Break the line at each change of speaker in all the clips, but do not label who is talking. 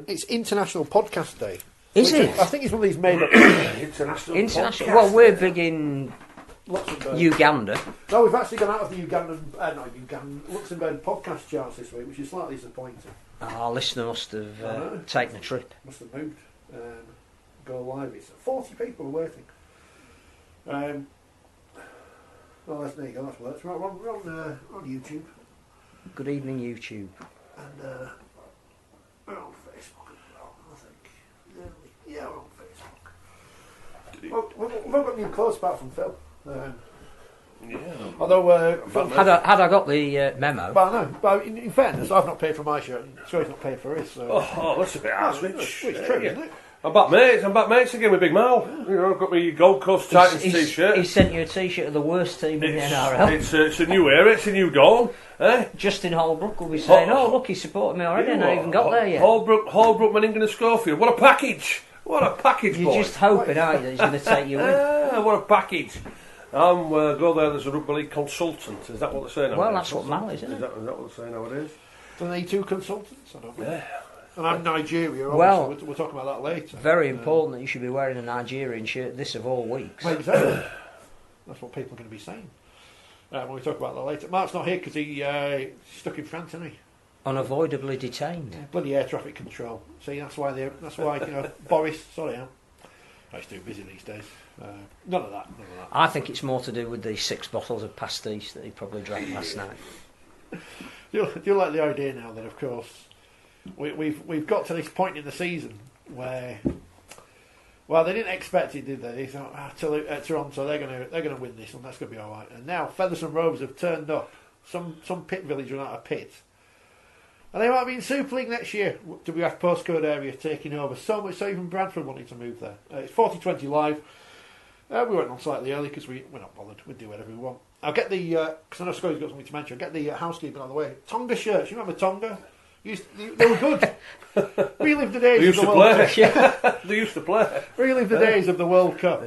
It's International Podcast Day.
Is it?
I think it's one of these made up
International. Well, we're big in Uganda.
No, we've actually gone out of the Luxembourg podcast charts this week, which is slightly disappointing.
Our listener must have taken a trip.
Must have moved. Go live. It's 40 people waiting. Well, there you go. That's worked. Right, we're on YouTube.
Good evening, YouTube.
And we're on Facebook as well, I think. Yeah, we're on Facebook. Well, we've all got new clothes apart from Phil.
Yeah.
Although,
Had I got the memo?
well, no. But in fairness, I've not paid for my shirt. So he's not paid for his. So.
Oh, that's a bit harsh, Rich.
It's true, isn't it?
I'm back mates again with Big Mal. You know, I've got my Gold Coast Titans t-shirt.
He sent you a t-shirt of the worst team in the NRL.
It's a new era, it's a new dawn.
Justin Holbrook will be saying, "Oh, look, he supported me already, and I even got there yet."
Holbrook, Manningham and Schofield. What a package! What a package,
You're
boy.
just hoping, aren't you, that he's going to take you in?
What a package. I'm go there as a rugby league consultant. Is that what they're saying nowadays?
Well, that's what Mal is, isn't it?
Is that what they're saying nowadays?
Do they two consultants? I don't know.
Yeah.
And I'm Nigeria, obviously.
Well,
we'll talk about that later.
Very important that you should be wearing a Nigerian shirt this of all weeks.
Well, exactly. That's what people are going to be saying when we talk about that later. Mark's not here because he's stuck in France, isn't he?
Unavoidably detained.
Yeah, bloody air traffic control. See, that's why Boris. Sorry, he's too busy these days. None of that.
I think it's more to do with the 6 bottles of pastis that he probably drank last night.
Do you like the idea now that, of course, we've got to this point in the season where, well, they didn't expect it, did they? They thought, Toronto, they're going to win this, and that's going to be all right. And now Featherston Rovers have turned up. Some pit village run out of pit. And they might be in Super League next year. WF postcode area taking over. So much so even Bradford wanted to move there. It's 4020 live. We went on slightly early because we're not bothered. We do whatever we want. I'll get the, because I know Scotty's got something to mention, I'll get the housekeeping on the way. Tonga shirts. You remember Tonga? They were good. Relive the days of the World Cup.
Yeah. They used to play.
Relive the days of the World Cup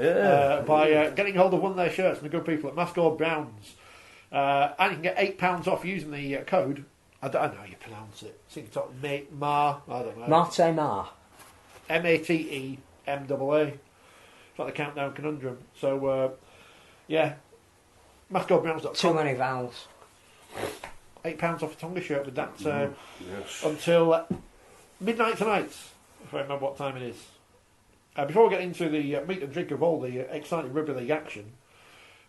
by getting hold of one of their shirts and the good people at Mascot Browns. And you can get £8 off using the code. I don't know how you pronounce it. I think it's Mar. I don't know.
Marte Mar.
Matemmaa. It's like the Countdown Conundrum. So, yeah. Mascotbrowns.com.
Too many vowels.
£8 off a Tonga shirt with that until midnight tonight, if I remember what time it is. Before we get into the meat and drink of all the exciting rugby league action,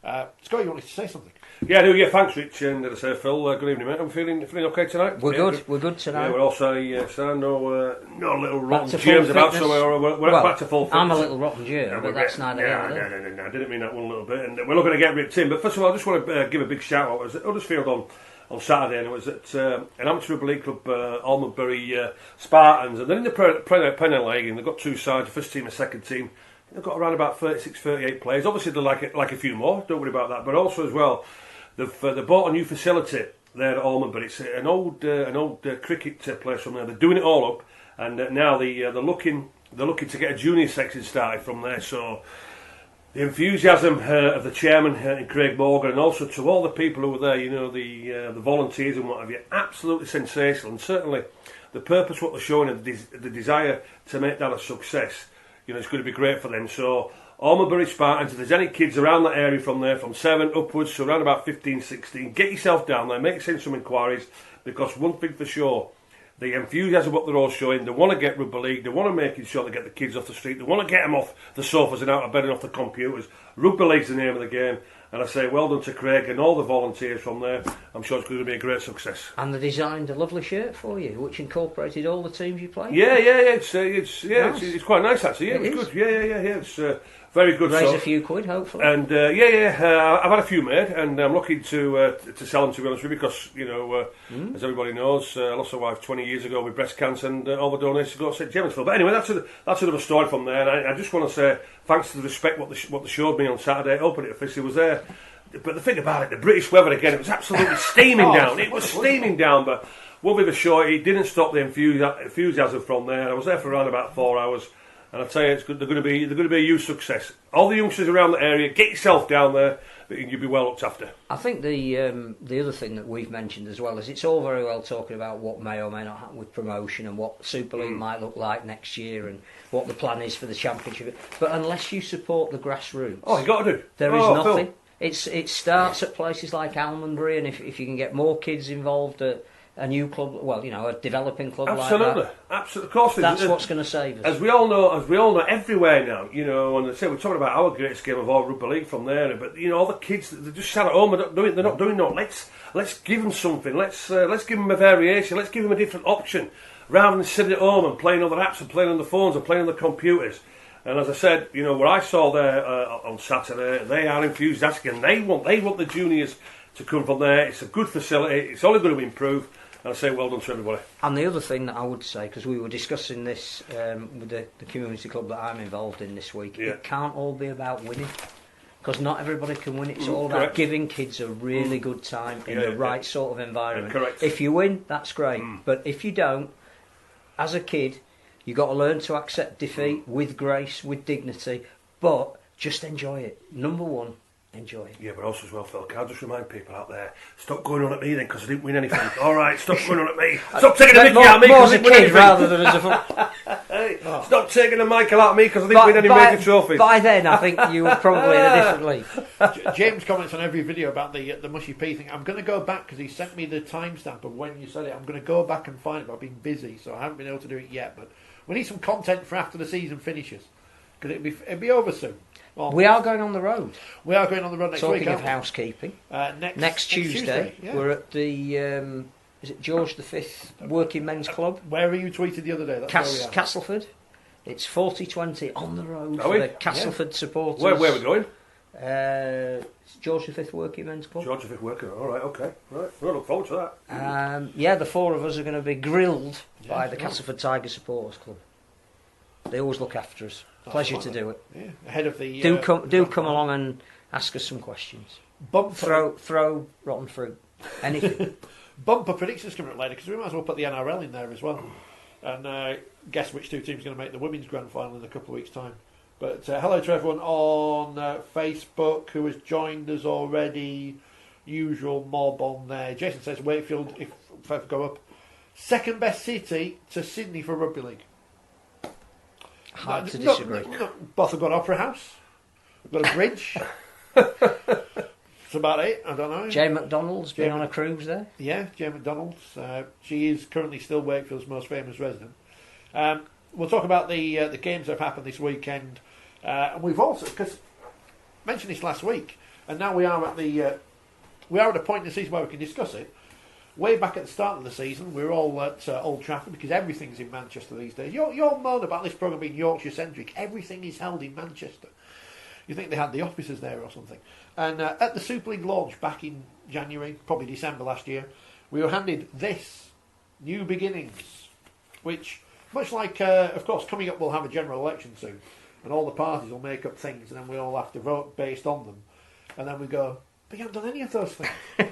Scott, you wanted to say something?
Yeah, I do. Yeah, thanks, Rich. And as I say, Phil, good evening, mate. I'm feeling okay tonight.
We're good. We're good tonight.
Yeah, we're also no little rotten germs about. So we're back to full fitness.
I'm a little rotten germ, but that's neither here nor there.
No. I didn't mean that one little bit. And we're not going to get ripped in. But first of all, I just want to give a big shout out. I was at Huddersfield on Saturday, and it was at an amateur rugby league club, Almondbury Spartans, and they're in the Premier League, and they've got two sides, the first team and second team. They've got around about 36, 38 players. Obviously, they're like a few more. Don't worry about that. But also as well, they've bought a new facility there at Almondbury. It's an old cricket place from there. They're doing it all up, and now they're looking to get a junior section started from there. So the enthusiasm of the chairman, Craig Morgan, and also to all the people who were there, you know, the volunteers and what have you, absolutely sensational. And certainly the purpose, what they're showing, and the desire to make that a success, you know, it's going to be great for them. So Almondbury Spartans, if there's any kids around that area from there, from 7 upwards, so around about 15, 16, get yourself down there, send some inquiries, because one thing for sure, the enthusiasm what they're all showing, they want to get rugby league, they want to make sure they get the kids off the street, they want to get them off the sofas and out of bed and off the computers. Rugby league's the name of the game, and I say well done to Craig and all the volunteers from there. I'm sure it's going to be a great success.
And they designed a lovely shirt for you, which incorporated all the teams you played.
Yeah, it's quite nice actually. Yeah, it was good. Yeah. It's very good.
Raise a few quid, hopefully.
And I've had a few made, and I'm looking to sell them, to be honest with you, because you know, as everybody knows, I lost my wife 20 years ago with breast cancer, and all the donations go to St Jamesville. But anyway, that's another story from there. And I just want to say thanks to the respect what they showed me on Saturday. Open it officially was there. But the thing about it, the British weather again, it was absolutely steaming down. It was steaming down, but one with a short, it didn't stop the enthusiasm from there. I was there for around about 4 hours. And I tell you, they're going to be a huge success. All the youngsters around the area, get yourself down there, and you'll be well looked after.
I think the other thing that we've mentioned as well is it's all very well talking about what may or may not happen with promotion and what Super League might look like next year and what the plan is for the Championship. But unless you support the grassroots,
you got to do.
There is nothing.
Phil.
It starts at places like Almondbury, and if you can get more kids involved at a new club, well, a developing club
Absolutely.
like that.
Absolutely, of course.
That's what's going to save us.
As we all know, everywhere now, and they say we're talking about our greatest game of all rugby league from there, but all the kids they're just sat at home, they're not doing no. Let's give them something. Let's give them a variation. Let's give them a different option, rather than sitting at home and playing other apps and playing on the phones and playing on the computers. And as I said, what I saw there on Saturday, they are enthusiastic and they want the juniors to come from there. It's a good facility. It's only going to improve. And I say well done to everybody.
And the other thing that I would say, because we were discussing this with the community club that I'm involved in this week, it can't all be about winning. Because not everybody can win. It's all about giving kids a really good time in the right sort of environment.
Correct.
If you win, that's great. But if you don't, as a kid, you've got to learn to accept defeat with grace, with dignity, but just enjoy it. Number one, enjoy it.
Yeah, but also as well, Phil, can I just remind people out there, stop going on at me then, because I didn't win anything. All right, stop going on at me. Stop taking the mickey out of me because I didn't win anything.
Rather than as a
Stop taking the Michael out of me because I didn't win any major trophies.
By then, I think you were probably in a different league.
James comments on every video about the mushy pea thing. I'm going to go back because he sent me the timestamp of when you said it. I'm going to go back and find it, but I've been busy, so I haven't been able to do it yet. But we need some content for after the season finishes, because it'll be over soon. Well,
we are going on the road.
We are going on the road next week.
Talking of housekeeping,
next
Tuesday, we're at the is it George V Working Men's Club?
Where were you tweeted the other day? That's where we are.
Castleford. It's 4020 on the road
Are
for
we?
the Castleford supporters.
Where are we going?
It's George V Working Men's Club.
George V Working. All right, okay, right. We'll look forward to that.
The four of us are going to be grilled by the Castleford Tiger Supporters Club. They always look after us. Pleasure to do it.
Yeah, ahead of the.
Do come along and ask us some questions. Throw rotten fruit. Anything.
Bumper predictions coming up later, because we might as well put the NRL in there as well. And guess which two teams are going to make the women's grand final in a couple of weeks' time. But hello to everyone on Facebook who has joined us already. Usual mob on there. Jason says Wakefield, if I go up, second best city to Sydney for rugby league.
Hard to disagree.
Both have got Opera House. We've got a bridge. That's about it. I don't know.
Jane McDonald's been on a cruise there.
Yeah, Jane McDonald's. She is currently still Wakefield's most famous resident. We'll talk about the games that have happened this weekend. And we've also, because mentioned this last week, and now we are at a point in the season where we can discuss it. Way back at the start of the season, we were all at Old Trafford because everything's in Manchester these days. You're moan about this programme being Yorkshire-centric. Everything is held in Manchester. You think they had the offices there or something. And at the Super League launch back in January, probably December last year, we were handed this, New Beginnings, which, much like, of course, coming up we'll have a general election soon, and all the parties will make up things, and then we all have to vote based on them. And then we go, but you haven't done any of those things.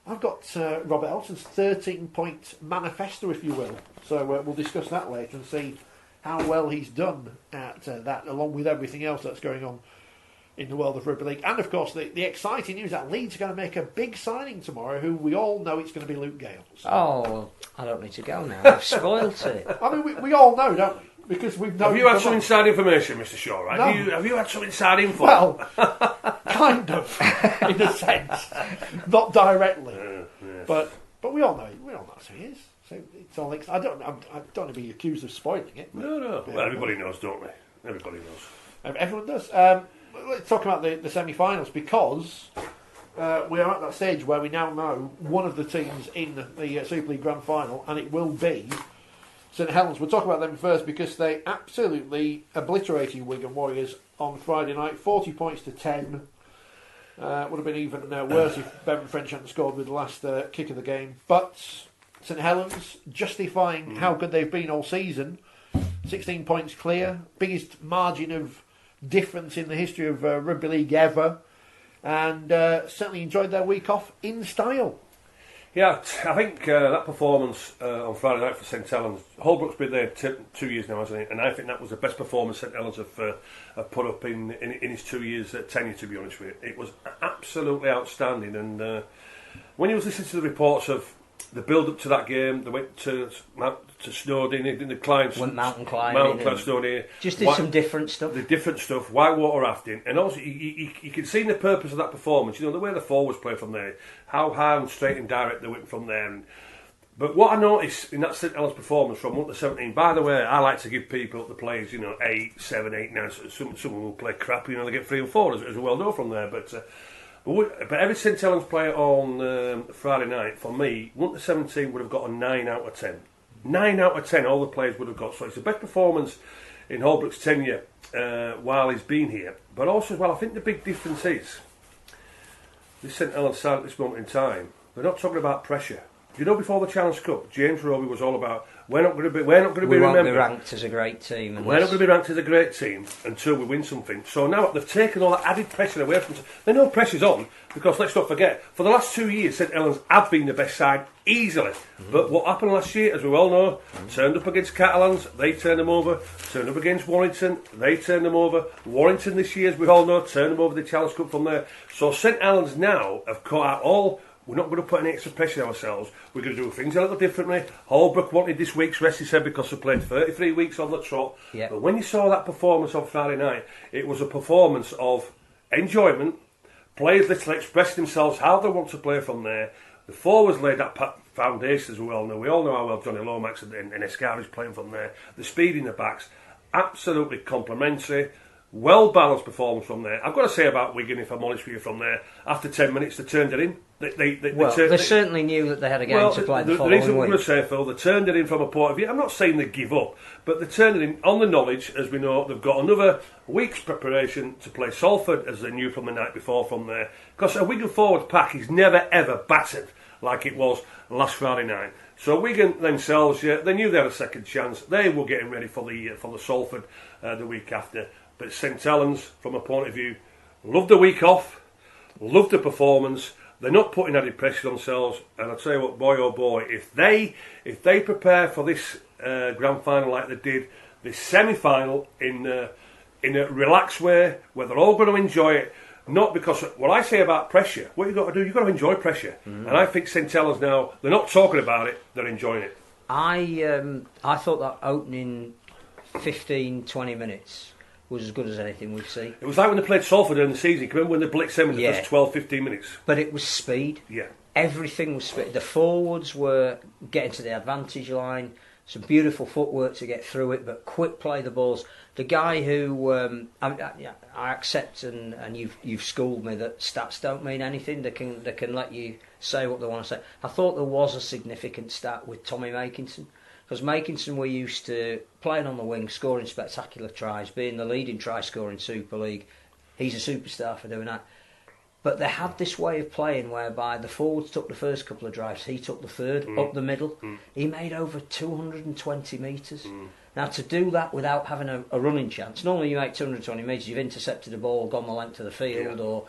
I've got Robert Elson's 13-point manifesto, if you will. So we'll discuss that later and see how well he's done at that, along with everything else that's going on in the world of rugby league. And, of course, the exciting news that Leeds are going to make a big signing tomorrow, who we all know it's going to be Luke Gale. So.
Oh, well, I don't need to go now. I've spoilt it.
I mean, we all know, don't we? Because we've known.
Have you had some inside information, Mr. Shaw, right?
No.
Have you had some inside info?
Well, kind of, in a sense. Not directly.
Yes.
But we all know that's who he is. So it's all. I don't want to be accused of spoiling it.
No. Well, everybody knows, don't we? Everybody knows.
Everyone does. Let's talk about the semi-finals, because we are at that stage where we now know one of the teams in the Super League Grand Final, and it will be St Helens. We'll talk about them first because they absolutely obliterated Wigan Warriors on Friday night, 40 points to 10. Would have been even worse if Bevan French hadn't scored with the last kick of the game. But St Helens justifying how good they've been all season. 16 points clear, biggest margin of difference in the history of rugby league ever, and certainly enjoyed their week off in style.
Yeah, I think that performance on Friday night for St Helens, Holbrook's been there 2 years now, hasn't he? And I think that was the best performance St Helens have put up in his 2 years tenure, to be honest with you. It was absolutely outstanding. And when you was listening to the reports of the build-up to that game, they went to Snowdon, the clients
went mountain climbing,
Snowdon,
just did some different stuff.
The different stuff, whitewater rafting, and also you can see the purpose of that performance. You know, the way the forwards play from there, how high and straight and direct they went from there. But what I noticed in that St Helens performance from 1 to 17, by the way, I like to give people, the players, 8, 7, 8, 9. Some will play crap, they get 3 and 4, as we well know from there. But every St Helens player on Friday night, for me, 1 to 17 would have got a 9 out of 10. 9 out of 10, all the players would have got. So it's the best performance in Holbrook's tenure while he's been here. But also, as well, I think the big difference is this St Helens side at this moment in time, they're not talking about pressure. Before the Challenge Cup, James Roby was all about we're not going to be remembered.
We won't be ranked as a great team.
We're not going to be ranked as a great team until we win something. So now they've taken all that added pressure away from. They know pressure's on because let's not forget, for the last 2 years, St Helens have been the best side easily. But what happened last year, as we all know, turned up against Catalans, they turned them over. Turned up against Warrington, they turned them over. Warrington this year, as we all know, turned them over the Challenge Cup from there. So St Helens now have caught out all. We're not going to put any extra pressure on ourselves. We're going to do things a little differently. Holbrook wanted this week's rest, he said, because they played 33 weeks on the trot.
Yep.
But when you saw that performance on Friday night, it was a performance of enjoyment. Players literally expressed themselves how they want to play from there. The forwards laid that foundation, as we all know. We all know how well Johnny Lomax and Escari's playing from there. The speed in the backs, absolutely complimentary. Well-balanced performance from there. I've got to say about Wigan, if I'm honest with you, from there, after 10 minutes, they turned it in.
They certainly knew that they had a game to play the following week.
The reason I'm going to say, Phil, they turned it in from a point of view. I'm not saying they give up, but they turned it in on the knowledge, as we know, they've got another week's preparation to play Salford, as they knew from the night before from there. Because a Wigan forward pack is never, ever battered like it was last Friday night. So Wigan themselves, they knew they had a second chance. They were getting ready for the Salford the week after. But St Helens, from a point of view, loved the week off, loved the performance. They're not putting added pressure on themselves. And I tell you what, boy oh boy, if they prepare for this grand final like they did, this semi-final in a relaxed way, where they're all going to enjoy it. Not because what I say about pressure, what you've got to do, you've got to enjoy pressure. And I think St Helens now, they're not talking about it, they're enjoying it.
I thought that opening 15-20 minutes was as good as anything we've seen. It
was like when they played Salford in the season. You remember when they blitzed them in the first 12-15 minutes?
But it was speed.
Yeah.
Everything was speed. The forwards were getting to the advantage line. Some beautiful footwork to get through it, but quick play the balls. The guy who I accept, and you've schooled me that stats don't mean anything. They can let you say what they want to say. I thought there was a significant stat with Tommy Makinson. Because Makinson were used to playing on the wing, scoring spectacular tries, being the leading try-scoring Super League. He's a superstar for doing that. But they had this way of playing whereby the forwards took the first couple of drives, he took the third, up the middle. He made over 220 metres. Now, to do that without having a running chance, normally you make 220 metres, you've intercepted a ball, gone the length of the field, or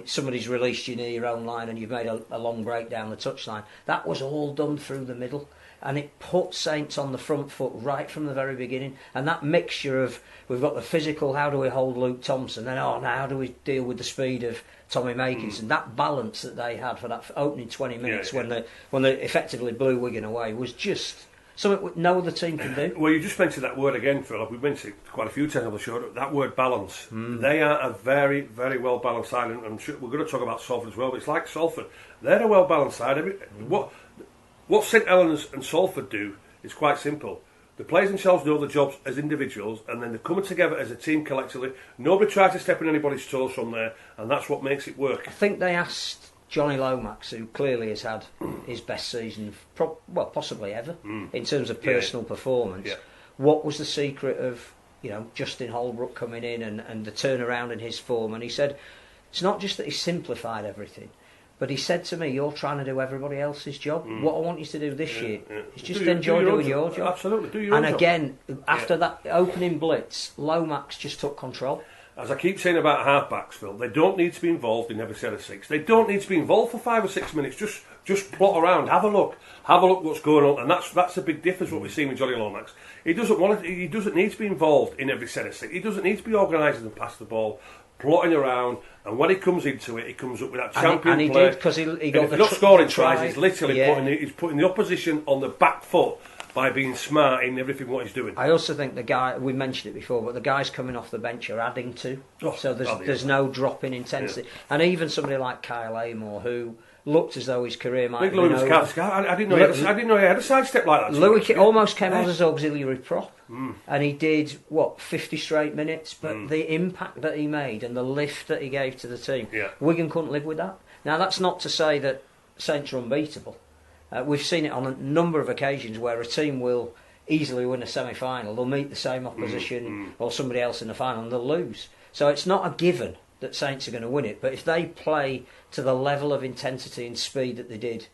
somebody's released you near your own line and you've made a long break down the touchline. That was all done through the middle. And it put Saints on the front foot right from the very beginning. And that mixture of, we've got the physical, how do we hold Luke Thompson, and now how do we deal with the speed of Tommy Makinson? That balance that they had for that opening 20 minutes when they effectively blew Wigan away was just something no other team can do.
Well, you just mentioned that word again, Phil. We've mentioned it quite a few times on the show, that word balance. They are a very, very well balanced side, and I'm sure we're going to talk about Salford as well, but it's like Salford. They're a well balanced side. What St Helens and Salford do is quite simple. The players themselves know the jobs as individuals, and then they're coming together as a team collectively. Nobody tries to step on anybody's toes from there, and that's what makes it work.
I think they asked Johnny Lomax, who clearly has had his best season, possibly ever, in terms of personal performance. What was the secret of Justin Holbrook coming in and the turnaround in his form? And he said, it's not just that he simplified everything. But he said to me, you're trying to do everybody else's job. What I want you to do this year is just enjoy doing your job.
Absolutely, do your job.
And again, after that opening blitz, Lomax just took control.
as I keep saying about halfbacks, Phil, they don't need to be involved in every set of 6. They don't need to be involved for 5 or 6 minutes. Just plot around, have a look what's going on, and that's a big difference. What we're seeing with Johnny Lomax, he doesn't need to be involved in every set of 6. He doesn't need to be organising and pass the ball, plotting around, and when he comes into it, he comes up with that champion
and
play.
Did because he got
if he's not scoring tries, he's literally putting the opposition on the back foot by being smart in everything what he's doing.
I also think the guy, we mentioned it before, but the guys coming off the bench are adding to. So there's no drop in intensity. Yeah. And even somebody like Kyle Amor, who looked as though his career might
have been over. I didn't know he had a sidestep like that.
Louis almost came on as auxiliary prop, and he did 50 straight minutes. But the impact that he made and the lift that he gave to the team, Wigan couldn't live with that. Now that's not to say that Saints are unbeatable. We've seen it on a number of occasions where a team will easily win a semi-final. They'll meet the same opposition or somebody else in the final and they'll lose. So it's not a given that Saints are going to win it, but if they play to the level of intensity and speed that they did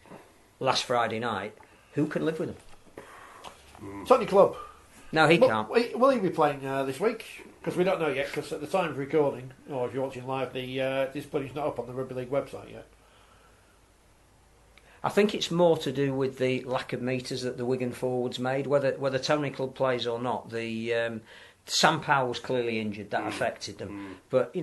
last Friday night, who can live with them?
Tony Clubb.
No, he can't.
Will he be playing this week? Because we don't know yet, because at the time of recording, or if you're watching live, this buddy's not up on the Rugby League website yet.
I think it's more to do with the lack of meters that the Wigan forwards made, whether Tony Clubb plays or not. Sam Powell was clearly injured, that affected them. But,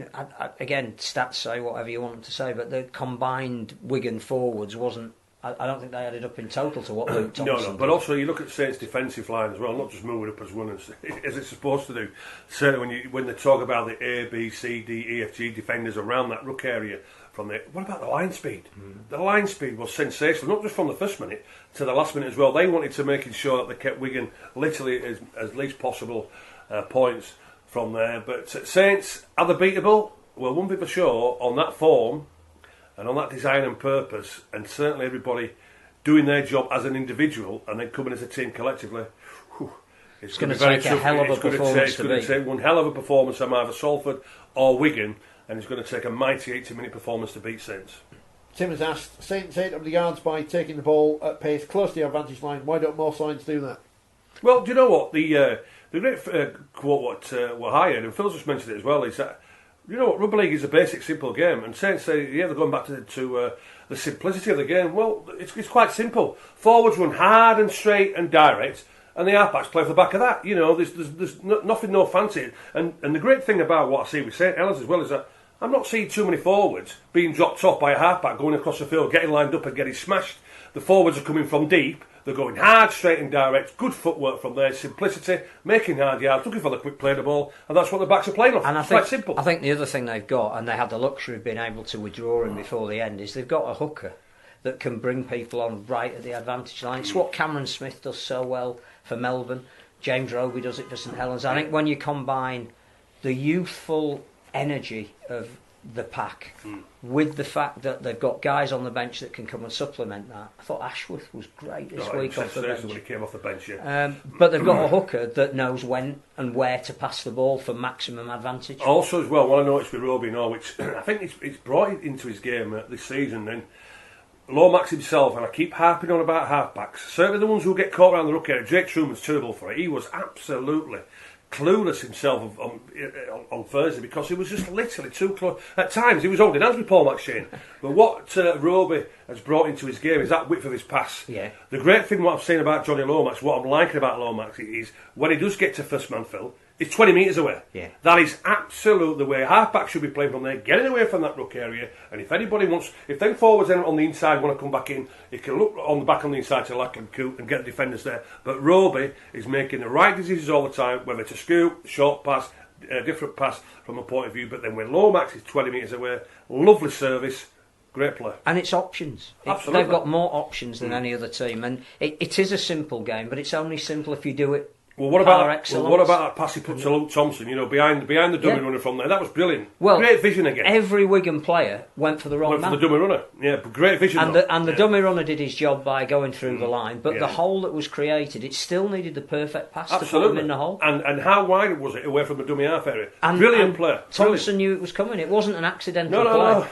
again, stats say whatever you want them to say, but the combined Wigan forwards wasn't, I don't think they added up in total to what Luke Thompson
did. But also you look at Saints' defensive line as well, not just moving up as one as it's supposed to do. Certainly when they talk about the A, B, C, D, E, F, G defenders around that ruck area, what about the line speed? The line speed was sensational, not just from the first minute to the last minute as well. They wanted to make sure that they kept Wigan literally as least possible points from there. But Saints, are they beatable? Well, one thing for sure, on that form and on that design and purpose, and certainly everybody doing their job as an individual and then coming as a team collectively, it's going to take a hell of a performance. It's going to take one hell of a performance from either Salford or Wigan, and it's going to take a mighty 80-minute performance to beat Saints. Tim
has asked, Saints ate up the yards by taking the ball at pace close to the advantage line. Why don't more sides do that?
Well, do you know what? The great quote what I heard, and Phil's just mentioned it as well, is that, you know what, Rugby League is a basic, simple game, and Saints say, they're going back to the simplicity of the game. Well, it's quite simple. Forwards run hard and straight and direct, and the halfbacks play for the back of that. There's nothing, no fancy. And the great thing about what I see with St Helens as well is that I'm not seeing too many forwards being dropped off by a halfback going across the field, getting lined up and getting smashed. The forwards are coming from deep. They're going hard, straight and direct. Good footwork from there, simplicity, making hard yards, looking for the quick play the ball, and that's what the backs are playing off. And it's quite simple.
I think the other thing they've got, and they had the luxury of being able to withdraw him before the end, is they've got a hooker that can bring people on right at the advantage line. It's what Cameron Smith does so well for Melbourne. James Roby does it for St Helens. I think when you combine the youthful energy of the pack with the fact that they've got guys on the bench that can come and supplement that. I thought Ashworth was great this week off the bench.
When he came off the bench,
but they've got a hooker that knows when and where to pass the ball for maximum advantage.
Also as well, what I noticed with Roby Norwich, I think it's brought it into his game this season, then Lomax himself, and I keep harping on about halfbacks, certainly the ones who get caught around the ruck area. Jake Truman's terrible for it. He was absolutely clueless himself on Thursday because he was just literally too close. At times he was holding hands with Paul McShane. But what Roby has brought into his game is that width of his pass.
Yeah.
The great thing what I'm saying about Johnny Lomax, what I'm liking about Lomax is when he does get to first man Phil, it's 20 metres away.
Yeah.
That is absolutely the way. Halfback should be playing from there, getting away from that ruck area. And if anybody wants, if them forwards on the inside want to come back in, he can look on the back on the inside to Lack and Coot and get the defenders there. But Roby is making the right decisions all the time, whether it's a scoop, short pass, a different pass from a point of view. But then when Lomax is 20 metres away, lovely service. Great play.
And it's options.
Absolutely.
They've got more options than any other team. And it is a simple game, but it's only simple if you do it.
What about that pass he put to Luke Thompson? Behind the dummy runner from there. That was brilliant.
Well,
great vision again.
Every Wigan player went for the wrong man.
For the dummy runner. Yeah, great vision.
And the dummy runner did his job by going through the line, but the hole that was created, it still needed the perfect pass to put him in the hole.
And how wide was it away from the dummy half area? Brilliant play.
Thompson knew it was coming. It wasn't an accidental play.
No,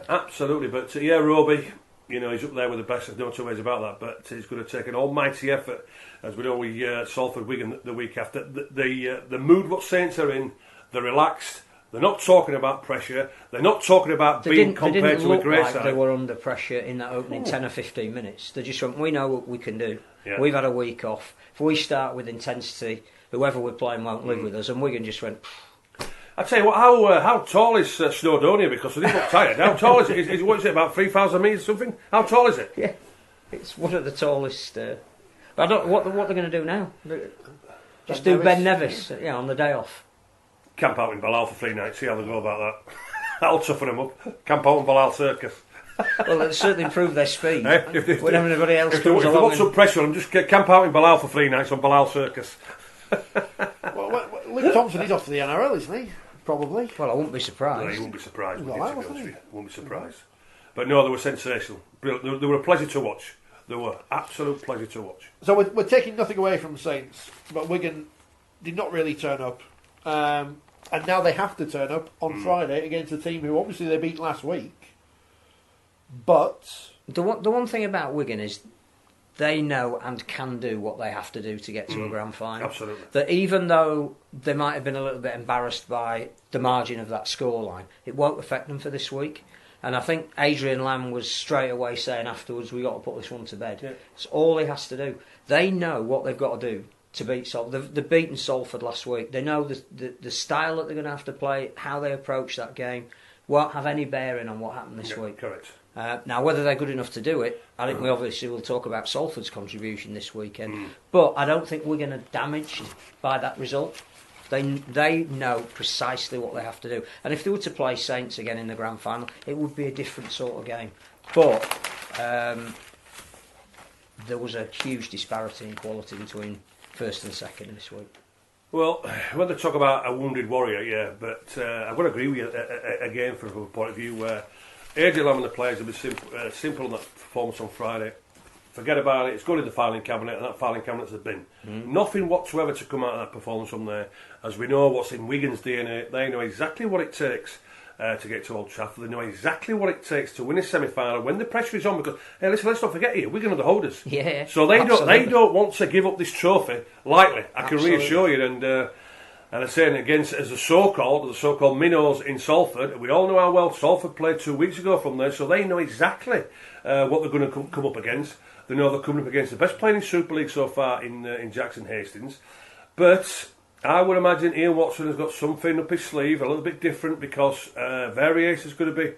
absolutely. But Roby, he's up there with the best. There's no two ways about that. But he's going to take an almighty effort. As we know, we Salford Wigan the week after. The mood what Saints are in, they're relaxed, They're not talking about pressure. They're not talking about being compared to a great side.
They were under pressure in that opening 10 or 15 minutes. They just went, we know what we can do. Yeah. We've had a week off. If we start with intensity, whoever we're playing won't live with us. And Wigan just went...
I tell you what, how tall is Snowdonia? Because they didn't look tired. How tall is it? What is it, about 3,000 metres something? How tall is it?
Yeah, it's one of the tallest... I don't what they're going to do now. Just do Ben Nevis on the day off.
Camp out in Balal for 3 nights, see how they go about that. That'll toughen them up. Camp out in Balal Circus.
Well, it'll certainly improve their speed. When everybody else comes along.
If they want some pressure on them, just camp out in Balal for 3 nights on Balal Circus.
Well, Luke Thompson is off to the NRL, isn't he? Probably.
Well, I wouldn't be surprised.
No, he wouldn't be surprised. Wouldn't be surprised. But no, they were sensational. They were a pleasure to watch. They were absolute pleasure to watch.
So we're taking nothing away from the Saints, but Wigan did not really turn up. And now they have to turn up on Friday against a team who obviously they beat last week. But
the one thing about Wigan is they know and can do what they have to do to get to a grand final.
Absolutely.
That even though they might have been a little bit embarrassed by the margin of that scoreline, it won't affect them for this week. And I think Adrian Lamb was straight away saying afterwards, we've got to put this one to bed. Yeah. It's all he has to do. They know what they've got to do to beat Salford. They've beaten Salford last week. They know the style that they're going to have to play, how they approach that game, won't have any bearing on what happened this week.
Correct.
Now, whether they're good enough to do it, I think we obviously will talk about Salford's contribution this weekend. But I don't think we're going to damage by that result. They know precisely what they have to do. And if they were to play Saints again in the grand final, it would be a different sort of game. But there was a huge disparity in quality between first and second this week.
Well, when they talk about a wounded warrior, yeah, but I've got to agree with you again from a point of view where Adrian Lamb and the players have been simple on that performance on Friday. Forget about it, it's going in the filing cabinet, and that filing cabinet's a bin. Nothing whatsoever to come out of that performance from there. As we know what's in Wigan's DNA, they know exactly what it takes to get to Old Trafford. They know exactly what it takes to win a semi-final when the pressure is on. Because hey, listen, let's not forget here, Wigan are the holders.
Yeah,
so they don't want to give up this trophy lightly. I can reassure you. And I'm saying against as the so-called minnows in Salford. We all know how well Salford played 2 weeks ago from there, so they know exactly what they're going to come up against. They know they're coming up against the best player in Super League so far in Jackson Hastings. But I would imagine Ian Watson has got something up his sleeve, a little bit different, because variation is going to be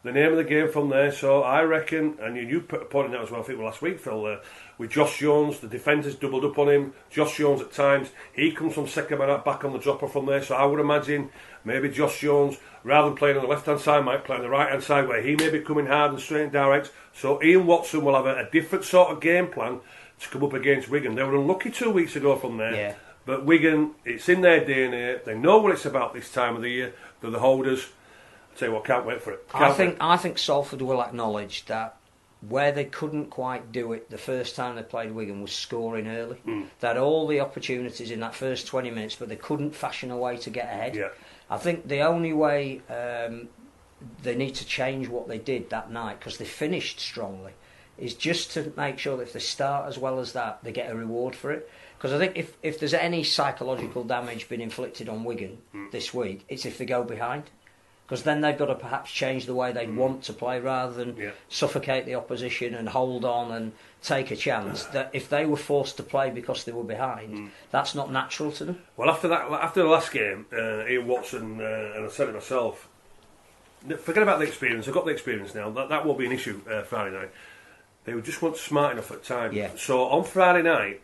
the name of the game from there. So I reckon, and you pointed out as well, I think last week, Phil, with Josh Jones, the defenders doubled up on him. Josh Jones at times, he comes from second man up, back on the dropper from there. So I would imagine maybe Josh Jones, rather than playing on the left-hand side, might play on the right-hand side, where he may be coming hard and straight and direct. So Ian Watson will have a different sort of game plan to come up against Wigan. They were unlucky 2 weeks ago from there.
Yeah.
But Wigan, it's in their DNA. They know what it's about this time of the year. They're the holders. I tell you what, can't wait for it.
I think Salford will acknowledge that where they couldn't quite do it the first time they played Wigan was scoring early. They had all the opportunities in that first 20 minutes, but they couldn't fashion a way to get ahead.
Yeah.
I think the only way they need to change what they did that night, because they finished strongly, is just to make sure that if they start as well as that, they get a reward for it. Because I think if there's any psychological damage been inflicted on Wigan this week, it's if they go behind. Because then they've got to perhaps change the way they want to play rather than suffocate the opposition and hold on and take a chance. That if they were forced to play because they were behind, that's not natural to them.
Well, after the last game, Ian Watson, and I said it myself, forget about the experience. I've got the experience now. That won't be an issue Friday night. They just weren't smart enough at times.
Yeah.
So on Friday night,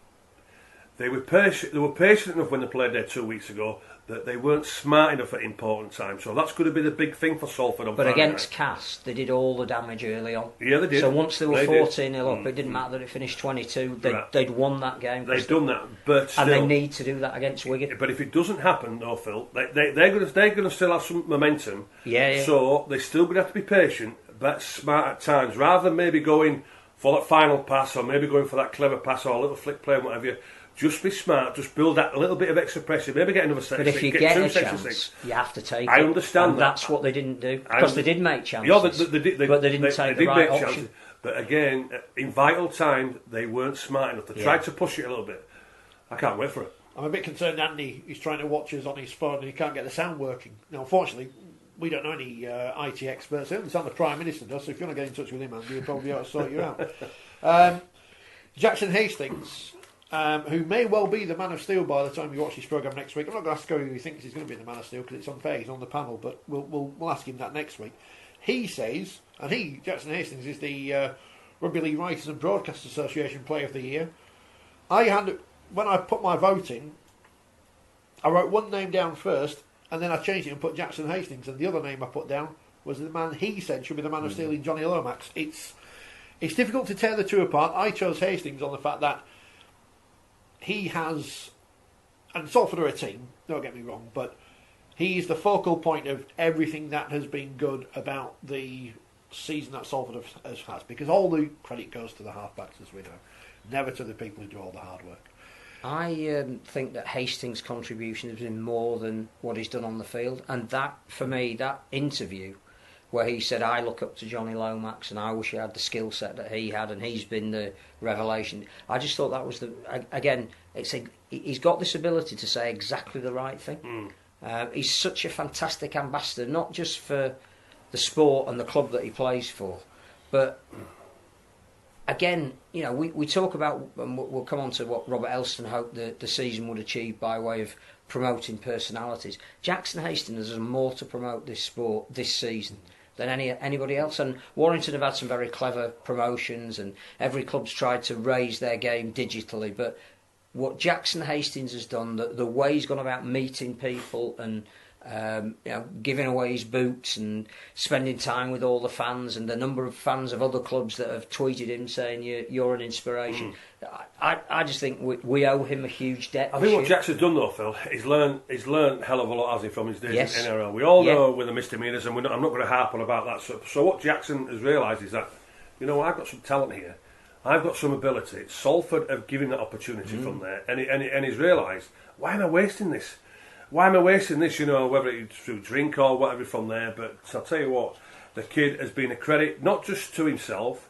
they were patient enough when they played there 2 weeks ago that they weren't smart enough at important times. So that's going to be the big thing for Salford on Friday night.
But against Cass, they did all the damage early on.
Yeah, they did.
So once they were 14-0 up, it didn't matter that it finished 22. They'd won that game.
They've done that, but still,
and they need to do that against Wigan.
But if it doesn't happen, though, Phil, they're going to still have some momentum.
Yeah.
So they're still going to have to be patient, but smart at times, rather than maybe going for that final pass or maybe going for that clever pass or a little flick play and whatever. Just be smart, just build that a little bit of extra pressure, maybe get another set.
But if you get a chance, you have to take it.
I understand that.
That's what they didn't do. Because they did make chances.
Yeah,
but they didn't take the right option.
Chances. But again, in vital times, they weren't smart enough. They tried to push it a little bit. I can't wait for it.
I'm a bit concerned Andy is trying to watch us on his phone and he can't get the sound working. Now, unfortunately, we don't know any IT experts. I understand the Prime Minister does, so if you want to get in touch with him, Andy, he'll probably be able to sort you out. Jackson Hastings, who may well be the Man of Steel by the time you watch this programme next week. I'm not going to ask who he thinks he's going to be the Man of Steel because it's unfair, he's on the panel, but we'll ask him that next week. He says, and Jackson Hastings, is the Rugby League Writers and Broadcast Association Player of the Year. When I put my vote in, I wrote one name down first, and then I changed it and put Jackson Hastings, and the other name I put down was the man he said should be the Man of Steel in Johnny Lomax. It's difficult to tear the two apart. I chose Hastings on the fact that he has, and Salford are a team, don't get me wrong, but he's the focal point of everything that has been good about the season that Salford has, because all the credit goes to the halfbacks, as we know, never to the people who do all the hard work.
I think that Hastings' contribution has been more than what he's done on the field, and that, for me, that interview where he said, I look up to Johnny Lomax and I wish he had the skill set that he had and he's been the revelation. I just thought that was he's got this ability to say exactly the right thing. He's such a fantastic ambassador, not just for the sport and the club that he plays for, but again, you know, we talk about, and we'll come on to what Robert Elston hoped the season would achieve by way of promoting personalities. Jackson Hastings has more to promote this sport this season than anybody else, and Warrington have had some very clever promotions, and every club's tried to raise their game digitally, but what Jackson Hastings has done, the way he's gone about meeting people and giving away his boots and spending time with all the fans, and the number of fans of other clubs that have tweeted him saying you're an inspiration. I just think we owe him a huge debt.
I think what Jackson's done though, Phil, he's learned a hell of a lot, hasn't he, from his days in NRL. We all know with the misdemeanours, and I'm not going to harp on about that. So what Jackson has realised is that, you know, I've got some talent here, I've got some ability. Salford have given that opportunity from there, and he's realised, why am I wasting this? Why am I wasting this, you know, whether it's through drink or whatever from there? But I'll tell you what, the kid has been a credit, not just to himself,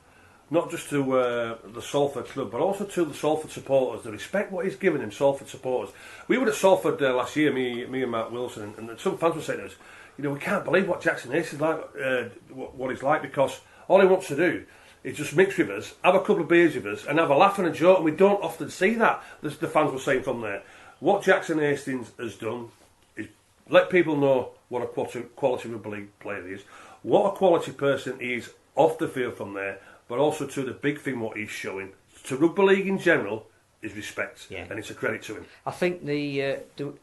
not just to the Salford club, but also to the Salford supporters. The respect what he's given him, Salford supporters. We were at Salford last year, me and Matt Wilson, and some fans were saying to us, you know, we can't believe what Jackson Hayes is like, what he's like, because all he wants to do is just mix with us, have a couple of beers with us, and have a laugh and a joke, and we don't often see that, the fans were saying from there. What Jackson Hastings has done is let people know what a quality rugby league player he is, what a quality person he is off the field from there, but also to the big thing what he's showing to rugby league in general is respect, and it's a credit to him.
I think there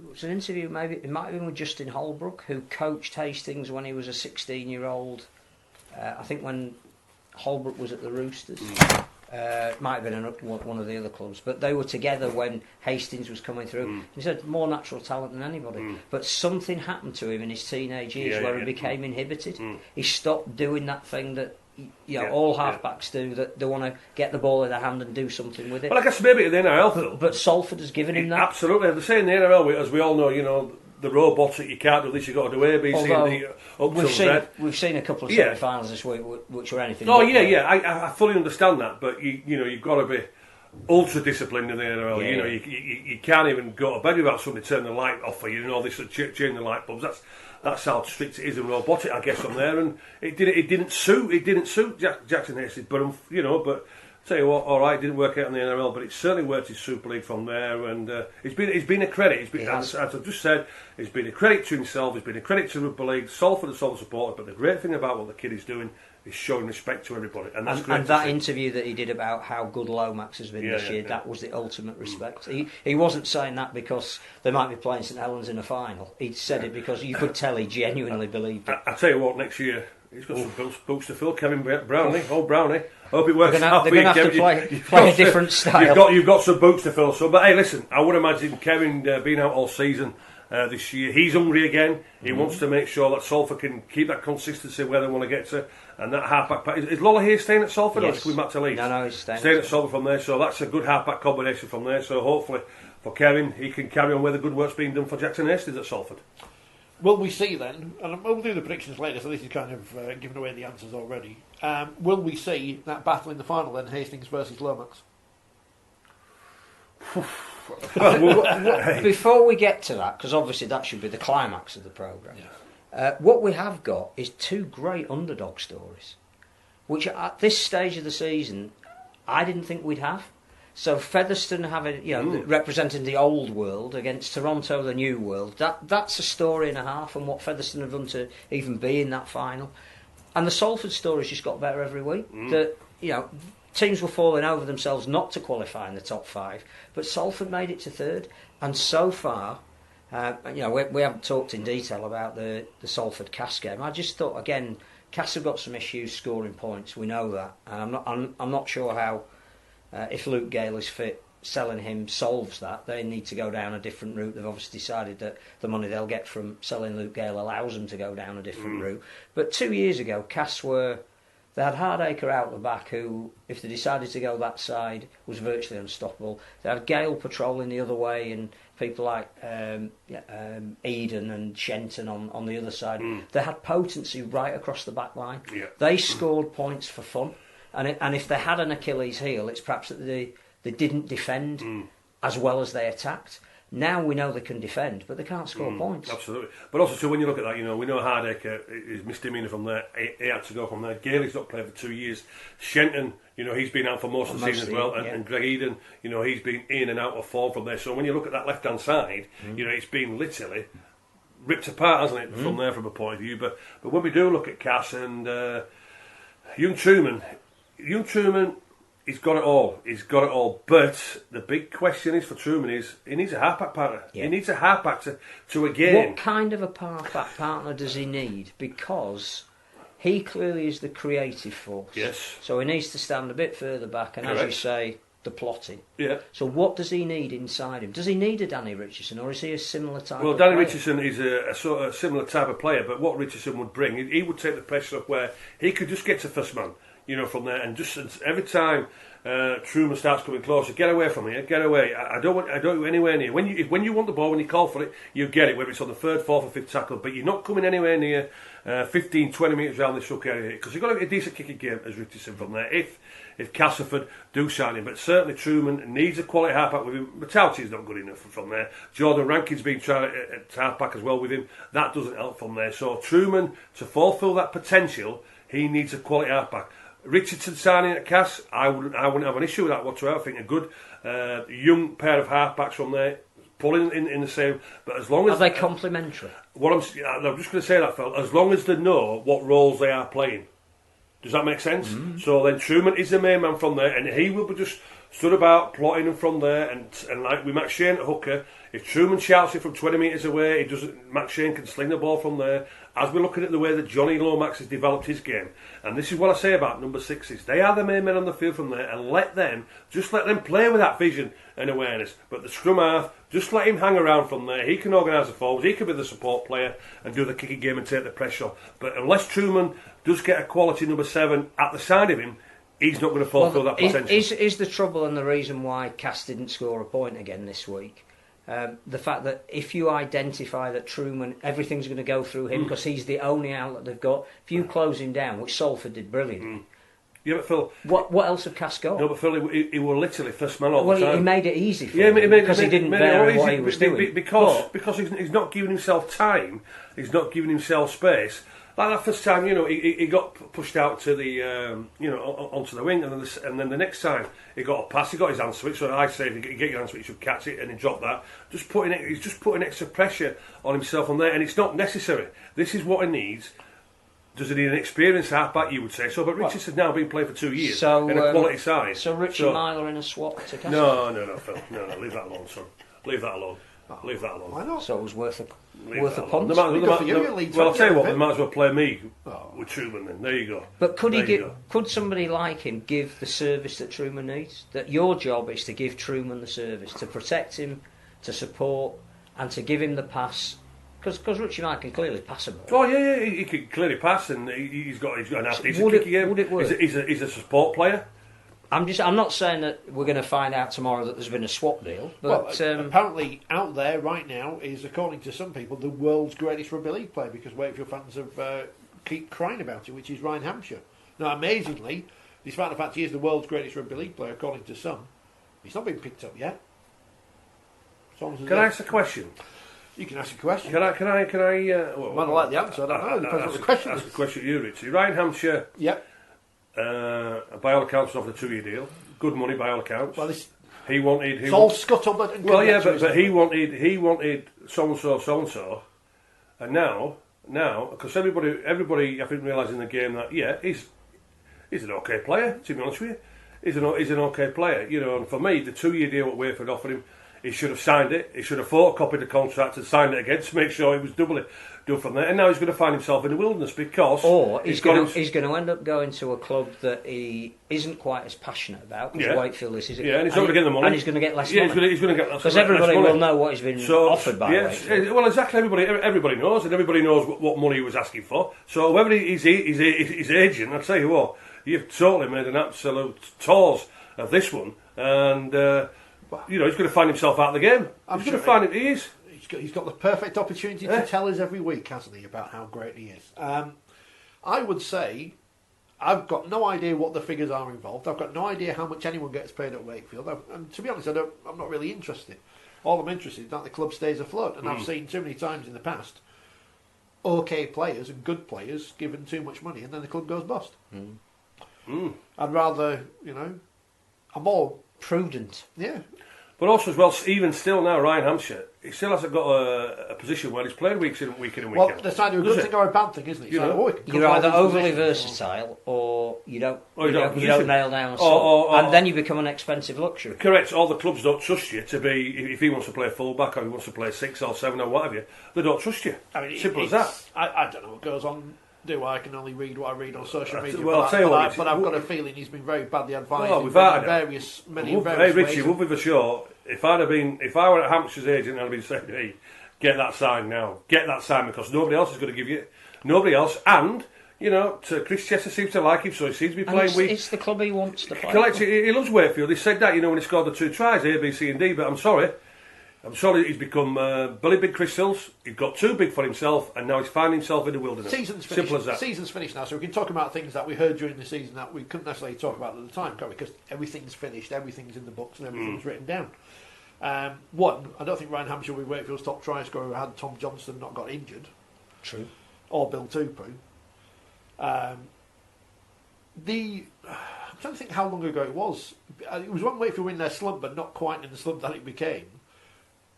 was an interview, maybe it might have been with Justin Holbrook, who coached Hastings when he was a 16-year-old. I think when Holbrook was at the Roosters. It might have been one of the other clubs, but they were together when Hastings was coming through. He said more natural talent than anybody, but something happened to him in his teenage years where he became inhibited. He stopped doing that thing that all halfbacks do, that they want to get the ball in their hand and do something with it.
Well, I guess maybe at the NRL,
but Salford has given him that.
Absolutely, they're saying the NRL, as we all know, you know, the robotic, you can't do this, you've got to do A, B, C, and D, up till Z.
We've seen a couple of semi-finals this week which were anything.
I fully understand that, but you've got to be ultra disciplined in the NRL. You can't even go to bed without somebody turning the light off for you, and all this changing the light bulbs. That's how strict it is and robotic, I guess, from there. And it didn't suit Jackson Hastings, but. Tell you what, all right, didn't work out in the NRL, but it certainly worked his Super League from there, and it's been a credit. As I've just said, it's been a credit to himself. It's been a credit to Rugby League, Salford and Salford supporters. But the great thing about what the kid is doing is showing respect to everybody, and that's great.
And that interview that he did about how good Lomax has been this year, that was the ultimate respect. He wasn't saying that because they might be playing St Helens in a final. He said it because you could tell he genuinely believed it.
I tell you what, next year he's got some boots to fill. Kevin Brownlee, Brownie. Hope it works out for you, Kevin.
They're going to have to play a different style.
You've got some boots to fill. So, but hey, listen, I would imagine Kevin being out all season this year, he's hungry again. He wants to make sure that Salford can keep that consistency where they want to get to. And that halfback, is Lola here staying at Salford or is he coming back to Leeds?
No, he's staying
at Salford from there. So that's a good halfback combination from there. So hopefully for Kevin, he can carry on where the good work's being done for Jackson Hastings at Salford.
Will we see then, and we'll do the predictions later, so this is kind of giving away the answers already. Will we see that battle in the final then, Hastings versus Lomax?
Before we get to that, because obviously that should be the climax of the programme, what we have got is two great underdog stories, which at this stage of the season, I didn't think we'd have. So Featherstone having, representing the old world against Toronto, the new world, that's a story and a half, and what Featherstone have done to even be in that final. And the Salford story's just got better every week. Teams were falling over themselves not to qualify in the top 5, but Salford made it to 3rd. And so far, we haven't talked in detail about the Salford Cass game. I just thought, again, Cass have got some issues scoring points. We know that, and I'm not sure how. If Luke Gale is fit, selling him solves that. They need to go down a different route. They've obviously decided that the money they'll get from selling Luke Gale allows them to go down a different route. But 2 years ago, Cass they had Hardacre out the back, who, if they decided to go that side, was virtually unstoppable. They had Gale patrolling the other way, and people like Eden and Shenton on the other side. They had potency right across the back line. Yeah. They scored points for fun. And if they had an Achilles heel, it's perhaps that they didn't defend as well as they attacked. Now we know they can defend, but they can't score points.
Absolutely. But also, so when you look at that, we know Hardacre is misdemeanour from there. He had to go from there. Gailey's not played for 2 years. Shenton, he's been out for most of the season as well. And Greg Eden, he's been in and out of form from there. So when you look at that left-hand side, it's been literally ripped apart, hasn't it, from there from a point of view. But when we do look at Cass and young Truman, he's got it all. He's got it all. But the big question is for Truman is he needs a halfback partner. Yeah. He needs a halfback to again.
What kind of a halfback partner does he need? Because he clearly is the creative force.
Yes.
So he needs to stand a bit further back and, as you say, the plotting.
Yeah.
So what does he need inside him? Does he need a Danny Richardson, or is he a similar type?
Well,
of
Danny
player?
Richardson is a sort of similar type of player. But what Richardson would bring, he would take the pressure up where he could just get to first man. From there, and just every time Truman starts coming closer, get away from here, get away. I don't want you anywhere near. When you want the ball, when you call for it, you get it, whether it's on the 3rd, 4th or 5th tackle, but you're not coming anywhere near 15, 20 metres around this hook area here, because you've got to get a decent kicking game as Richardson from there, if Castleford do sign him. But certainly Truman needs a quality halfback with him. Matauchi's not good enough from there. Jordan Rankin's been trying at halfback as well with him. That doesn't help from there. So Truman, to fulfil that potential, he needs a quality halfback. Richardson signing at Cass, I wouldn't have an issue with that whatsoever. I think a good young pair of halfbacks from there, pulling in the same. But as long as
are they complementary?
I'm just going to say that, Phil. As long as they know what roles they are playing, does that make sense? So then Truman is the main man from there, and he will be just stood about plotting them from there. And like with Max Shane at hooker, if Truman shouts it from 20 metres away, Max Shane can sling the ball from there. As we're looking at the way that Johnny Lomax has developed his game, and this is what I say about number 6s, they are the main men on the field from there, and let them play with that vision and awareness. But the scrum half, just let him hang around from there. He can organise the forwards, he can be the support player and do the kicking game and take the pressure off. But unless Truman does get a quality number 7 at the side of him, he's not going to fulfil that potential.
Is the trouble and the reason why Cass didn't score a point again this week? The fact that if you identify that Truman, everything's going to go through him because he's the only outlet they've got. If you close him down, which Salford did brilliantly.
Yeah, but Phil,
what else have Cass got?
No, but Phil, he was literally first man all the time.
Well, he made it easy for him because he didn't vary what he was doing.
Because he's not giving himself time, he's not giving himself space. Like that first time, he got pushed out to the, onto the wing, and then the next time he got a pass, he got his hand switch. So I say, if you get your hand switch, you should catch it, and he dropped that. He's just putting extra pressure on himself on there, and it's not necessary. This is what he needs. Does he need an experienced halfback? You would say so, but Richardson's now been playing for 2 years in a quality side.
So Richard Myler in a swap to Cass?
No, Phil, no, leave that alone, son. Leave that alone. Leave that alone.
Why not?
So it was worth a punt.
Well, I'll tell you what, they might as well play me with Truman then. There you go.
But could somebody like him give the service that Truman needs? That your job is to give Truman the service, to protect him, to support, and to give him the pass. Because Richie Knight can clearly pass a ball.
Oh yeah, he can clearly pass, and he's got an decent kicking game.
Would it work?
He's a support player.
I'm not saying that we're going to find out tomorrow that there's been a swap deal, but
apparently out there right now is, according to some people, the world's greatest rugby league player, because Wakefield fans have keep crying about it, which is Ryan Hampshire. Now, amazingly, despite the fact he is the world's greatest rugby league player, according to some, he's not been picked up yet.
Can I ask a question?
You can ask a question.
Can I?
Well, I like the answer. I don't know. It depends what the question is.
Ask a question to you, Richie. Ryan Hampshire.
Yep.
By all accounts, offered a 2-year deal. Good money, by all accounts.
Well,
it's
all scuttlebutt and
well, yeah, but he wanted so and so, and now, because everybody, I think, realised in the game that he's an okay player. To be honest with you, he's an okay player. You know, and for me, the 2-year deal what Wayford offered him, he should have signed it. He should have photocopied the contract and signed it again to make sure he was doubly done from there. And now he's going to find himself in the wilderness because...
Or he's going to end up going to a club that he isn't quite as passionate about, because Wakefield is...
Yeah, and he's not going to get the money.
And he's going to get less money.
He's going to get less money.
Because everybody will know what he's been offered by Wakefield.
Well, exactly. Everybody knows, and everybody knows what money he was asking for. So whether his agent, I'll tell you what, you've totally made an absolute toss of this one, and... he's going to find himself out of the game. He is.
He's got the perfect opportunity to tell us every week, hasn't he, about how great he is. I would say I've got no idea what the figures are involved. I've got no idea how much anyone gets paid at Wakefield. And to be honest, I'm not really interested. All I'm interested is that the club stays afloat. And I've seen too many times in the past okay players and good players given too much money and then the club goes bust. I'd rather, I'm more
prudent.
Yeah.
But also as well, even still now, Ryan Hampshire, he still hasn't got a position where he's played week in and week out.
Well, that's either a good thing or a bad thing, isn't it?
You're either overly versatile or you don't nail down a song, and then you become an expensive luxury.
Correct. All the clubs don't trust you to be, if he wants to play full-back or he wants to play 6 or 7 or whatever, they don't trust you. Simple as that.
I don't know what goes on. I can only read what I read on social media.
Well, I'll tell you what,
but I've got a feeling he's been very badly advised
in
various
Hey Richie, would be for sure. If I were at Hampshire's agent, I'd be saying, "Hey, get that signed now. Get that signed because nobody else is going to give you nobody else." And Chris Chester seems to like him, so he seems to be playing week.
It's the club he wants to play.
He loves Wakefield. He said that when he scored the 2 tries, A, B, C, and D. But I'm sorry, he's become Billy Big Chris Hills. He's got too big for himself, and now he's finding himself in the wilderness.
Season's finished.
Simple as that.
Season's finished now, so we can talk about things that we heard during the season that we couldn't necessarily talk about at the time, can't we? Because everything's finished, everything's in the books, and everything's written down. One, I don't think Ryan Hampshire will be Wakefield's top try scorer had Tom Johnston not got injured.
True.
Or Bill Tupu. I'm trying to think how long ago it was. It was when Wakefield were in their slump, but not quite in the slump that it became.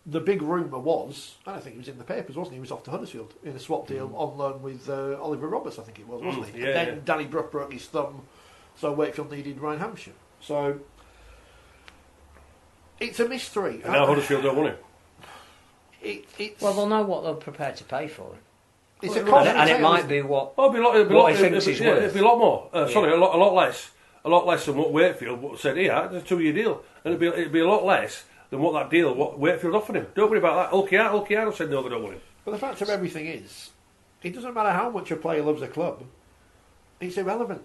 The big rumour was, and I think he was in the papers, wasn't he? He was off to Huddersfield in a swap deal on loan with Oliver Roberts, I think it was, wasn't he?
Yeah,
and then Danny Brook broke his thumb, so Wakefield needed Ryan Hampshire. So it's a mystery.
And now Huddersfield don't want him.
Well, they'll know what they're prepared to pay for it.
It's
and it might be what he thinks he's worth.
It'd be a lot more. A lot less. A lot less than what Wakefield said. Yeah, it's a 2-year deal, and it'd be a lot less than what Wakefield offered him. Don't worry about that. Ulkiano said no, they don't want him.
But the fact of everything is, it doesn't matter how much a player loves a club. It's irrelevant.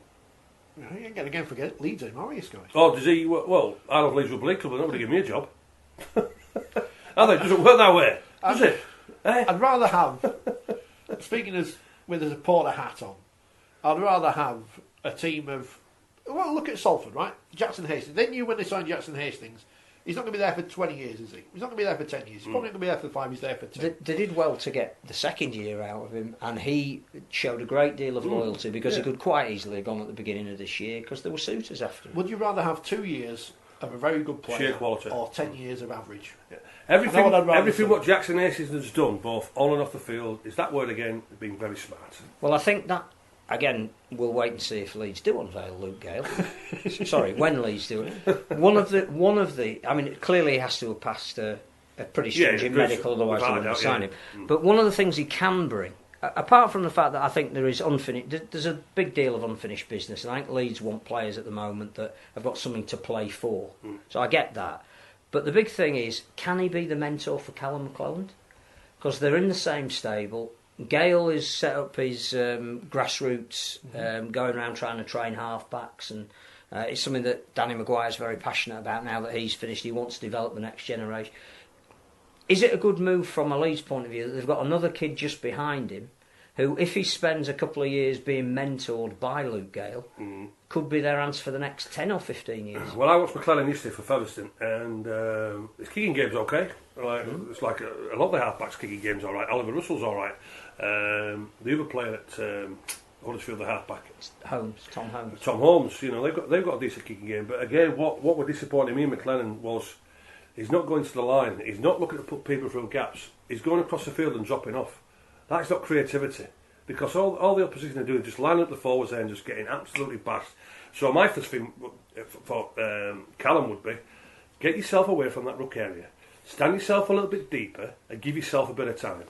You ain't going to again forget Leeds anymore, are you, Scotty?
Oh, does he? Well, I love Leeds Rugby League Club, but nobody give me a job. I think it doesn't work that way, does it?
I'd rather have, speaking as with a supporter hat on, I'd rather have a team of, well, look at Salford, right? Jackson Hastings. They knew when they signed Jackson Hastings, he's not going to be there for 20 years, is he? He's not going to be there for 10 years. He's probably going to be there for 5, he's there for 10.
They did well to get the second year out of him, and he showed a great deal of loyalty because he could quite easily have gone at the beginning of this year because there were suitors after him.
Would you rather have 2 years of a very good player
sheer quality,
or 10 years of average?
Yeah. Everything what Jackson Hastings has done, both on and off the field, is that word again, being very smart.
Well, I think that, again, we'll wait and see if Leeds do unveil Luke Gale. Sorry, when Leeds do it. One of the. I mean, clearly he has to have passed a pretty stringent medical, otherwise they wouldn't sign him. But one of the things he can bring, apart from the fact that I think there is there's a big deal of unfinished business, and I think Leeds want players at the moment that have got something to play for. So I get that. But the big thing is, can he be the mentor for Callum McClelland? Because they're in the same stable. Gale has set up his grassroots, going around trying to train half-backs, and it's something that Danny Maguire's very passionate about now that he's finished. He wants to develop the next generation. Is it a good move from a Leeds point of view that they've got another kid just behind him who, if he spends a couple of years being mentored by Luke Gale, could be their answer for the next 10 or 15 years?
Well, I watched McClellan yesterday for Featherstone, and his kicking game's okay. Like it's like a lot of the halfbacks kicking games all right. Oliver Russell's all right. The other player at Huddersfield, the halfback,
Tom Holmes.
Tom Holmes. You know, they've got a decent kicking game. But again, what were disappointing me in McLennan was he's not going to the line. He's not looking to put people through gaps. He's going across the field and dropping off. That's not creativity. Because all the opposition are doing is just lining up the forwards there and just getting absolutely bashed. So my first thing for Callum would be, get yourself away from that ruck area. Stand yourself a little bit deeper and give yourself a bit of time.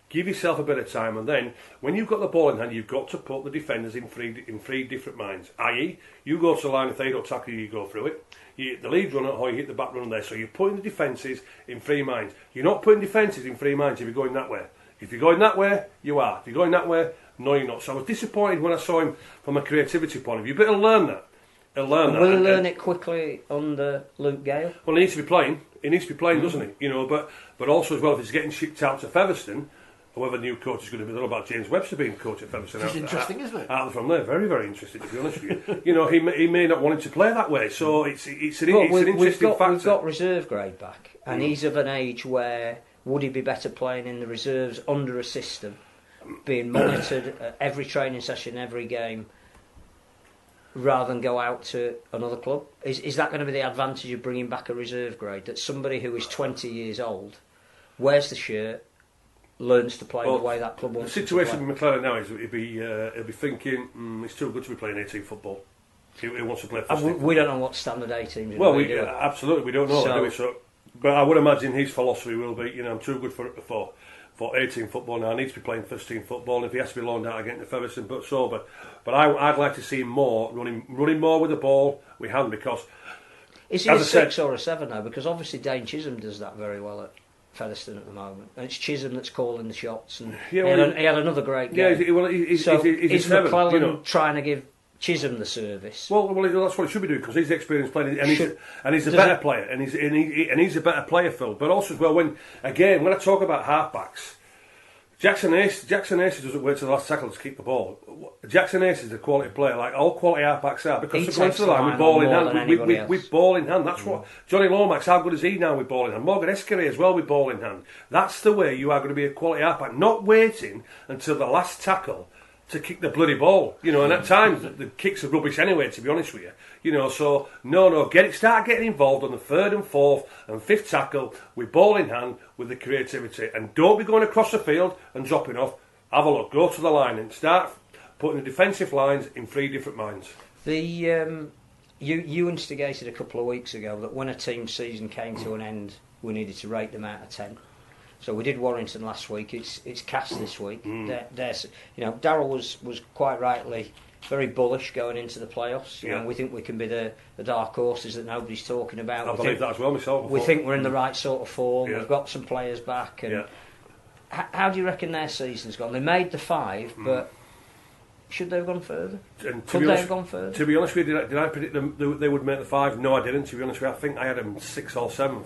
Give yourself a bit of time, and then when you've got the ball in hand, you've got to put the defenders in three different minds. I.e., you go to the line, if they don't tackle you, you go through it. You hit the lead runner or you hit the back runner there. So you're putting the defences in three minds. You're not putting defences in three minds if you're going that way. If you're going that way, you are. If you're going that way, no, you're not. So I was disappointed when I saw him from a creativity point of view. But he'll learn that.
Will he learn it quickly under Luke Gale?
Well, he needs to be playing. He needs to be playing, doesn't he? You know, but also as well, if he's getting shipped out to Featherstone, whoever the new coach is going to be, I don't know about James Webster being coach at Featherstone.
It's interesting, isn't it?
Out from there, very, very interesting, to be honest with you. You know, he may not want him to play that way, so it's an interesting factor.
We've got reserve grade back, and he's of an age where would he be better playing in the reserves under a system, being monitored at every training session, every game, rather than go out to another club? Is that going to be the advantage of bringing back a reserve grade? That somebody who is 20 years old wears the shirt, learns to play the way that club wants to play.
The situation with McLaren now is he'll be thinking it's too good to be playing 18 football. He wants to play first team.
We don't know what standard 18 is.
Well, absolutely we don't know. Do we? So, but I would imagine his philosophy will be, you know, I'm too good for 18 football now. I need to be playing first team football. And if he has to be loaned out again to Featherstone, but I'd like to see him more running more with the ball with hand, because
is he a 6 or a 7 now? Because obviously Dane Chisholm does that very well at Featherstone at the moment, and it's Chisholm that's calling the shots. And he had another great game.
Yeah, well,
is McClellan trying to give Chisholm the service?
Well, that's what he should be doing, because he's experienced playing, and he's a better player, and he's a better player, Phil. But also as well, when I talk about halfbacks, Jackson Ace doesn't wait till the last tackle to keep the ball. Jackson Ace is a quality player, like all quality halfbacks are, because they're going to the line with ball in hand. With ball in hand, that's what Johnny Lomax. How good is he now with ball in hand? Morgan Escary as well with ball in hand. That's the way you are going to be a quality halfback, not waiting until the last tackle to kick the bloody ball, you know. And at times the kicks are rubbish anyway, to be honest with you, you know. So start getting involved on the third and fourth and fifth tackle with ball in hand, with the creativity, and don't be going across the field and dropping off. Have a look, go to the line and start putting the defensive lines in three different minds.
You instigated a couple of weeks ago that when a team's season came to an end, we needed to rate them out of 10. So we did Warrington last week. It's Cass this week. Darryl was quite rightly very bullish going into the playoffs. You know, we think we can be the dark horses that nobody's talking about.
I believe that as well myself.
We think we're in the right sort of form. We've got some players back. And how do you reckon their season's gone? They made the 5, but should they have gone further? Could they have gone further?
To be honest with you, did I predict them they would make the 5? No, I didn't. To be honest with you, I think I had them 6 or 7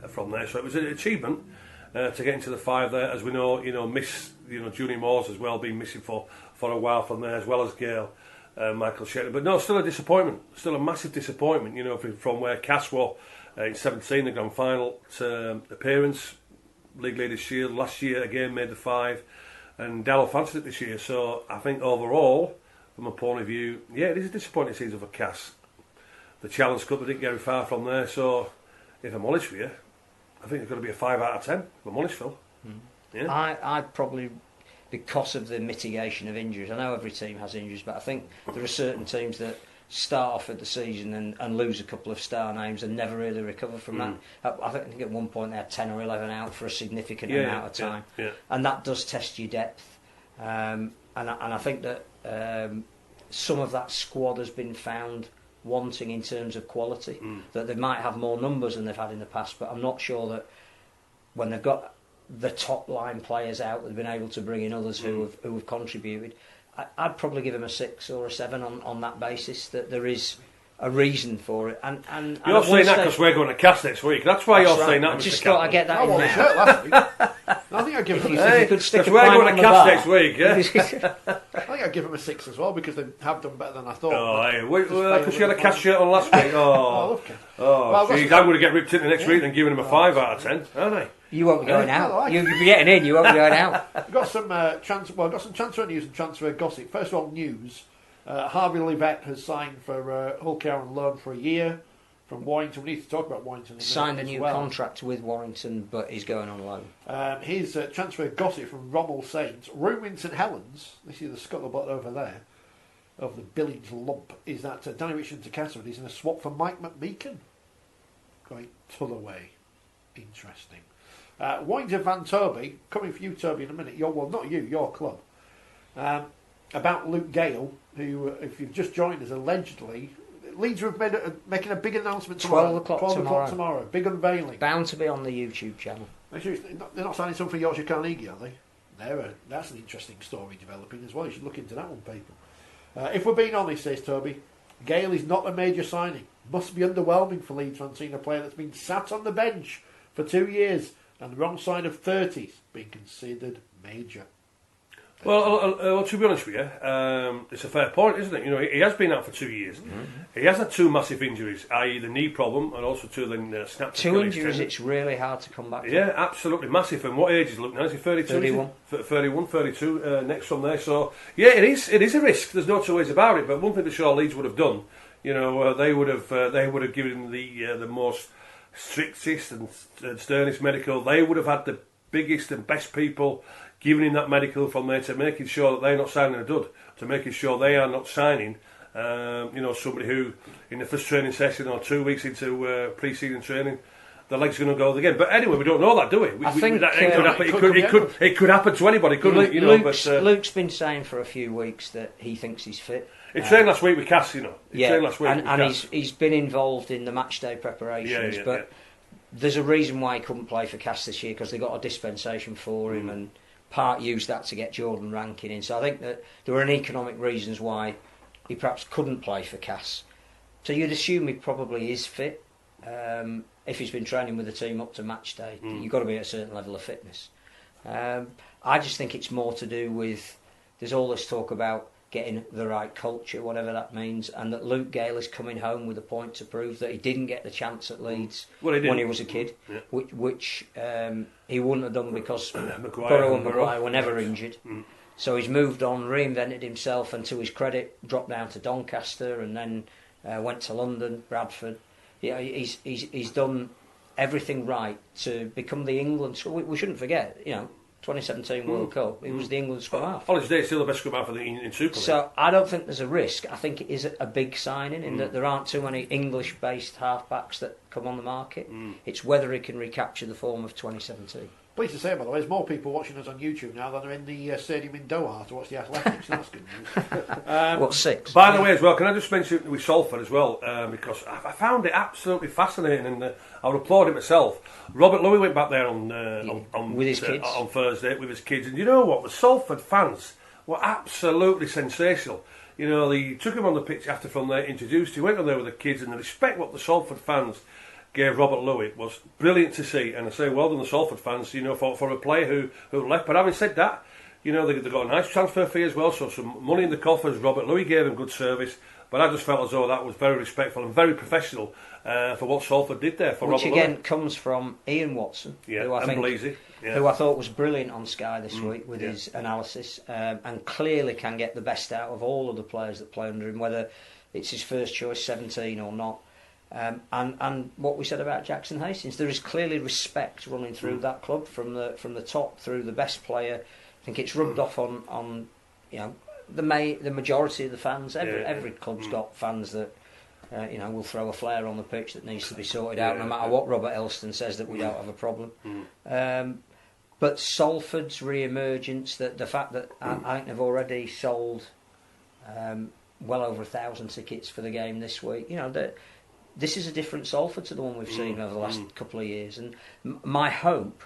from there. So it was an achievement. To get into the 5 there, as we know, Junie Moore's as well, been missing for a while from there, as well as Gale, Michael Shetland. But no, still a disappointment, still a massive disappointment, you know, from where Cass were in 17, the grand final appearance, League Leaders Shield, last year again made the 5, and Darryl fancied it this year. So I think overall, from a point of view, it is a disappointing season for Cass. The Challenge Cup, they didn't get very far from there, so if I'm honest with you, I think it's going to be a 5 out of 10, if I'm honest, Phil. Yeah.
I'd probably, because of the mitigation of injuries, I know every team has injuries, but I think there are certain teams that start off at the season and lose a couple of star names and never really recover from that. I think at one point they had 10 or 11 out for a significant amount of time, and that does test your depth. And I think that some of that squad has been found wanting in terms of quality, that they might have more numbers than they've had in the past, but I'm not sure that when they've got the top line players out, they've been able to bring in others who have contributed. I'd probably give them a 6 or a 7 on that basis, that there is a reason for it. And
you're saying that because we're going to Cass next week. That's why you're saying that.
I just thought I'd get that in there.
Last week. I think I'd give it.
If you could stick a
we're
pint
going
on
to
the
Cass
bar.
next week. Yeah.
I think I'd better give them a 6 as well because they have done better than I thought.
Oh, hey, because you had a Cass shirt on last week. Oh,
I love Cass.
Oh, geez, I'm going to get ripped into next week and giving them a 5 out of 10, aren't I?
You won't be going out. You'll be getting in. You won't be going out.
I've got some transfer news and transfer gossip. First of all, news. Harvey Livette has signed for Hull KR on loan for a year from Warrington. We need to talk about Warrington.
Signed a new contract with Warrington, but he's going on loan.
Here's transfer gossip from Rommel Saints. Ruin St Helens, this is the scuttlebutt over there, of the Billings lump, is that Danny Richardson to Castle is in a swap for Mike McMeekan. Going Tullaway. Interesting. Warrington Van Toby, coming for you, Toby, in a minute. Not you, your club. About Luke Gale, who, if you've just joined us, allegedly, Leeds are making a big announcement tomorrow.
12 o'clock
tomorrow. Big unveiling.
Bound to be on the YouTube channel.
They're not signing something for Yorkshire Carnegie, are they? That's an interesting story developing as well. You should look into that one, people. If we're being honest, says Toby, Gale is not a major signing. Must be underwhelming for Leeds fans seeing a player that's been sat on the bench for 2 years and the wrong side of 30s being considered major.
Well, to be honest with you, it's a fair point, isn't it? You know, he has been out for 2 years. He has had 2 massive injuries, i.e. the knee problem and also 2 then snapped.
2 injuries, it's really hard to come back to.
Yeah, absolutely massive. And what age is Luke now? Is he 32?
31.
31, 32, next from there. So, yeah, it is a risk. There's no two ways about it. But one thing that sure Leeds would have done, you know, they would have given the most strictest and sternest medical. They would have had the biggest and best people giving him that medical from there to making sure that they're not signing a dud, to making sure they are not signing, somebody who in the first training session or 2 weeks into pre-season training, the leg's going to go again. But anyway, we don't know that, do we? It could happen to anybody, couldn't it? You know,
Luke's been saying for a few weeks that he thinks he's fit.
He trained last week with Cass, you know.
He's been involved in the match day preparations, but there's a reason why he couldn't play for Cass this year, because they got a dispensation for him and Part used that to get Jordan Rankin in. So I think that there were economic reasons why he perhaps couldn't play for Cass. So you'd assume he probably is fit. If he's been training with the team up to match day, you've got to be at a certain level of fitness. I just think it's more to do with, there's all this talk about getting the right culture, whatever that means, and that Luke Gale is coming home with a point to prove that he didn't get the chance at Leeds when he was a kid, which he wouldn't have done because Burrow and Maguire were never injured. So he's moved on, reinvented himself, and to his credit, dropped down to Doncaster and then went to London, Bradford. Yeah, he's done everything right to become the England. So we shouldn't forget, 2017 World Cup, he was the England scrum half.
On his day, still the best scrum half in Super League.
So I don't think there's a risk. I think it is a big signing in that there aren't too many English-based half-backs that come on the market. It's whether he can recapture the form of 2017.
Pleased to say, by the way, there's more people watching us on YouTube now than are in the stadium in Doha to watch the Athletics. That's good news.
What, 6?
By the way, as well, can I just mention with Salford as well, because I found it absolutely fascinating, and I would applaud it myself. Robert Louis went back there on
with his kids
on Thursday with his kids, and you know what? The Salford fans were absolutely sensational. You know, they took him on the pitch after from there, introduced. He went on there with the kids, and the respect what the Salford fans gave Robert Louis was brilliant to see. And I say, well done the Salford fans, for a player who left. But having said that, they got a nice transfer fee as well, so some money in the coffers. Robert Louis gave him good service. But I just felt as though that was very respectful and very professional for what Salford did there for Robert Louis.
Which again comes from Ian Watson, who I thought was brilliant on Sky this week with his analysis, and clearly can get the best out of all of the players that play under him, whether it's his first choice 17 or not. And what we said about Jackson Hastings, there is clearly respect running through that club from the top through the best player. I think it's rubbed off on the majority of the fans. Every club's got fans that will throw a flare on the pitch that needs to be sorted out, no matter what Robert Elston says that we don't have a problem. But Salford's re-emergence, the fact that I think they've already sold well over 1,000 tickets for the game this week. This is a different Salford to the one we've seen over the last couple of years. And my hope,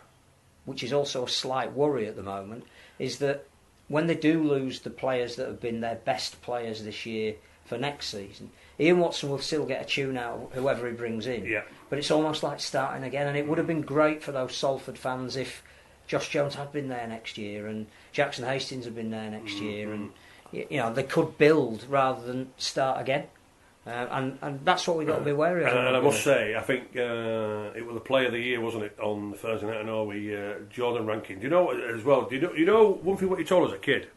which is also a slight worry at the moment, is that when they do lose the players that have been their best players this year for next season, Ian Watson will still get a tune out of whoever he brings in. Yeah. But it's almost like starting again. And it would have been great for those Salford fans if Josh Jones had been there next year and Jackson Hastings had been there next year. And they could build rather than start again. And that's what we've got to be wary of.
And I must say, I think it was the Player of the Year, wasn't it, on Thursday night? I know Jordan Rankin. Do you know as well? You know one thing what he told us as a kid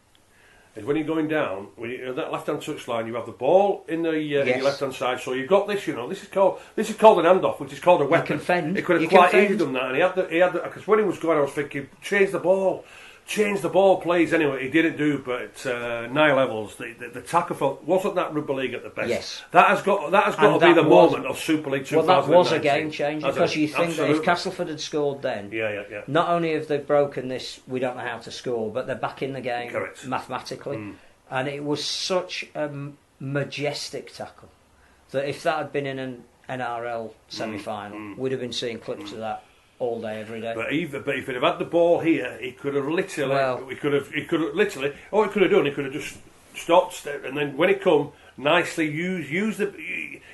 is when you're going down, when you're that left-hand touchline, you have the ball in the in your left-hand side. So you've got this. This is called an handoff, which is called a weapon.
You can fend.
He could have quite easily done that, and he had because when he was going, I was thinking, change the ball, please. Anyway, he didn't do. But 9 levels, the tackle wasn't that rugby league at the best.
Yes,
that has got to be the moment of Super League 2019.
Well, that was a game changer because you think
absolutely.
that if Castleford had scored then, not only have they broken this, we don't know how to score, but they're back in the game mathematically, and it was such a majestic tackle that if that had been in an NRL semi-final, we'd have been seeing clips of that all day, every day.
But if he'd have had the ball here, he could have literally. All he could have done, he could have just stopped, and then when it come, nicely use the.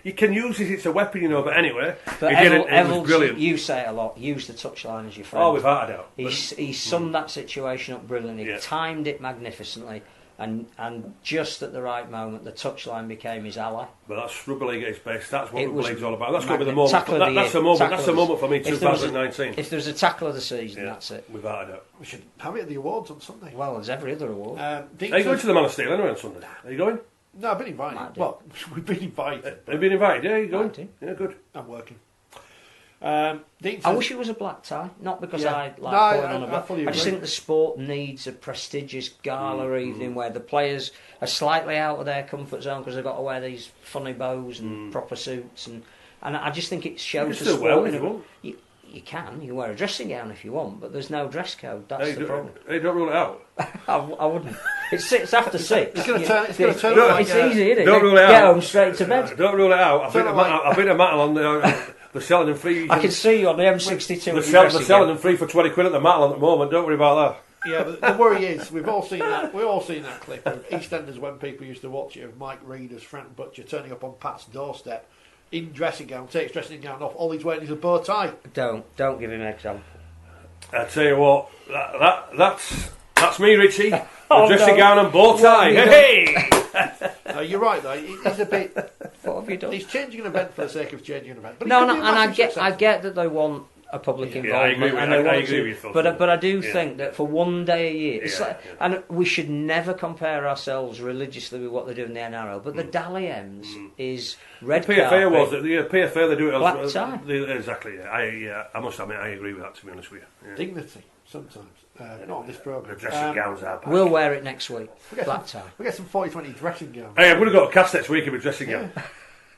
You can use it; it's a weapon, But anyway,
but
he didn't. It was brilliant.
You say it a lot. Use the touchline as your friend.
Oh, without a doubt.
He summed that situation up brilliantly. He timed it magnificently. And just at the right moment, the touchline became his ally.
But that's rugby league at its best. That's what rugby league's all about. That's going to be the moment. That's the moment for me. 2019.
If there's a tackle of the season, that's it.
Without a doubt.
We should have it at the awards on Sunday.
Well, there's every other award.
Are you going to the Man of Steel anyway on Sunday? Are you going?
No, I've been invited. Well, we've been invited.
Have you been invited? Yeah, you're going. Yeah, good.
I'm working.
I wish it was a black tie, not because I like putting on a black. I just think the sport needs a prestigious gala evening where the players are slightly out of their comfort zone because they've got to wear these funny bows and proper suits, and I just think it shows the sport. You can wear a dressing gown if you want, but there's no dress code. That's the problem.
Hey, don't rule it out.
I wouldn't. It's after 6.
It's going to turn.
It's easy, isn't it?
Don't rule it out.
Get home straight to bed.
Don't rule it out. I've been a Mattel on. They're selling them free.
I can see you on the M62.
They're selling them free for 20 quid at the Mattel at the moment. Don't worry about that.
Yeah, but the worry is we've all seen that clip of EastEnders when people used to watch it of Mike Reid as Frank Butcher turning up on Pat's doorstep in dressing gown, takes dressing gown off. All he's wearing is a bow tie.
Don't give him an example.
I tell you what, that's me, Richie. Dressing gown and bow tie. Hey!
You're right though. He's a bit.
What have you done?
He's changing an event for the sake of changing an event. But
I get that they want a public involvement.
I agree with you.
But I do think that for one day a year, and we should never compare ourselves religiously with what they do in the NRL. But the Dally M's is red
PFA
carpet.
was it? The PFA they do it
black tie.
Exactly. I must admit I agree with that. To be honest with you,
dignity sometimes. Not on this programme.
The dressing gowns are back.
We'll wear it next week. Black tie.
We get some 40-20 dressing gowns.
Hey, I'm going to go to Cast next week in my dressing gown.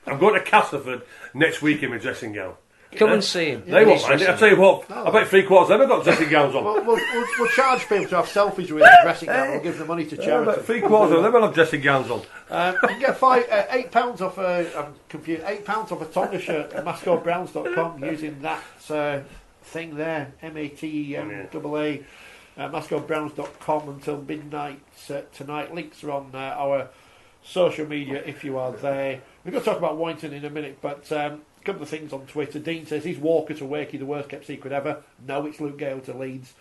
I'm going to Castleford next week in my dressing gown.
Come and see him.
They won't mind it. I tell you what, I bet 3/4 of them have got dressing gowns on.
We'll charge people to have selfies with a dressing gown. We'll give them money to charity.
I bet 3/4 of them will have dressing gowns on.
You can get £8 off £8 off a Tonga shirt at mascotbrowns.com using that thing there, MATEMAA. mascotbrowns.com until midnight tonight. Links are on our social media if you are there. We're going to talk about Warrington in a minute, but a couple of things on Twitter. Dean says, is Walker to Wakey the worst kept secret ever? No, it's Luke Gale to Leeds.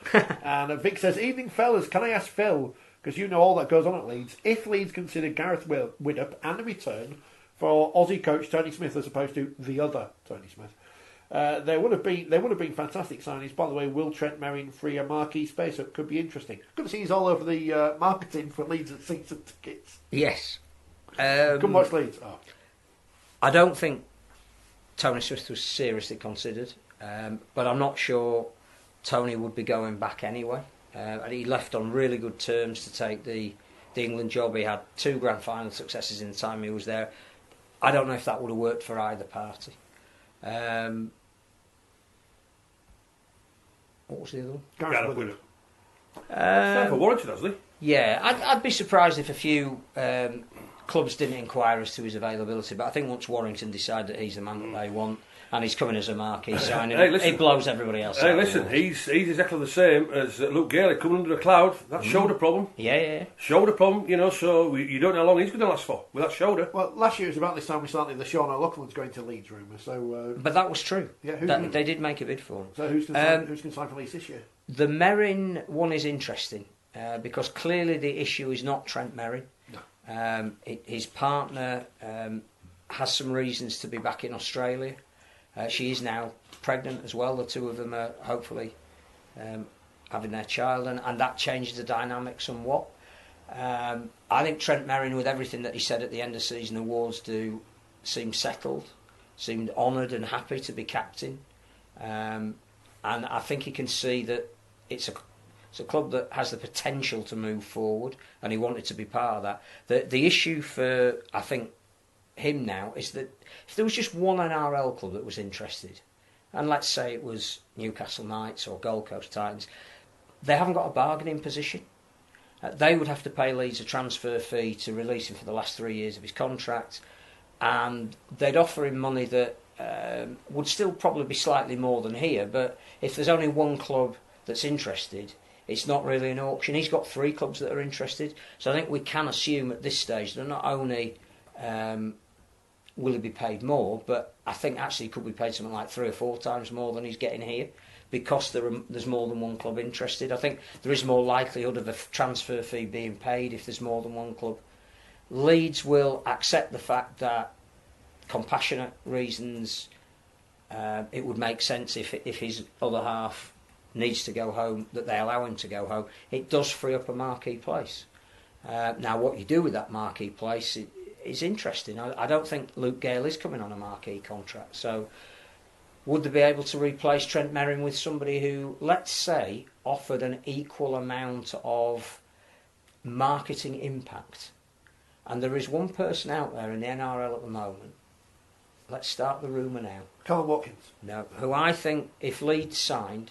And Vic says, evening fellas, can I ask Phil, because you know all that goes on at Leeds, if Leeds consider Gareth Widdup and a return for Aussie coach Tony Smith as opposed to the other Tony Smith, they would have been fantastic signings. By the way, will Trent Merrin free a marquee space? So it could be interesting. Good to see he's all over the marketing for Leeds and season tickets.
Yes.
Come watch Leeds. Oh.
I don't think Tony Smith was seriously considered, but I'm not sure Tony would be going back anyway. And he left on really good terms to take the England job. He had 2 grand final successes in the time he was there. I don't know if that would have worked for either party. What was the other one?
Gareth Widdup. For Warrington, hasn't he?
Yeah, I'd be surprised if a few clubs didn't inquire as to his availability, but I think once Warrington decide that he's the man that they want and he's coming as a marquee signing, it blows everybody else out.
Hey, listen, he's exactly the same as Luke Gale coming under a cloud. That shoulder problem.
Yeah.
Shoulder problem, so you don't know how long he's going to last for with that shoulder.
Well, last year it was about this time we started the Sean O'Loughlin's going to Leeds rumour. So,
but that was true.
Yeah,
they did make a bid for him.
So who's going to sign for Leeds this year?
The Merrin one is interesting. because clearly the issue is not Trent Merrin.
No.
His partner has some reasons to be back in Australia. She is now pregnant as well. The two of them are hopefully having their child, and that changes the dynamic somewhat. I think Trent Merrin, with everything that he said at the end of season awards, seemed settled, seemed honoured and happy to be captain. And I think he can see that it's a club that has the potential to move forward, and he wanted to be part of that. The issue for, I think, him now is that if there was just one NRL club that was interested, and let's say it was Newcastle Knights or Gold Coast Titans, they haven't got a bargaining position. They would have to pay Leeds a transfer fee to release him for the last 3 years of his contract, and they'd offer him money that would still probably be slightly more than here, but if there's only one club that's interested, it's not really an auction. He's got 3 clubs that are interested, so I think we can assume at this stage that not only will he be paid more, but I think actually he could be paid something like 3 or 4 times more than he's getting here, because there's more than one club interested. I think there is more likelihood of a transfer fee being paid if there's more than one club. Leeds will accept the fact that compassionate reasons, it would make sense if his other half needs to go home, that they allow him to go home. It does free up a marquee place. Now what you do with that marquee place is interesting. I don't think Luke Gale is coming on a marquee contract, so would they be able to replace Trent Merrin with somebody who, let's say, offered an equal amount of marketing impact? And there is one person out there in the NRL at the moment, let's start the rumour now.
Colin Watkins.
No, who I think, if Leeds signed,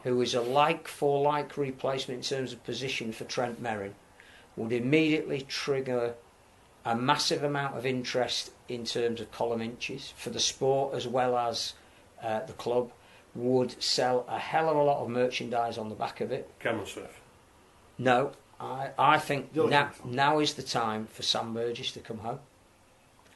who is a like-for-like replacement in terms of position for Trent Merrin, would immediately trigger a massive amount of interest in terms of column inches for the sport as well as the club, would sell a hell of a lot of merchandise on the back of it.
Cameron Smith.
No, I think now is the time for Sam Burgess to come home.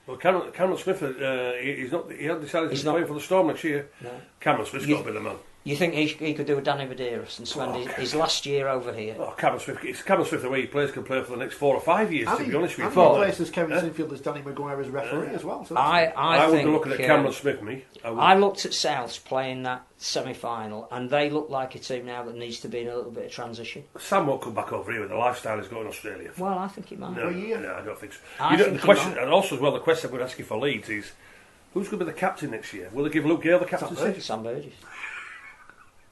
Well, Cameron Smith, he hasn't decided he's playing for the Storm next year.
No.
Cameron Smith's got to be the man.
You think he could do a Danny Medeiros and spend his last year over here?
Oh, Cameron Smith, the way he plays, can play for the next 4 or 5 years, to be honest with you.
And he plays as Kevin Sinfield as Danny Maguire as referee as well. So
I would be looking at Cameron Smith,
I looked at Souths playing that semi-final, and they look like a team now that needs to be in a little bit of transition.
Sam won't come back over here with the lifestyle he's got in Australia.
Well, I think he might.
No, I don't think so.
The
question, and also as well, the question I'm going to ask you for Leeds is, who's going to be the captain next year? Will they give Luke Gale the captaincy?
Sam Burgess.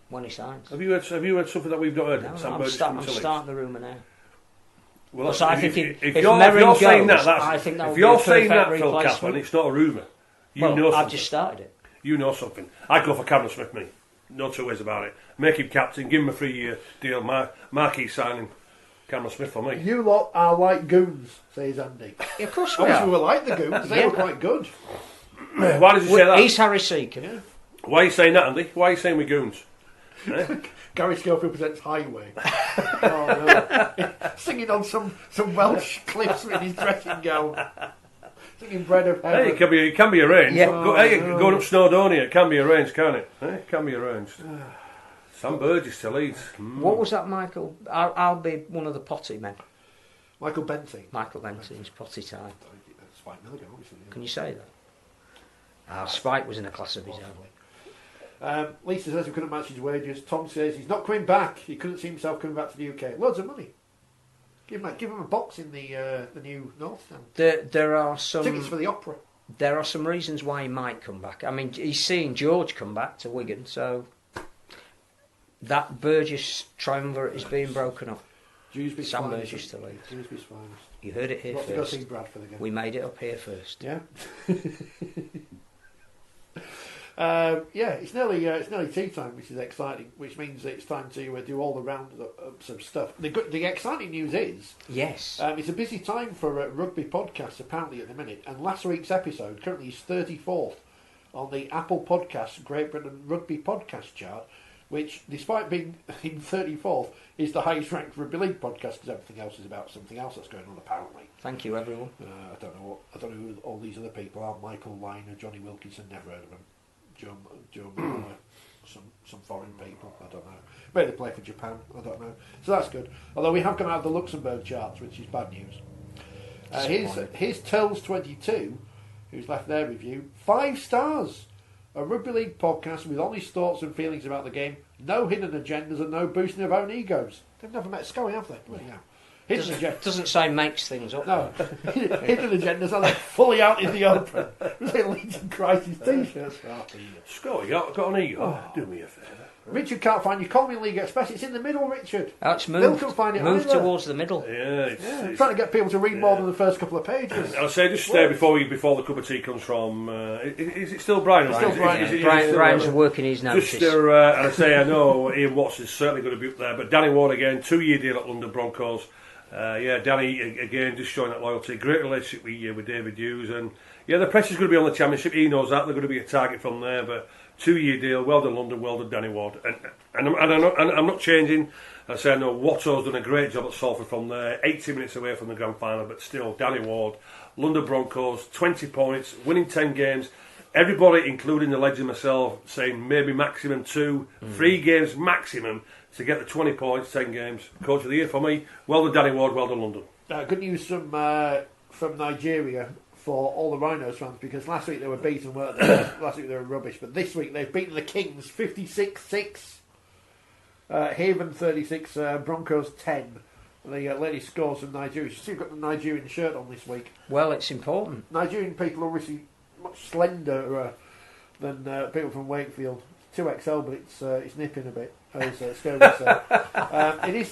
When he signs.
Have you heard something that we've not heard?
No,
I'm
starting the rumour now.
Well,
so I think
if you're saying that,
I think that
if you're saying that,
Phil
Phil Kaplan, it's not a rumour. You know something.
I've just started it.
You know something. I'd go for Cameron Smith, me. No 2 ways about it. Make him captain, give him a 3-year deal, marquee signing. Cameron Smith for me.
You lot are like goons, says Andy.
Yeah, of course
we are. We were like the goons. They were quite good.
Why did you say that?
He's Harry Seacombe.
Yeah.
Why are you saying that, Andy? Why are you saying we're goons?
Gary Schofield presents Highway. Oh, no. Singing on some Welsh cliffs with his dressing gown. Singing Bread of Heaven.
Hey, it can be arranged.
Yeah.
Going up Snowdonia, it can be arranged, can't it? It can be arranged. Sam Burgess to Leeds.
What was that, Michael? I'll be one of the potty men.
Michael Benty.
Michael Benty's potty time.
Spike Milligan, obviously. Yeah.
Can you say that? Spike was in a class of his own.
Lisa says he couldn't match his wages. Tom says he's not coming back. He couldn't see himself coming back to the UK. Loads of money. Give him a box in the new North Stand.
There are some
tickets for the opera.
There are some reasons why he might come back. I mean, he's seeing George come back to Wigan, so that Burgess triumvirate is being broken up. Sam Burgess to Leeds.
Dewsbury's finest.
You heard it here first.
Go see Bradford again.
We made it up here first.
Yeah. It's nearly tea time, which is exciting. Which means that it's time to do all the roundups of stuff. The exciting news is,
yes,
it's a busy time for rugby podcasts apparently at the minute. And last week's episode currently is 34th on the Apple Podcasts Great Britain Rugby Podcast chart, which, despite being in 34th, is the highest ranked rugby league podcast because everything else is about something else that's going on apparently.
Thank you, everyone.
I don't know who all these other people are. Michael Liner, Johnny Wilkinson, never heard of them. Joe Miller, some foreign people. I don't know. Maybe they play for Japan. I don't know. So that's good. Although we have come out of the Luxembourg charts, which is bad news. Here's Tells22, who's left their review. 5 stars. A rugby league podcast with honest thoughts and feelings about the game. No hidden agendas and no boosting of own egos. They've never met Scully, have they? Well, yeah.
Doesn't say makes things up.
No. Hidden agendas are like fully out in the open. They lead to crisis t-shirts.
Scott, you got an ego? Oh. Do me a favour.
Richard can't find your Colmy League Express. It's in the middle, Richard.
That's moved.
Can find it
moved towards the middle.
Yeah,
it's trying to get people to read more than the first couple of pages.
I'll say just before the cup of tea comes from. Is it still Brian?
It's still Brian.
Brian's working his notice.
Just I know Ian Watts is certainly going to be up there, but Danny Ward again, 2-year deal at London Broncos. Danny again just showing that loyalty. Great relationship with David Hughes, and the pressure's going to be on the championship. He knows that they're going to be a target from there, but 2-year deal. Well done London, well done Danny Ward, and I'm not changing. I say I know Watto's done a great job at Salford from there, 80 minutes away from the grand final, but still Danny Ward, London Broncos, 20 points, winning 10 games. Everybody, including the legend myself, saying maybe maximum 2, 3 games maximum to get the 20 points, 10 games. Coach of the year for me. Well done Danny Ward, well done London.
Good news from Nigeria for all the Rhinos fans, because last week they were beaten, weren't they? Last week they were rubbish, but this week they've beaten the Kings 56-6. Haven 36, Broncos 10. The latest scores from Nigeria. She's still got the Nigerian shirt on this week.
Well, it's important.
Nigerian people are obviously much slenderer than people from Wakefield. 2XL, but it's nipping a bit, as Scone would say. It's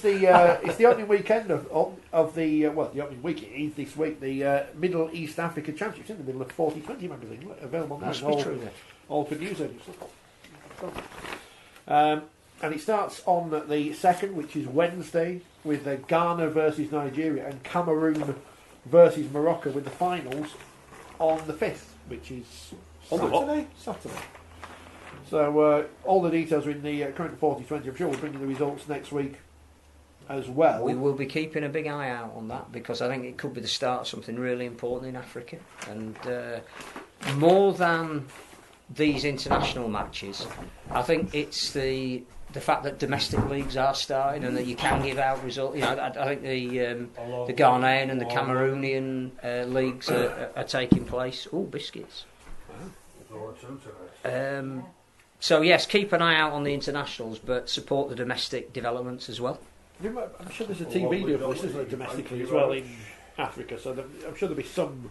the opening weekend of the the opening week. It is this week, the Middle East Africa Championships in the middle of Forty20 magazine, available now.
Must be true, then.
All good news agents. And it starts on the 2nd, which is Wednesday, with Ghana versus Nigeria and Cameroon versus Morocco, with the finals on the 5th, which is Saturday. So all the details are in the current 4020. I'm sure we'll bring you the results next week as well.
We will be keeping a big eye out on that, because I think it could be the start of something really important in Africa. And more than these international matches, I think it's the fact that domestic leagues are starting and that you can give out results. I think the Ghanaian and the Cameroonian leagues are taking place. Oh, biscuits. So yes, keep an eye out on the internationals, but support the domestic developments as well.
I'm sure there's a TV deal for this, isn't it, domestically as well in Africa, so I'm sure there'll be some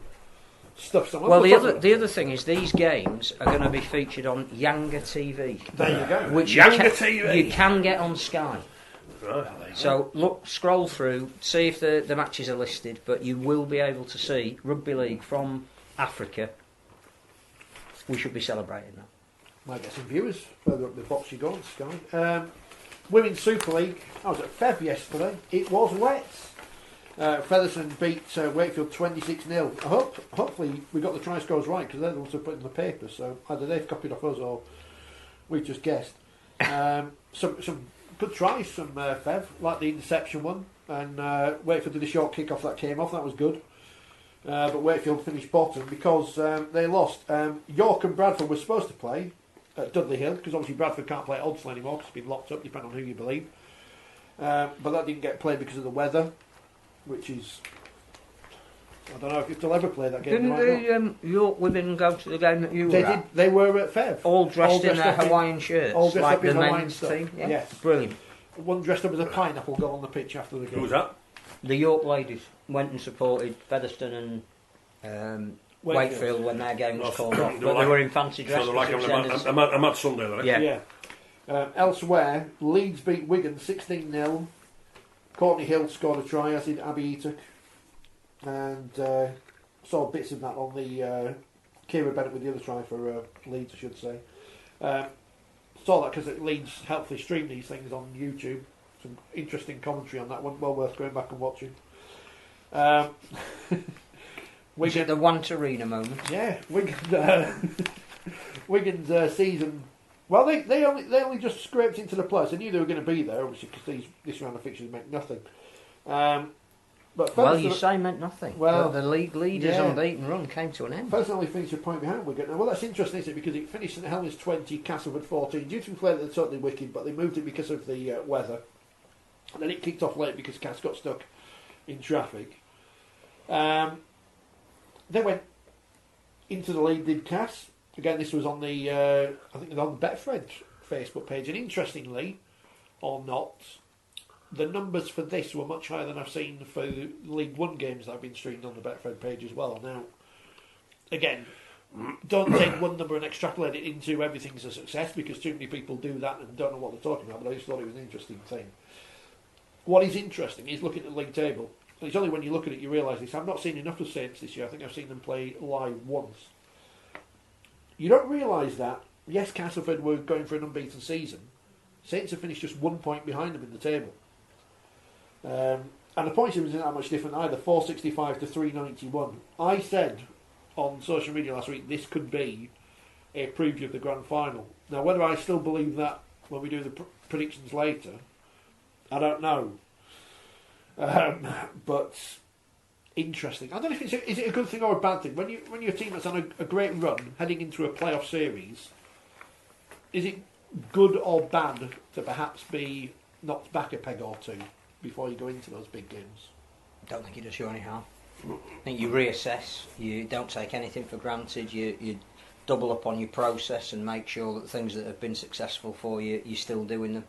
stuff somewhere.
Well, the other thing is these games are going to be featured on Yanga TV.
There you go.
Which
TV.
You can get on Sky.
Right.
So scroll through, see if the matches are listed, but you will be able to see rugby league from Africa. We should be celebrating that.
Might get some viewers further up the box you go on Sky. Women's Super League. I was at Fev yesterday. It was wet. Featherstone beat Wakefield 26-0. Hopefully we got the try scores right, because they're the ones who put it in the paper. So either they've copied off us or we've just guessed. Some good tries from Fev, like the interception one, and Wakefield did a short kick-off that came off. That was good. But Wakefield finished bottom because they lost. York and Bradford were supposed to play at Dudley Hill, because obviously Bradford can't play at Oddsall anymore because it's been locked up, depending on who you believe. But that didn't get played because of the weather, which is... I don't know if they'll ever play that game.
Didn't the York women go to the game that you were at?
They were at Fev.
All dressed in their Hawaiian shirts,
all dressed
like
up in
the
Hawaiian
men's
stuff.
team. Yeah?
Yes.
Brilliant.
One dressed up as a pineapple got on the pitch after the game.
Who was that?
The York ladies went and supported Featherstone and Wakefield when their game was called off. But they were in fancy dress.
So they're like a mad Sunday, right?
Yeah.
Elsewhere, Leeds beat Wigan 16-0. Courtney Hill scored a try, as did Abby Eatock. And saw bits of that on the Kira Bennett with the other try for Leeds, I should say. Saw that because Leeds helpfully stream these things on YouTube. Some interesting commentary on that one, well worth going back and watching.
Was it the Want Arena moment?
Yeah, Wigan's season. Well, they only just scraped into the playoffs. They knew they were going to be there, obviously, because this round of fixtures meant nothing. But
well, you say meant nothing.
Well,
the league leader's unbeaten run came to an end.
Personally, finished a point behind Wigan. Now, well, that's interesting, isn't it? Because it finished St Helens 20, Castleford 14. Due to be played, they're totally wicked, but they moved it because of the weather. And then it kicked off late because Cass got stuck in traffic. They went into the lead, did Cass. Again, this was on the, I think it was on the Betfred Facebook page. And interestingly, or not, the numbers for this were much higher than I've seen for the League One games that have been streamed on the Betfred page as well. Now, again, don't take one number and extrapolate it into everything's a success, because too many people do that and don't know what they're talking about, but I just thought it was an interesting thing. What is interesting is looking at the league table. And it's only when you look at it you realise this. I've not seen enough of Saints this year. I think I've seen them play live once. You don't realise that, yes, Castleford were going for an unbeaten season. Saints have finished just 1 point behind them in the table. And the points isn't that much different either, 465 to 391. I said on social media last week this could be a preview of the grand final. Now, whether I still believe that when we do the predictions later, I don't know. But interesting. I don't know if is it a good thing or a bad thing when you're a team that's on a great run heading into a playoff series. Is it good or bad to perhaps be knocked back a peg or two before you go into those big games?
I don't think it does you any harm. I think you reassess. You don't take anything for granted. You double up on your process and make sure that the things that have been successful for you, you're still doing them.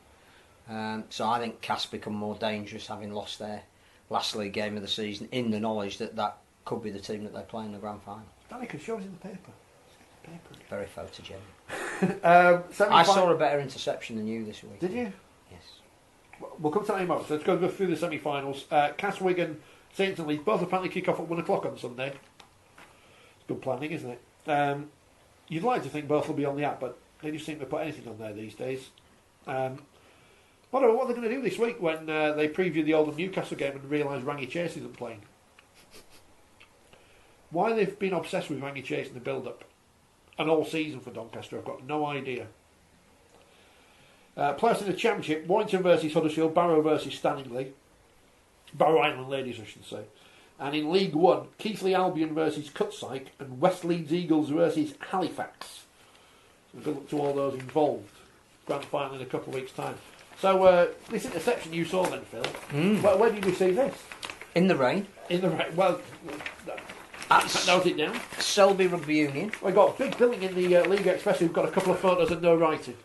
So I think Cass become more dangerous having lost their last league game of the season, in the knowledge that that could be the team that they play in the grand final.
Danny can show us in the paper.
Very photogenic. I saw a better interception than you this week.
Did you?
Yes.
We'll come to that in a moment. So let's go through the semi-finals. Cass, Wigan, Saints and Leeds both apparently kick off at 1 o'clock on Sunday. It's good planning, isn't it? You'd like to think both will be on the app, but they just seem to put anything on there these days. What are they going to do this week when they preview the Oldham Newcastle game and realise Rangi Chase isn't playing? Why they've been obsessed with Rangi Chase in the build-up and all season for Doncaster, I've got no idea. Players in the Championship: Warrington versus Huddersfield, Barrow versus Stanley, Barrow Island Ladies I should say. And in League One, Keighley Albion versus Cutsick and West Leeds Eagles versus Halifax. So good luck to all those involved. Grand final in a couple of weeks' time. So this interception you saw then, Phil, where did you see this?
In the rain.
In the rain. Well, note it down.
Selby Rugby Union.
We got big billing in the League Express. We've got a couple of photos and no writing.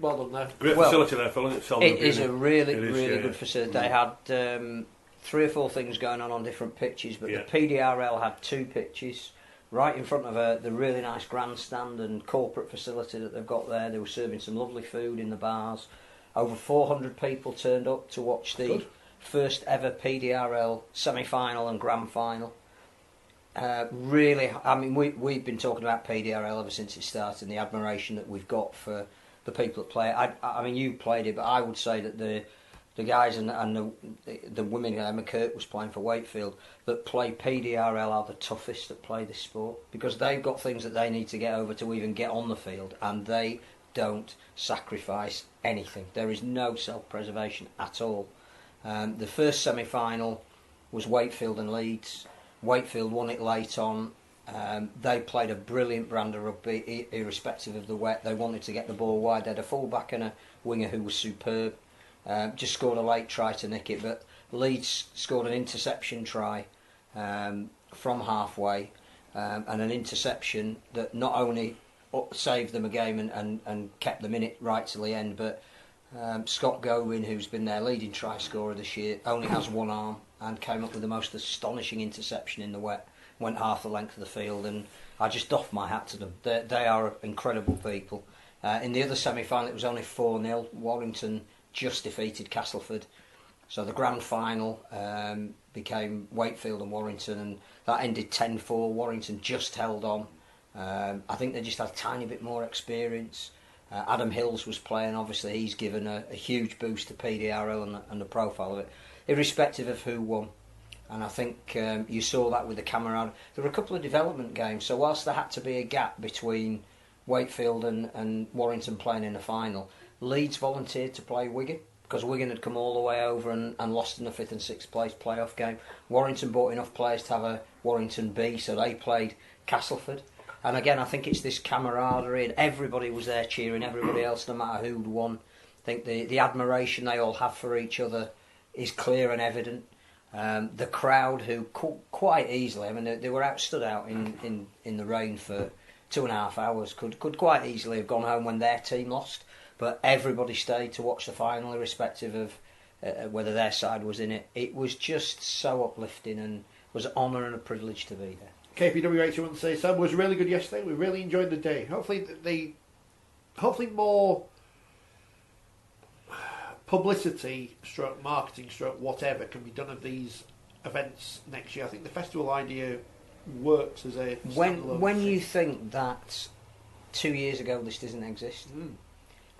Well done there.
Great facility there, Phil, isn't it? Selby
It is a really
good
good facility. They had 3 or 4 things going on different pitches, but the PDRL had 2 pitches right in front of the really nice grandstand and corporate facility that they've got there. They were serving some lovely food in the bars. Over 400 people turned up to watch the first ever PDRL semi-final and grand final. Really, I mean, we've been talking about PDRL ever since it started, and the admiration that we've got for the people that play it. I mean, you played it, but I would say that the guys and the women, Emma Kirk was playing for Wakefield, that play PDRL are the toughest that play this sport, because they've got things that they need to get over to even get on the field, and they don't sacrifice anything. There is no self-preservation at all. The first semi-final was Wakefield and Leeds. Wakefield won it late on. They played a brilliant brand of rugby, irrespective of the wet. They wanted to get the ball wide. They had a full-back and a winger who was superb. Just scored a late try to nick it, but Leeds scored an interception try from halfway, and an interception that not only saved them a game and kept them in it right till the end, but Scott Gowin, who's been their leading try scorer this year, only has one arm and came up with the most astonishing interception in the wet. Went half the length of the field, and I just doff my hat to them. They are incredible people. In the other semi-final, it was only 4-0. Warrington just defeated Castleford. So the grand final became Wakefield and Warrington, and that ended 10-4. Warrington just held on. I think they just had a tiny bit more experience. Adam Hills was playing. Obviously, he's given a huge boost to PDRL and the profile of it, irrespective of who won. And I think you saw that with the camaraderie. There were a couple of development games, so whilst there had to be a gap between Wakefield and Warrington playing in the final, Leeds volunteered to play Wigan, because Wigan had come all the way over and lost in the 5th and 6th place playoff game. Warrington bought enough players to have a Warrington B, so they played Castleford. And again, I think it's this camaraderie, and everybody was there cheering everybody else, no matter who'd won. I think the admiration they all have for each other is clear and evident. The crowd, who quite easily, I mean, they were stood out in the rain for 2.5 hours, could quite easily have gone home when their team lost. But everybody stayed to watch the final, irrespective of whether their side was in it. It was just so uplifting, and was an honour and a privilege to be there.
KPWH, you want to say so? Was really good yesterday. We really enjoyed the day. Hopefully more publicity, stroke marketing, stroke whatever can be done of these events next year. I think the festival idea works as a
when you think that 2 years ago this doesn't exist,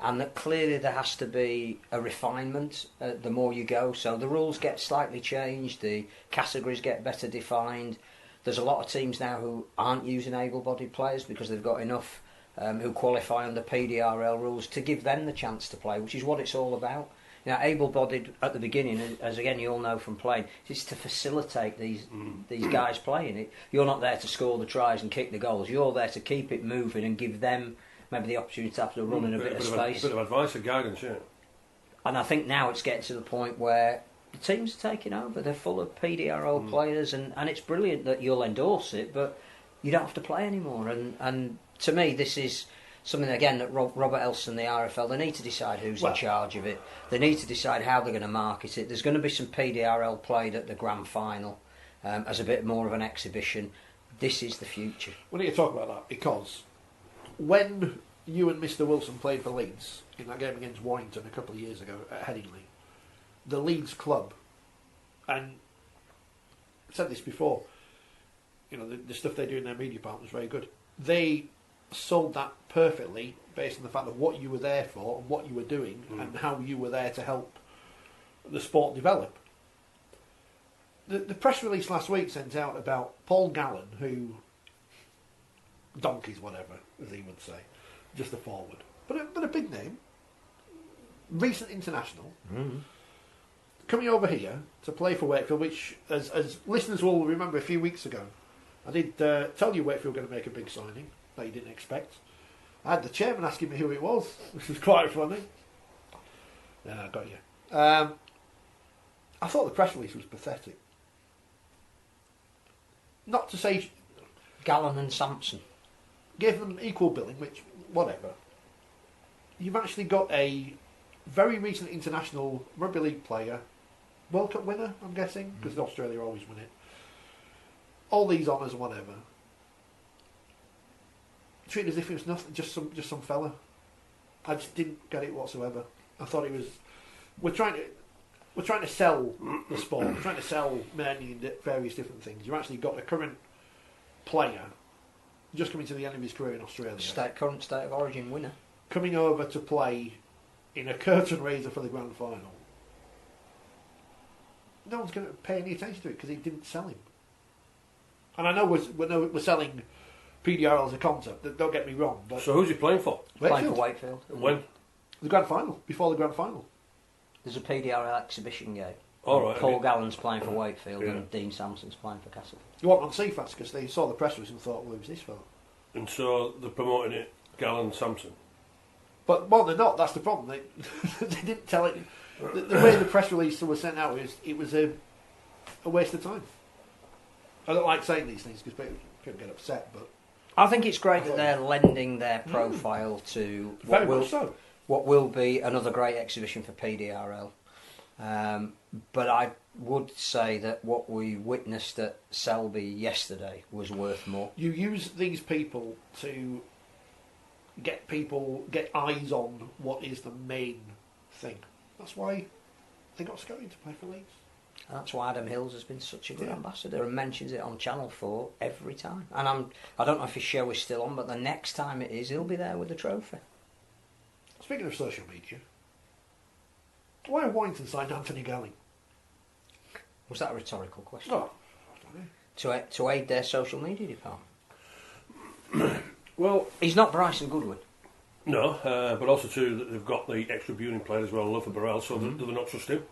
and that clearly there has to be a refinement the more you go. So the rules get slightly changed, the categories get better defined. There's a lot of teams now who aren't using able-bodied players because they've got enough who qualify under PDRL rules to give them the chance to play, which is what it's all about. You know, able-bodied at the beginning, as again you all know from playing, it's to facilitate these guys playing it. You're not there to score the tries and kick the goals. You're there to keep it moving and give them maybe the opportunity to have to run in a bit of space.
A bit of advice and guidance, yeah.
And I think now it's getting to the point where the teams are taking over. They're full of PDRL players, and it's brilliant that you'll endorse it, but you don't have to play anymore. And to me, this is something, again, that Robert Elson, the RFL, they need to decide who's in charge of it. They need to decide how they're going to market it. There's going to be some PDRL played at the grand final as a bit more of an exhibition. This is the future.
We need to talk about that, because when you and Mr Wilson played for Leeds in that game against Warrington a couple of years ago at Headingley, the Leeds club, and I've said this before, you know, the stuff they do in their media department is very good. They sold that perfectly based on the fact of what you were there for and what you were doing and how you were there to help the sport develop. The press release last week sent out about Paul Gallen, who donkeys whatever, as he would say, just a forward, but a big name, recent international, coming over here to play for Wakefield, which, as listeners will remember, a few weeks ago, I did tell you Wakefield were going to make a big signing that you didn't expect. I had the chairman asking me who it was, which was quite funny. Yeah, I got you. I thought the press release was pathetic. Not to say...
Gallen and Sampson.
Gave them equal billing, which, whatever. You've actually got a very recent international rugby league player, World Cup winner, I'm guessing, because Australia always win it. All these honours and whatever. Treated as if it was nothing, just some fella. I just didn't get it whatsoever. I thought it was... We're trying to sell the sport. We're trying to sell many various different things. You've actually got a current player just coming to the end of his career in Australia.
Current state of origin winner.
Coming over to play in a curtain raiser for the grand final. No one's going to pay any attention to it because he didn't sell him. And I know we're selling PDRL as a concept, don't get me wrong. But
so who's he playing for?
Playing for Wakefield.
When?
The grand final, before the grand final.
There's a PDRL exhibition game.
All right.
Paul Gallen's playing for Wakefield and Dean Sampson's playing for Castle.
You want on CFAS because they saw the press release and thought, well, who's this fella?
And so they're promoting it, Gallen Sampson.
But more than not, that's the problem. They didn't tell it. The way the press release was sent out, it was a waste of time. I don't like saying these things because people get upset, but...
I think it's great that they're lending their profile to what will be another great exhibition for PDRL. But I would say that what we witnessed at Selby yesterday was worth more.
You use these people to get eyes on what is the main thing. That's why they got Scotty to play for Leeds.
And that's why Adam Hills has been such a good ambassador and mentions it on Channel 4 every time. And I don't know if his show is still on, but the next time it is, he'll be there with the trophy.
Speaking of social media, why have Warrington signed Anthony Galling?
Was that a rhetorical question?
No, I don't know.
To aid their social media department.
Well,
he's not Bryson Goodwin.
No, but also too that they've got the extra Bunin player as well, Love for Burrell, so do they not trust him?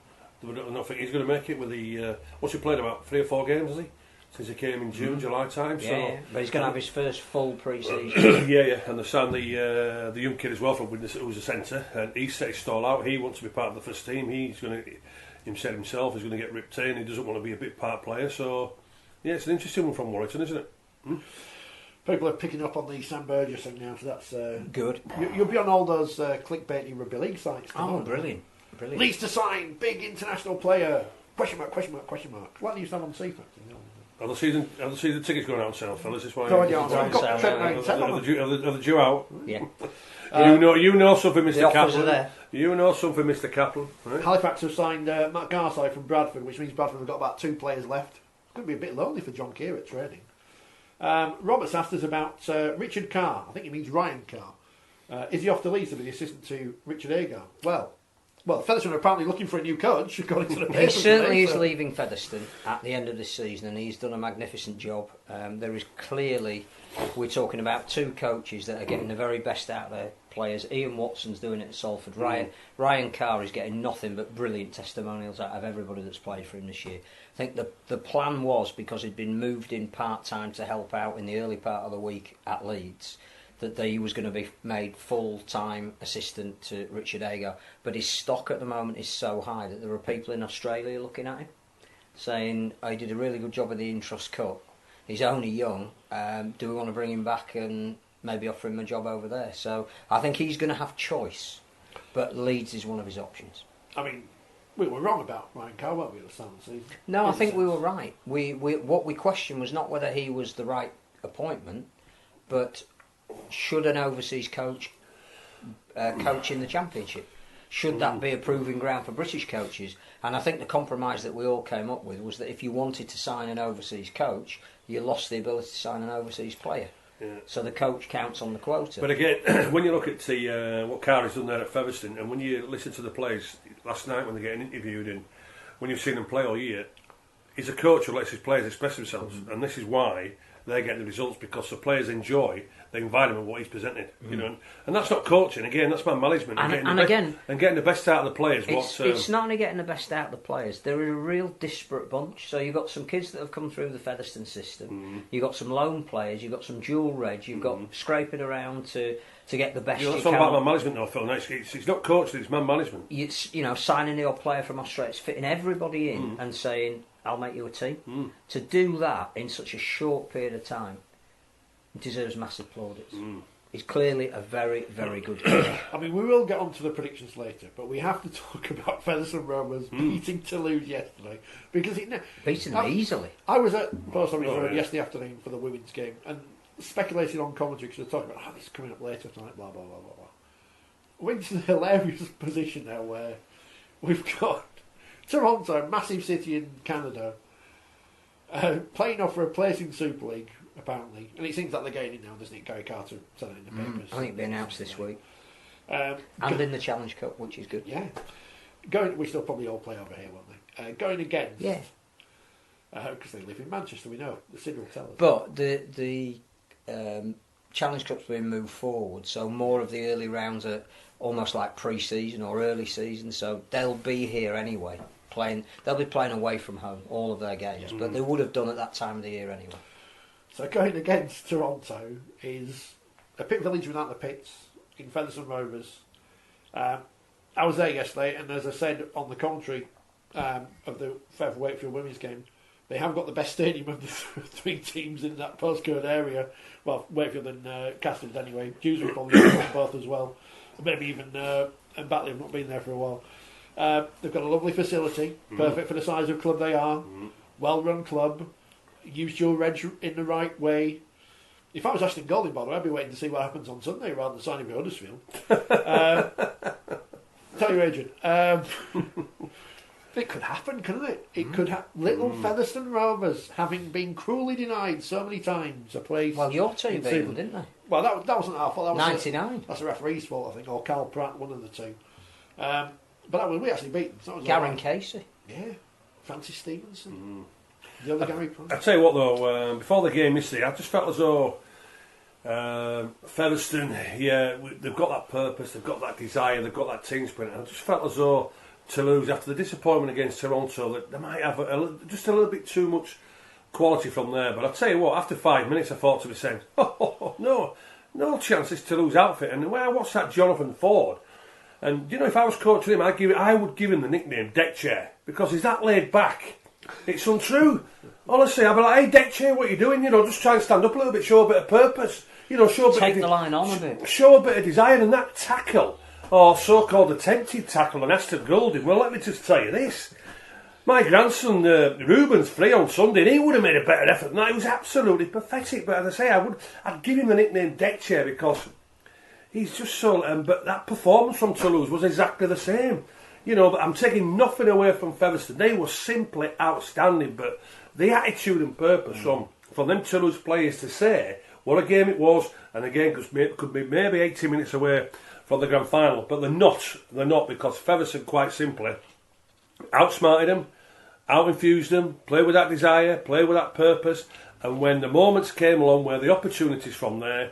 Do they not think he's going to make it with the... what's he played, about 3 or 4 games, has he? Since he came in June, July time.
Yeah, but he's going to have his first full pre-season.
yeah, and they signed the young kid as well from Widnes, who's a centre, and he's set his stall out. He wants to be part of the first team. He's going to... himself is going to get ripped in. He doesn't want to be a big part player, so... Yeah, it's an interesting one from Warrington, isn't it?
People are picking up on the Sam Burgess thing now, so that's...
Good.
You'll be on all those clickbaity rugby league sites.
Brilliant.
Leeds to sign, big international player, question mark. Why do you stand on CFAX?
Are the season tickets going out on sale, fellas? This why
Go on,
are
yeah.
they due out?
Yeah.
You know something, Mr.
The offers
Kaplan.
are there.
You know something, Mr. Kaplan. Right?
Halifax have signed Matt Garside from Bradford, which means Bradford have got about 2 players left. It's going to be a bit lonely for John Keir at training. Roberts asked us about Richard Carr. I think he means Ryan Carr. Is he off the lease to be the assistant to Richard Agar? Well, Featherstone are apparently looking for a new coach, according to the paper.
He certainly is leaving Featherstone at the end of this season, and he's done a magnificent job. There is clearly, we're talking about 2 coaches that are getting the very best out of their players. Ian Watson's doing it at Salford. Ryan Carr is getting nothing but brilliant testimonials out of everybody that's played for him this year. I think the plan was, because he'd been moved in part-time to help out in the early part of the week at Leeds, that he was going to be made full-time assistant to Richard Agar. But his stock at the moment is so high that there are people in Australia looking at him, saying, he did a really good job of the Intrust Cup. He's only young. Do we want to bring him back and maybe offer him a job over there? So I think he's going to have choice, but Leeds is one of his options.
I mean, we were wrong about Ryan Carr, weren't we, at the start of the season?
No, I think we were right. What we questioned was not whether he was the right appointment, but should an overseas coach coach in the Championship? Should that be a proving ground for British coaches? And I think the compromise that we all came up with was that if you wanted to sign an overseas coach, you lost the ability to sign an overseas player. Yeah. So the coach counts on the quota.
But again, when you look at what Carr has done there at Featherstone, and when you listen to the players last night when they're getting interviewed, and when you've seen them play all year, he's a coach who lets his players express themselves, and this is why they're getting the results, because the players enjoy the environment of what he's presented, you know, and that's not coaching. Again, that's man management, and getting the best out of the players.
It's not only getting the best out of the players. They're a real disparate bunch. So you've got some kids that have come through the Featherstone system. You've got some loan players. You've got some dual reg. You've got scraping around to get the best.
It's all about man management, though, Phil. It's not coaching. It's man management.
It's signing your player from Australia, it's fitting everybody in and saying, I'll make you a team. To do that in such a short period of time deserves massive plaudits. He's clearly a very, very good coach.
I mean, we will get on to the predictions later, but we have to talk about Featherstone Rovers beating Toulouse yesterday, because
beating them easily.
I was at Post Office yesterday afternoon for the women's game and speculated on commentary because they're talking about this is coming up later tonight, blah blah blah blah blah. We're in a hilarious position now where we've got Toronto, massive city in Canada, playing off for a place in Super League, apparently. And it seems like they're getting it now, doesn't it? Gary Carter said it in the papers.
I think it'll be announced this week. And in the Challenge Cup, which is good.
Yeah. Which they'll probably all play over here, won't they? Going against...
Yeah.
Because they live in Manchester, we know. The Sid will tell us.
But the Challenge Cup's been moved forward, so more of the early rounds are almost like pre-season or early season, so they'll be here anyway. They'll be playing away from home, all of their games, but they would have done at that time of the year anyway. So
going against Toronto is a pit village without the pits in Featherstone Rovers. I was there yesterday, and as I said on the commentary of the Fev Wakefield women's game, they have got the best stadium of the 3 teams in that postcode area. Well, Wakefield and Castles anyway. Dewsbury probably both as well. Maybe even and Batley have not been there for a while. They've got a lovely facility, perfect for the size of club they are. Well-run club. Use your reg in the right way. If I was Ashton Golding, by the way, I'd be waiting to see what happens on Sunday rather than signing for Huddersfield. Tell you, Adrian. It could happen, couldn't it? It could have little Featherstone Rovers having been cruelly denied so many times a place.
Well, your team beat them, didn't they?
Well, that wasn't our fault. That was
99.
That's the referee's fault, I think, or Cal Pratt, one of the two. But we actually beat them.
Garen Casey.
Yeah. Francis Stevenson. The other Gary Pratt.
I tell you what, though, before the game yesterday, I just felt as though Featherstone, they've got that purpose, they've got that desire, they've got that team spirit. I just felt as though Toulouse, after the disappointment against Toronto, that they might have just a little bit too much quality from there. But I'll tell you what, after 5 minutes I thought to myself, no chance this Toulouse outfit. And when I watched that Jonathan Ford, and if I was coaching him, I would give him the nickname Deck Chair, because he's that laid back. It's untrue. Honestly, I'd be like, hey, Deck Chair, what are you doing? Just try and stand up a little bit, show a bit of purpose.
Take the line on a bit.
Show a bit of desire. And that tackle, or so-called attempted tackle on Aston Goulding, well, let me just tell you this. My grandson, Ruben's free on Sunday, and he would have made a better effort than that. It was absolutely pathetic. But as I say, I'd give him the nickname Deck Chair because he's just so... but that performance from Toulouse was exactly the same. But I'm taking nothing away from Featherstone. They were simply outstanding. But the attitude and purpose from them Toulouse players to say what a game it was, and again could be maybe 80 minutes away from the grand final. But they're not. They're not, because Featherstone quite simply outsmarted them, out-infused them, played with that desire, played with that purpose. And when the moments came along where the opportunities from there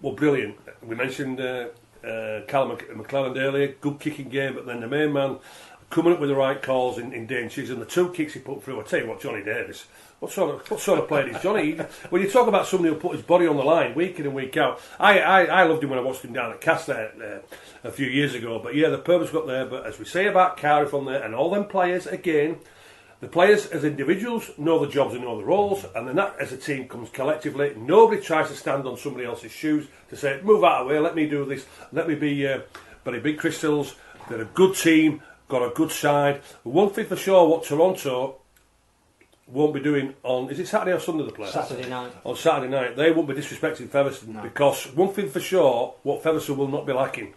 were brilliant. We mentioned Callum McClelland earlier, good kicking game, but then the main man coming up with the right calls in Dainches, and the 2 kicks he put through. I tell you what, Johnny Davis, what sort of player is Johnny? When you talk about somebody who put his body on the line week in and week out, I loved him when I watched him down at Castor a few years ago. But yeah, the purpose got there. But as we say about Carey from there, and all them players again. The players as individuals know the jobs and know the roles, and then that as a team comes collectively. Nobody tries to stand on somebody else's shoes to say, move out of the way, let me do this, let me be Barry Big Crystals. They're a good team, got a good side. One thing for sure, what Toronto won't be doing on, is it Saturday or Sunday they play?
Saturday night.
On Saturday night, they won't be disrespecting Featherstone, because one thing for sure, what Featherstone will not be lacking,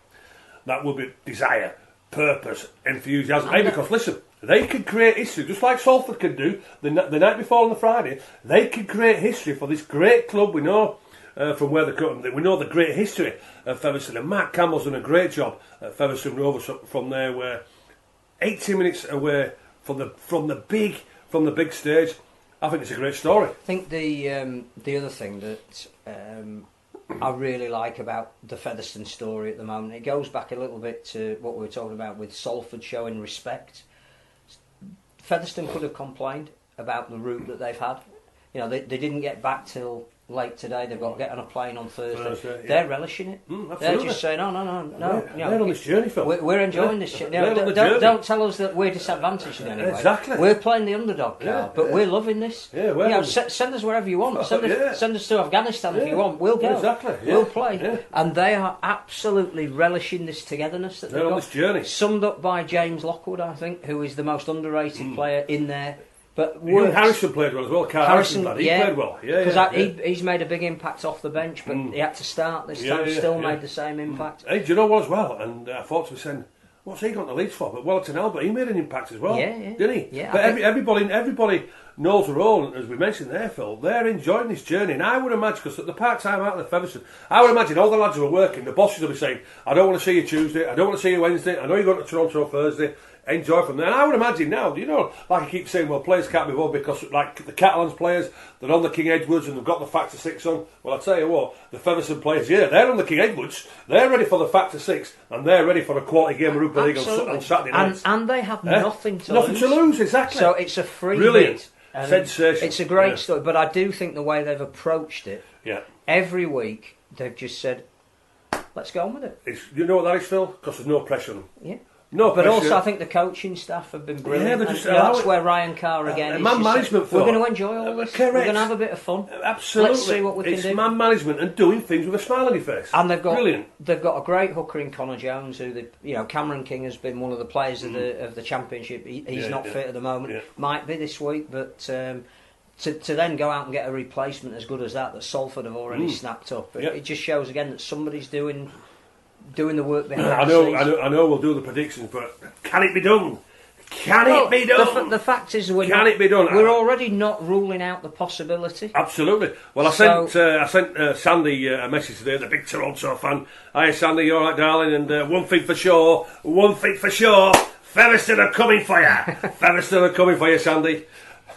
that will be desire, purpose, enthusiasm. Because listen, they can create history, just like Salford can do the night before on the Friday. They can create history for this great club. We know from where they come. We know the great history of Featherstone. And Mark Campbell's done a great job at Featherstone Rovers from there, where 80 minutes away from the big stage. I think it's a great story.
I think the other thing that I really like about the Featherstone story at the moment, it goes back a little bit to what we were talking about with Salford showing respect. Featherstone could have complained about the route that they've had. They didn't get back till late today. They've got to get on a plane on Thursday. They're relishing it. They're just saying, no.
They're on this journey, Phil.
We're enjoying this shit. Don't tell us that we're disadvantaged in any way.
Exactly.
We're playing the underdog card, but we're loving this.
Yeah,
send us wherever you want. Send us to Afghanistan if you want. We'll go.
Exactly.
We'll play. And they are absolutely relishing this togetherness that they've got.
On this journey.
Summed up by James Lockwood, I think, who is the most underrated player in there. But
Harrison played well as well. Harrison played well.
Because he's made a big impact off the bench, but he had to start this time. Still made the same impact.
Hey, do you know what as well? And I thought to myself, what's he got the Leeds for? But Wellington Albert, he made an impact as well, didn't he?
Yeah.
But everybody knows the role, as we mentioned there, Phil. They're enjoying this journey, and I would imagine, because at the part-time out of the Featherstone, I would imagine all the lads who are working, the bosses will be saying, I don't want to see you Tuesday, I don't want to see you Wednesday, I know you're going to Toronto Thursday. Enjoy from there. And I would imagine now, like I keep saying, well, players can't be involved because, like the Catalans players, they're on the King Edwards and they've got the Factor 6 on. Well, I tell you what, the Featherstone players, they're on the King Edwards, they're ready for the Factor 6, and they're ready for a quality game of Rugby League on Saturday night.
And they have nothing to
lose, exactly.
So it's a free
brilliant
hit.
Sensation.
It's a great story, but I do think the way they've approached it,
every
week they've just said, let's go on with it.
You know what that is, Phil? Because there's no pressure on them.
Yeah.
No,
but also I think the coaching staff have been brilliant.
Yeah, just
that's where Ryan Carr again.
Man management.
We're going to enjoy all this.
Correct.
We're going to have a bit of fun.
Absolutely.
Let's see what we can do.
It's man management and doing things with a smile on your face.
And they've got
brilliant.
They've got a great hooker in Connor Jones, who Cameron King has been one of the players of the championship. He's not fit at the moment. Yeah. Might be this week, but. To then go out and get a replacement as good as that Salford have already snapped up, it just shows again that somebody's doing the work behind the scenes.
I know we'll do the predictions, but can it be done? Can it be done?
The fact is,
can it be done?
We're already not ruling out the possibility.
Absolutely. Well, I sent Sandy a message today, the big Toronto fan. Hi, Sandy, you all right, darling? And one thing for sure, Featherstone are coming for you. Featherstone are coming for you, Sandy.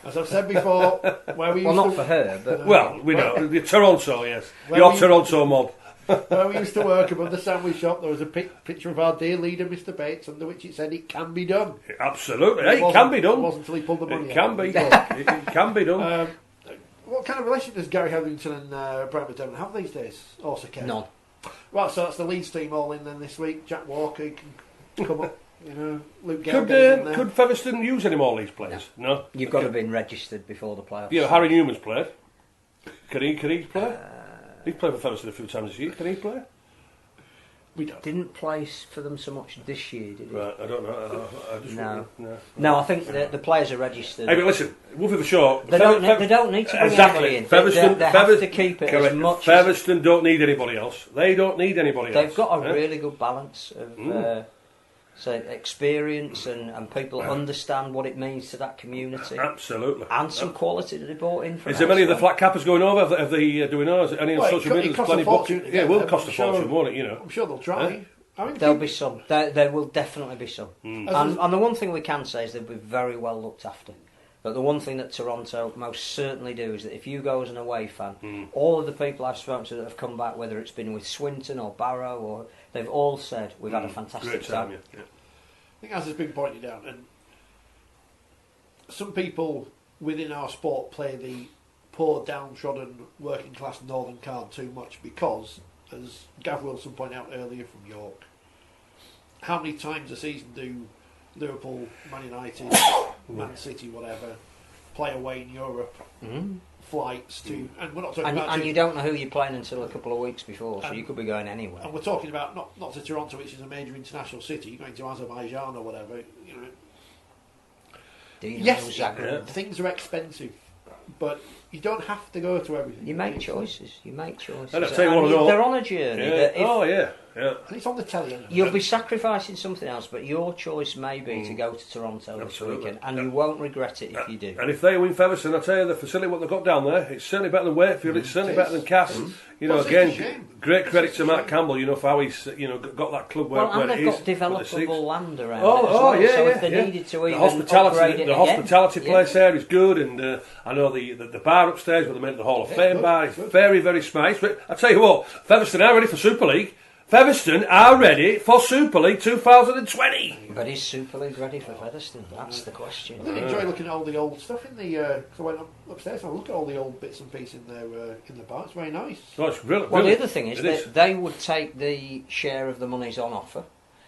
As I've said before, where we used
Well, not
to,
for her, but
Well, we know. The Toronto, yes. Your Toronto mob.
where we used to work above the sandwich shop, there was a picture of our dear leader, Mr. Bates, under which it said it can be done.
Absolutely. It can be done.
It wasn't until he pulled the money
It
out.
can be. It can be done.
What kind of relationship does Gary Hetherington and Brian McDermott have these days? Also, Ken?
none.
Well, so that's the Leeds team all in then this week. Jack Walker can come up. Luke Gale in there.
Could Featherstone use any more of these players? No.
You've got to have been registered before the playoffs.
Yeah, Harry Newman's played. Can he play? He's played for Featherstone a few times this year. Can he play?
We don't.
Didn't play for them so much this year, did he?
Right, I don't know. I just
No.
no.
No, I think the players are registered.
Hey, but listen, Wolfie for sure.
They don't need to bring anybody in. They have to keep it as much
Featherstone don't need anybody else. They don't need anybody else.
They've got a really good balance of experience and people understand what it means to that community.
Absolutely.
And some quality that they brought in from
Is there many of the
elsewhere.
flat cappers going over? Have they do we know? Is there any on social media? There's plenty of books. Yeah, it will cost a fortune, won't it?
I'm sure they'll try. I mean,
There'll be some. There will definitely be some. And the one thing we can say is they'll be very well looked after. But the one thing that Toronto most certainly do is that if you go as an away fan, all of the people I've spoken to that have come back, whether it's been with Swinton or Barrow, or they've all said we've had a fantastic time.
Yeah.
I think as has been pointed out, and some people within our sport play the poor, downtrodden, working class northern card too much because, as Gav Wilson pointed out earlier from York, how many times a season do Liverpool, Man United, Man City, whatever, play away in Europe? Flights to, and we're not talking about.
And you don't know who you're playing until a couple of weeks before, so you could be going anywhere.
And we're talking about not to Toronto, which is a major international city. You're going to Azerbaijan or whatever. Yes, things are expensive, but you don't have to go to everything.
You make choices. And
I'll tell you what,
they're on a journey.
Yeah.
And it's on the telly.
You'll be sacrificing something else, but your choice may be to go to Toronto this weekend, and you won't regret it if you do.
And if they win Featherstone, I tell you, the facility what they've got down there, it's certainly better than Wakefield. It's certainly better than Cass. Again, great credit to Mark Campbell. For how he's got that club where,
and
where
they've
it is.
got developable land around it as
Oh,
well.
yeah,
so
yeah,
if they needed to even
hospitality,
upgrade it
hospitality
again,
place there is good, and I know the bar upstairs where they made the Hall of Fame bar is very, very smart. But I tell you what, Featherstone are ready for Super League. Featherstone are ready for Super League 2020.
But is Super League ready for Featherstone? That's the question.
I really enjoy looking at all the old stuff in the. Cause I went upstairs and I look at all the old bits and pieces in there in the bar. It's very nice.
Oh, it's brilliant.
Well, the other thing is that they would take the share of the monies on offer.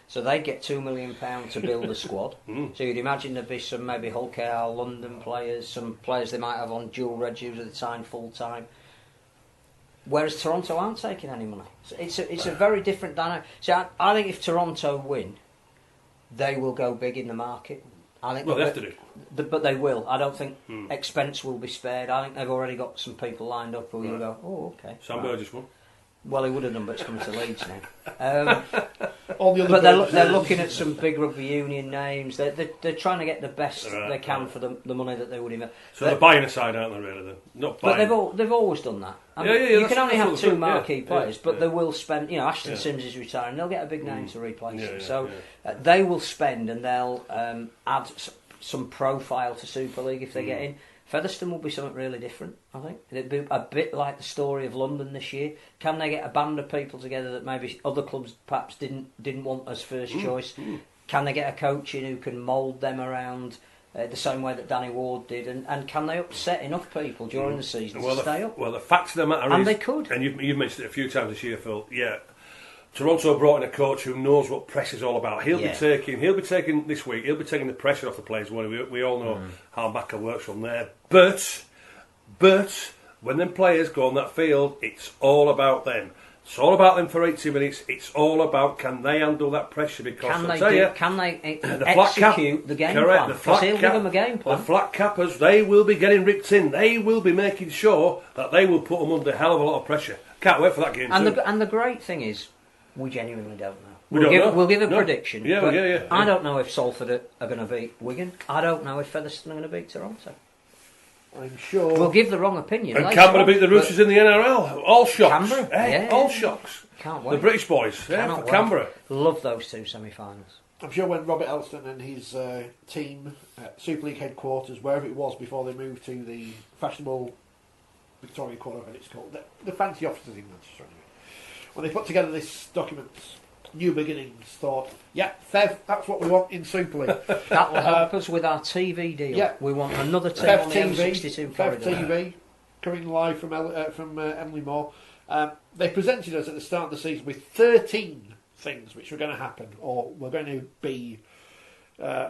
So they get £2 million to build a squad. So you'd imagine there'd be some maybe Hull KR London players, some players they might have on dual regs at the time, full time. Whereas Toronto aren't taking any money. So it's a very different dynamic. So I think if Toronto win, they will go big in the market. I think
they have to do.
But they will. I don't think expense will be spared. I think they've already got some people lined up who will go, oh, okay.
Sam Burgess won.
Well, he would have done, but it's coming to Leeds now.
All the other
but they're looking at some big rugby union names. They're trying to get the best they can for the money that they would invest.
So they're buying a side, aren't they? Really? Then not buying.
But they've always done that. You can only have two marquee players, but they will spend. Ashton Sims is retiring. They'll get a big name to replace him. So they will spend and they'll add some profile to Super League if they get in. Featherstone will be something really different, I think. It'd be a bit like the story of London this year. Can they get a band of people together that maybe other clubs perhaps didn't want as first choice? Can they get a coach in who can mould them around the same way that Danny Ward did? And can they upset enough people during the season to stay up?
Well, the fact of the matter is...
And they could.
And you've mentioned it a few times this year, Phil. Yeah. Toronto brought in a coach who knows what press is all about. He'll be taking this week. He'll be taking the pressure off the players. We all know how Macca works from there. But when them players go on that field, it's all about them. It's all about them for 80 minutes. It's all about can they handle that pressure? Because
can they execute the game plan? Because he'll give them a game plan.
The flat cappers, they will be getting ripped in. They will be making sure that they will put them under a hell of a lot of pressure. Can't wait for that game.
And the great thing is, we genuinely don't know. We'll give a prediction. I don't know if Salford are going to beat Wigan. I don't know if Featherstone are going to beat Toronto.
I'm sure.
We'll give the wrong opinion.
And Canberra beat the Roosters in the NRL. All shocks.
Canberra?
All shocks.
Can't wait.
The British boys. For Canberra.
Love those two semi-finals.
I'm sure when Robert Elston and his team at Super League headquarters, wherever it was before they moved to the fashionable Victoria Quarter, whatever it's called, the fancy offices in Manchester anyway, when they put together this document, New Beginnings, thought, yeah, Fev, that's what we want in Super League.
That will help us with our TV deal. Yeah. We want another team on the M62
Fev TV, coming live from Emily Moore. They presented us at the start of the season with 13 things which were going to happen, or were going to be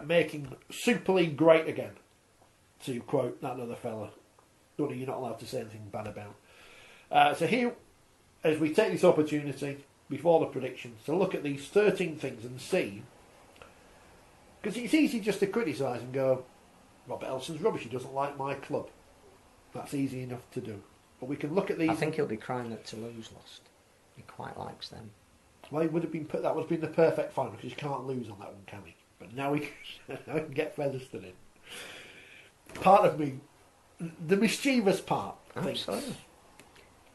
making Super League great again, to quote that other fella. Donny, you're not allowed to say anything bad about. So here, as we take this opportunity before the predictions to look at these 13 things and see, because it's easy just to criticise and go, Robert Elson's rubbish, he doesn't like my club. That's easy enough to do. But we can look at these.
I think he'll be crying that Toulouse lost. He quite likes them.
Well, he would have been that would have been the perfect final because you can't lose on that one, can he? But now we can get Featherstone in. Part of me, the mischievous part, thinks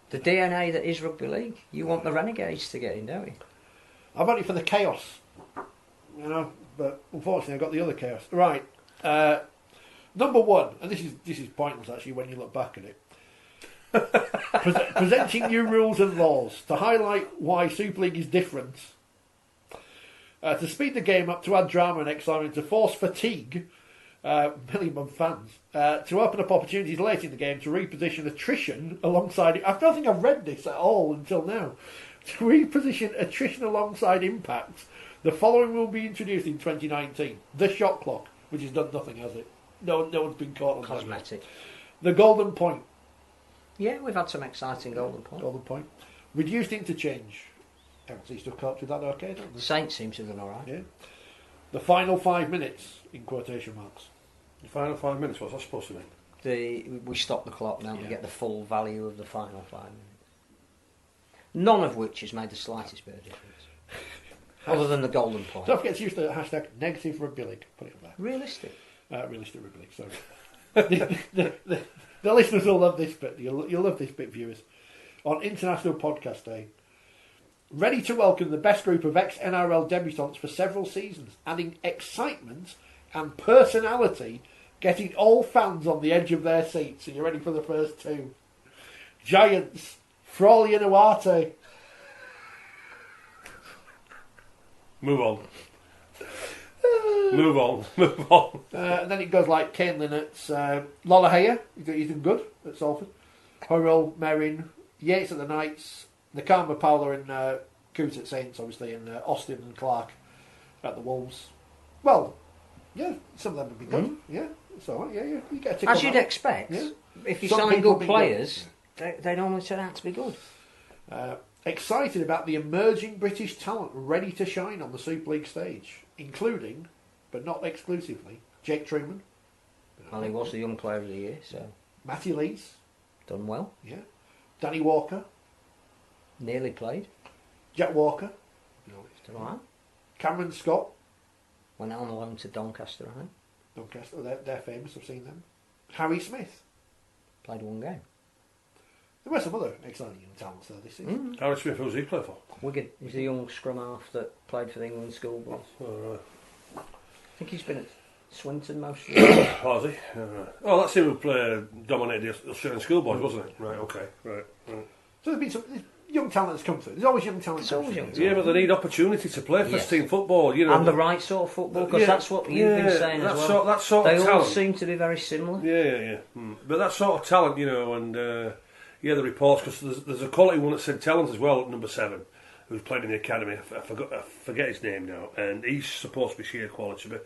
the DNA that is rugby league. You want the Renegades to get in, don't you?
I'm only for the chaos, but unfortunately I got the other chaos. Right, number one, and this is pointless actually when you look back at it. Presenting new rules and laws to highlight why Super League is different, to speed the game up, to add drama and excitement, to force fatigue, million fans, to open up opportunities late in the game, to reposition attrition alongside it. I don't think I've read this at all until now. To reposition attrition alongside impact, the following will be introduced in 2019. The shot clock, which has done nothing, has it? No one's been caught on
cosmetic.
The golden point.
Yeah, we've had some exciting golden point.
Golden point. Reduced interchange. Everyone seems to have coped with that okay, don't they?
Saints seem to have done alright.
Yeah. The final 5 minutes, in quotation marks.
The final 5 minutes, what's that supposed to mean?
We stop the clock now, we get the full value of the final 5 minutes. None of which has made the slightest bit of difference. Other than the golden point.
Don't forget to use the hashtag negative rugby league. Put it there.
Realistic.
Realistic rugby league, sorry. The listeners will love this bit. You'll love this bit, viewers. On International Podcast Day, ready to welcome the best group of ex-NRL debutants for several seasons, adding excitement and personality, getting all fans on the edge of their seats. Are you ready for the first two? Giants, Frawley and Uarte.
Move on. Move on.
And then it goes like Kane Linnett's Lola Haya, he's done good at Salford. Hurrell, Merrin, Yates at the Knights, Nakama Paula and Coots at Saints, obviously, and Austin and Clark at the Wolves. Well, yeah, some of them would be good. Yeah, it's all right. Yeah, you get a tick.
As you'd expect, if you sign good players, they normally turn out to be good.
Excited about the emerging British talent ready to shine on the Super League stage, including, but not exclusively, Jake Truman.
Well, he was the Young Player of the Year, so...
Matthew Lees.
Done well.
Yeah. Danny Walker.
Nearly played.
Jack Walker.
Done all right.
Cameron Scott.
Went on loan to Doncaster, I think.
Doncaster, they're famous, I've seen them. Harry Smith.
Played one game.
There were some other exciting young talents there this season.
Harry Smith, who's he play for?
Wigan. He's a young scrum half that played for the England schoolboys.
Oh, right.
I think he's been at Swinton most of the time.
Oh, has he? Oh, that's him who dominated the Australian schoolboys, wasn't it? Right, okay. Right.
So there's been some young talent that's come through. There's always young talent.
Yeah, but they need opportunity to play first team football, you know.
And the right sort of football, because that's what you've been saying as well.
That sort
of
talent.
They all seem to be very similar.
Yeah. But that sort of talent, you know, and the reports, because there's a quality one at St Helens as well, number 7, who's played in the academy. I forget his name now, and he's supposed to be sheer quality, but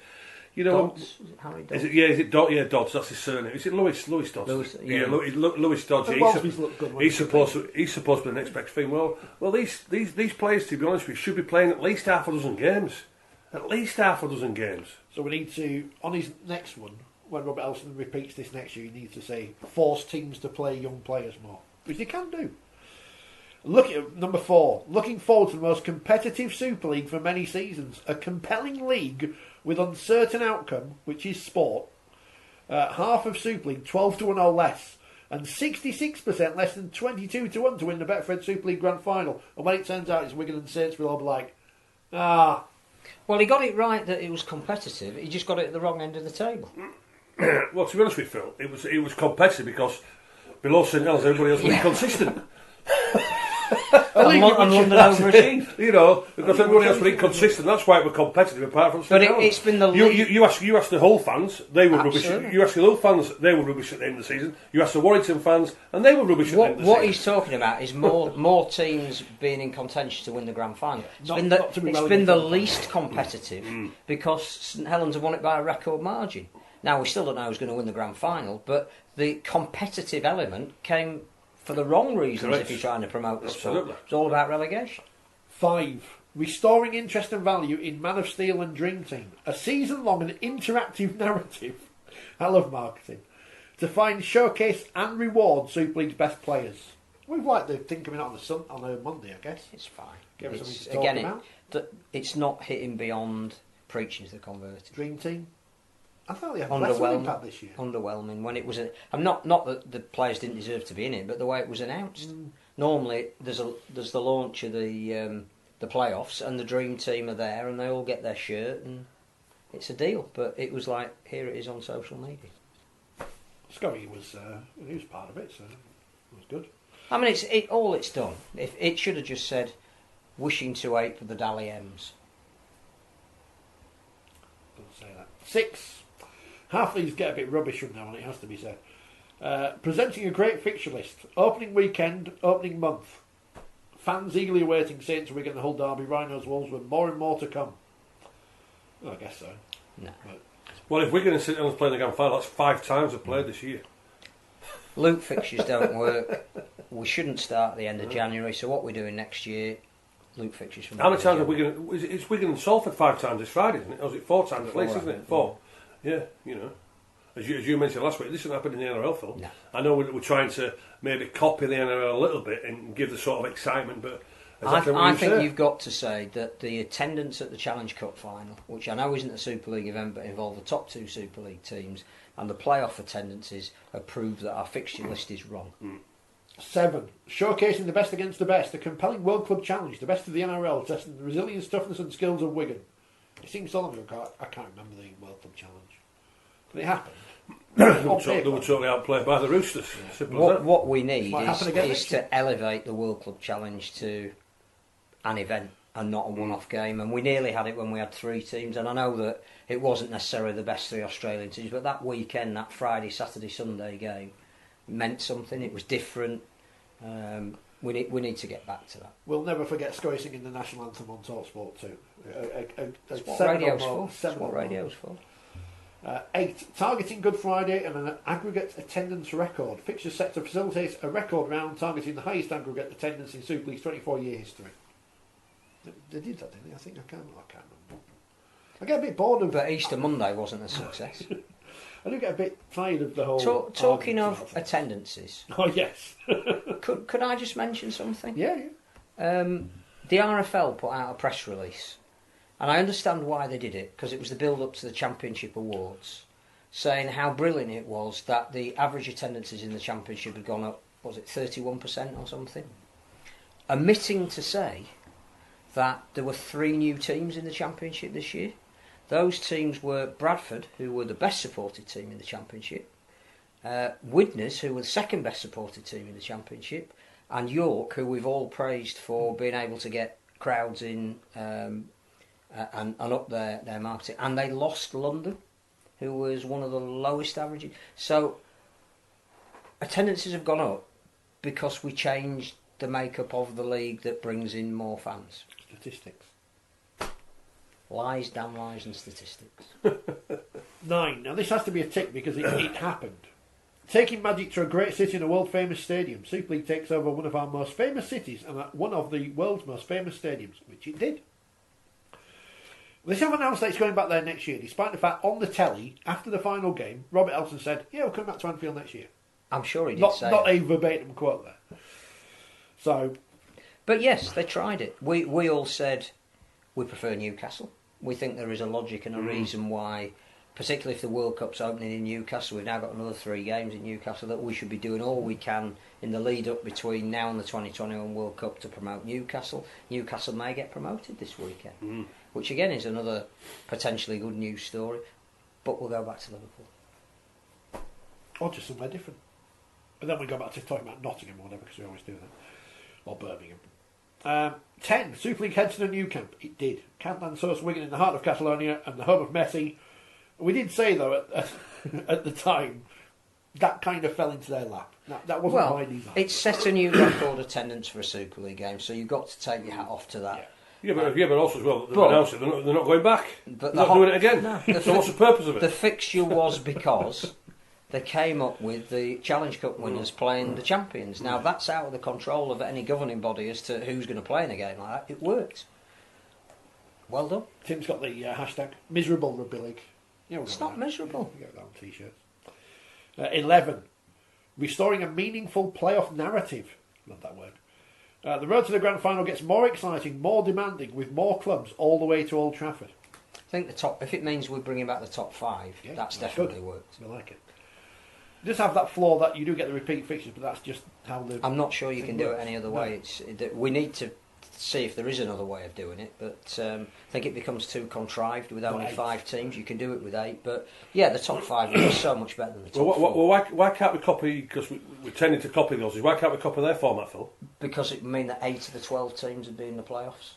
you know,
Dodds, Harry Dodds.
Is it Dodds? Yeah, Dodds. That's his surname. Is it Lewis Dodds? Lewis Dodds. He's supposed to be the next best thing. Well, these players, to be honest with you, should be playing at least half a dozen games. At least half a dozen games.
So we need to, on his next one, when Robert Elson repeats this next year, he needs to say force teams to play young players more, which they can do. Look at number 4. Looking forward to the most competitive Super League for many seasons. A compelling league with uncertain outcome, which is sport. Half of Super League, 12-1 or less. And 66% less than 22-1 to win the Betfred Super League Grand Final. And when it turns out it's Wigan and Saints, we'll all be like,
Well, he got it right that it was competitive. He just got it at the wrong end of the table.
Well, to be honest with you, Phil, it was competitive because below St Helens everybody else was inconsistent.
And London overachieved.
You know, because everybody else was inconsistent. That's why it was competitive. Apart from St Helens,
it's been the
you asked the Hull fans, they were
Absolutely.
rubbish. You asked the Hull fans, they were rubbish at the end of the season. You asked the Warrington fans, and they were rubbish at the end of the season.
What he's talking about is more teams being in contention to win the grand final. It's been the least competitive because St Helens have won it by a record margin. Now we still don't know who's going to win the grand final, but the competitive element came for the wrong reasons. Correct. If you're trying to promote the sport, it's all about relegation.
5. Restoring interest and value in Man of Steel and Dream Team. A season-long and interactive narrative. I love marketing. To find, showcase and reward Super League's best players. We've liked the thing coming out on a Monday, I guess.
It's fine.
Give us something to talk about.
It's not hitting beyond preaching to the converted.
Dream Team. I thought they had less of an impact this year.
Underwhelming when it was. I'm not that the players didn't deserve to be in it, but the way it was announced. Normally, there's the launch of the playoffs, and the dream team are there, and they all get their shirt, and it's a deal. But it was like, here it is on social media.
Scotty was he was part of it, so it was good.
I mean, all it's done. If it should have just said, wishing to ape for the Dally M's.
Don't say that. 6. Half these get a bit rubbish from now on, it has to be said. Presenting a great fixture list. Opening weekend, opening month. Fans eagerly awaiting Saints, Wigan, the Hull Derby, Rhinos, Wolves, with more and more to come. Well, I guess so.
No.
But,
well, if Wigan and St Helens playing the grand final, that's 5 times they've played this year.
Loop fixtures don't work. We shouldn't start at the end of January, so what we're doing next year, loop fixtures from.
How many times have Wigan? It's Wigan and Salford 5 times this Friday, isn't it? Or is it 4 times at least, isn't it? 4. Yeah, you know. As you mentioned last week, this hasn't happened in the NRL, Phil.
No.
I know we're trying to maybe copy the NRL a little bit and give the sort of excitement, but
I think you've got to say that the attendance at the Challenge Cup final, which I know isn't a Super League event but involved the top 2 Super League teams, and the playoff attendances have proved that our fixture list is wrong.
7. Showcasing the best against the best. A compelling World Club challenge. The best of the NRL, testing the resilience, toughness and skills of Wigan. It seems so long ago, I can't remember the World Club challenge. But it happened.
They were totally outplayed by the Roosters.
What we need is to elevate the World Club Challenge to an event and not a one-off game. And we nearly had it when we had 3 teams. And I know that it wasn't necessarily the best 3 Australian teams, but that weekend, that Friday, Saturday, Sunday game meant something. It was different. We need to get back to that.
We'll never forget Scoy singing the national anthem on TalkSport 2.
That's what radio's for. That's what radio's for.
8. Targeting Good Friday and an aggregate attendance record. Fixtures set to facilitate a record round targeting the highest aggregate attendance in Super League's 24-year history. They did that, didn't they? I can't remember. I get a bit bored of...
But Easter Monday wasn't a success.
I do get a bit tired of the whole...
Talking of attendances...
Oh, yes.
could I just mention something?
Yeah.
The RFL put out a press release, and I understand why they did it, because it was the build-up to the Championship Awards, saying how brilliant it was that the average attendances in the Championship had gone up, was it 31% or something? Omitting to say that there were 3 new teams in the Championship this year. Those teams were Bradford, who were the best supported team in the Championship, Widnes, who were the second best supported team in the Championship, and York, who we've all praised for being able to get crowds in and up their marketing. And they lost London, who was one of the lowest averages. So attendances have gone up because we changed the makeup of the league that brings in more fans.
Statistics.
Lies, damn lies and statistics.
9. Now this has to be a tick because it happened. Taking Magic to a great city and a world famous stadium. Super League takes over one of our most famous cities and one of the world's most famous stadiums, which it did. They have announced that it's going back there next year, despite the fact on the telly, after the final game, Robert Elton said, yeah, we'll come back to Anfield next year.
I'm sure he did say
Not a verbatim quote there. So...
But yes, they tried it. We all said we prefer Newcastle. We think there is a logic and a reason why, particularly if the World Cup's opening in Newcastle, we've now got another 3 games in Newcastle, that we should be doing all we can in the lead up between now and the 2021 World Cup to promote Newcastle. Newcastle may get promoted this weekend. which again is another potentially good news story. But we'll go back to Liverpool.
Or just somewhere different. And then we go back to talking about Nottingham or whatever, because we always do that. Or Birmingham. 10. Super League heads to the new camp. It did. Camp Lanzos, Wigan in the heart of Catalonia and the home of Messi. We did say, though, at the time, that kind of fell into their lap. That wasn't my design.
It set a new record attendance for a Super League game, so you've got to take your hat off to that.
Yeah, but also as well, they've announced it, they're not going back. They're not doing it again. No, so what's the purpose of it?
The fixture was because they came up with the Challenge Cup winners playing the champions. Now, that's out of the control of any governing body as to who's going to play in a game like that. It worked. Well done.
Tim's got the hashtag miserable rugby league. Yeah,
it's not miserable.
We get that on t-shirts. 11. Restoring a meaningful playoff narrative. Love that word. The road to the grand final gets more exciting, more demanding, with more clubs all the way to Old Trafford.
I think if it means we're bringing back the top 5, that's definitely worked.
I like it. It does have that flaw that you do get the repeat fixtures, but that's just how the.
I'm not sure you can do it any other way. We need to see if there is another way of doing it, but I think it becomes too contrived with only 5 teams. You can do it with 8, but yeah, the top 5 is so much better than the top 4.
Well, why can't we copy, because we're tending to copy those, why can't we copy their format, Phil?
Because it would mean that 8 of the 12 teams would be in the playoffs,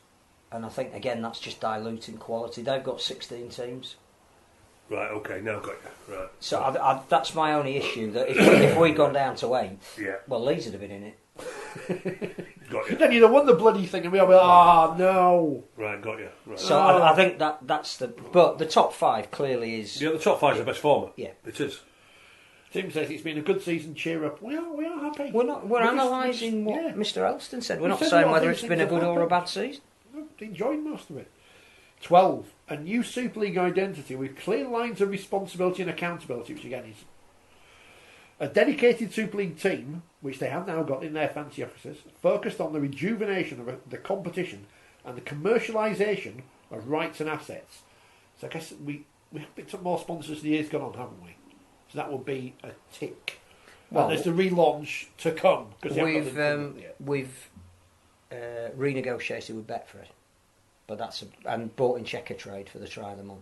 and I think, again, that's just diluting quality. They've got 16 teams.
Right, okay, now got you. Right.
So that's my only issue, that if we'd gone down to 8, well, Leeds would have been in it.
Got you.
Then you'd have won the bloody thing and we'll be like, no.
Right, got you. Right.
So I think that's the... But the top 5 clearly is...
Yeah, the top 5 is the best format.
Yeah.
It is.
Tim says it's been a good season, cheer up. We are happy.
We're analysing what Mr. Elston said. We're not saying whether it's been a good or a bad season.
I've enjoyed most of it. 12. A new Super League identity with clear lines of responsibility and accountability, which again is a dedicated Super League team, which they have now got in their fancy offices, focused on the rejuvenation of the competition and the commercialisation of rights and assets. So I guess we have picked up more sponsors as the year's gone on, haven't we? So that will be a tick. Well, there's the relaunch to come.
We've renegotiated with Betfred, but and bought in Checker Trade for the try of the month.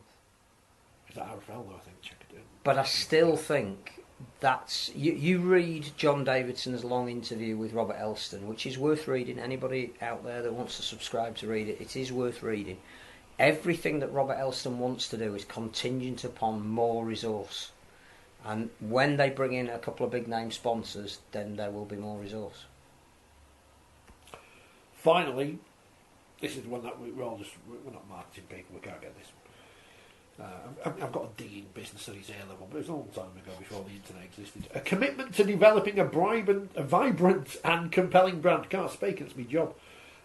Is that RFL though? I think Checker did.
But I still think that's you read John Davidson's long interview with Robert Elston, which is worth reading. Anybody out there that wants to subscribe to read it, it is worth reading. Everything that Robert Elston wants to do is contingent upon more resource. And when they bring in a couple of big name sponsors, then there will be more resource.
Finally, this is one that we're not marketing people, we can't get this one. I've got a D in business studies A level, but it was a long time ago before the internet existed. A commitment to developing a vibrant and compelling brand. Can't speak, it's my job.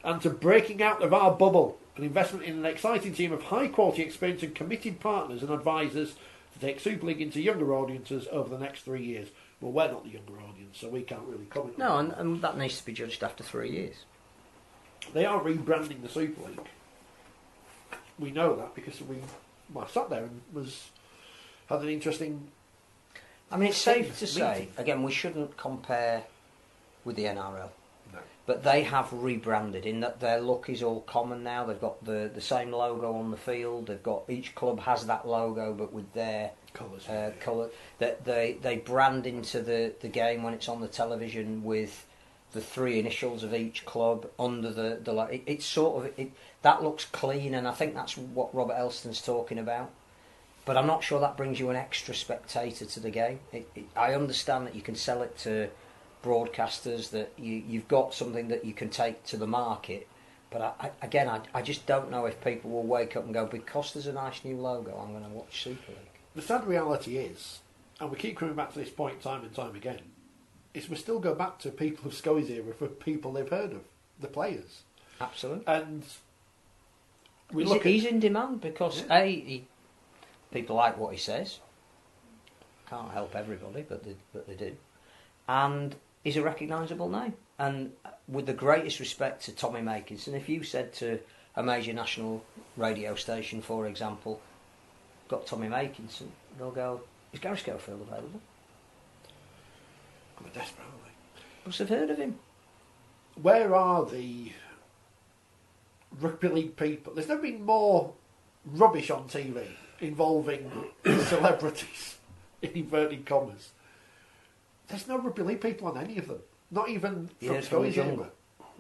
And to breaking out of our bubble. An investment in an exciting team of high quality, experienced and committed partners and advisors to take Super League into younger audiences over the next 3 years. Well, we're not the younger audience, so we can't really comment on that.
No, and that needs to be judged after 3 years.
They are rebranding the Super League. We know that because I sat there and had an interesting...
I mean, it's safe to say, again, we shouldn't compare with the NRL.
No.
But they have rebranded in that their look is all common now. They've got the same logo on the field. They've got, each club has that logo, but with their colour. That they brand into the game when it's on the television with the 3 initials of each club under the it's sort of that looks clean, and I think that's what Robert Elston's talking about. But I'm not sure that brings you an extra spectator to the game. I understand that you can sell it to broadcasters, that you've got something that you can take to the market, but I just don't know if people will wake up and go, because there's a nice new logo, I'm going to watch Super League.
The sad reality is, and we keep coming back to this point time and time again, is we still go back to people of Scully's era for people they've heard of, the players.
Absolutely.
And
he's in demand because people like what he says. Can't help everybody, but they do. And he's a recognisable name. And with the greatest respect to Tommy Makinson, if you said to a major national radio station, for example, got Tommy Makinson, they'll go, is Gary Schofield available?
I'm desperate, aren't they?
Must have heard of him.
Where are the rugby league people? There's never been more rubbish on TV involving celebrities, in inverted commas. There's no rugby league people on any of them. Not even from Scully's anymore.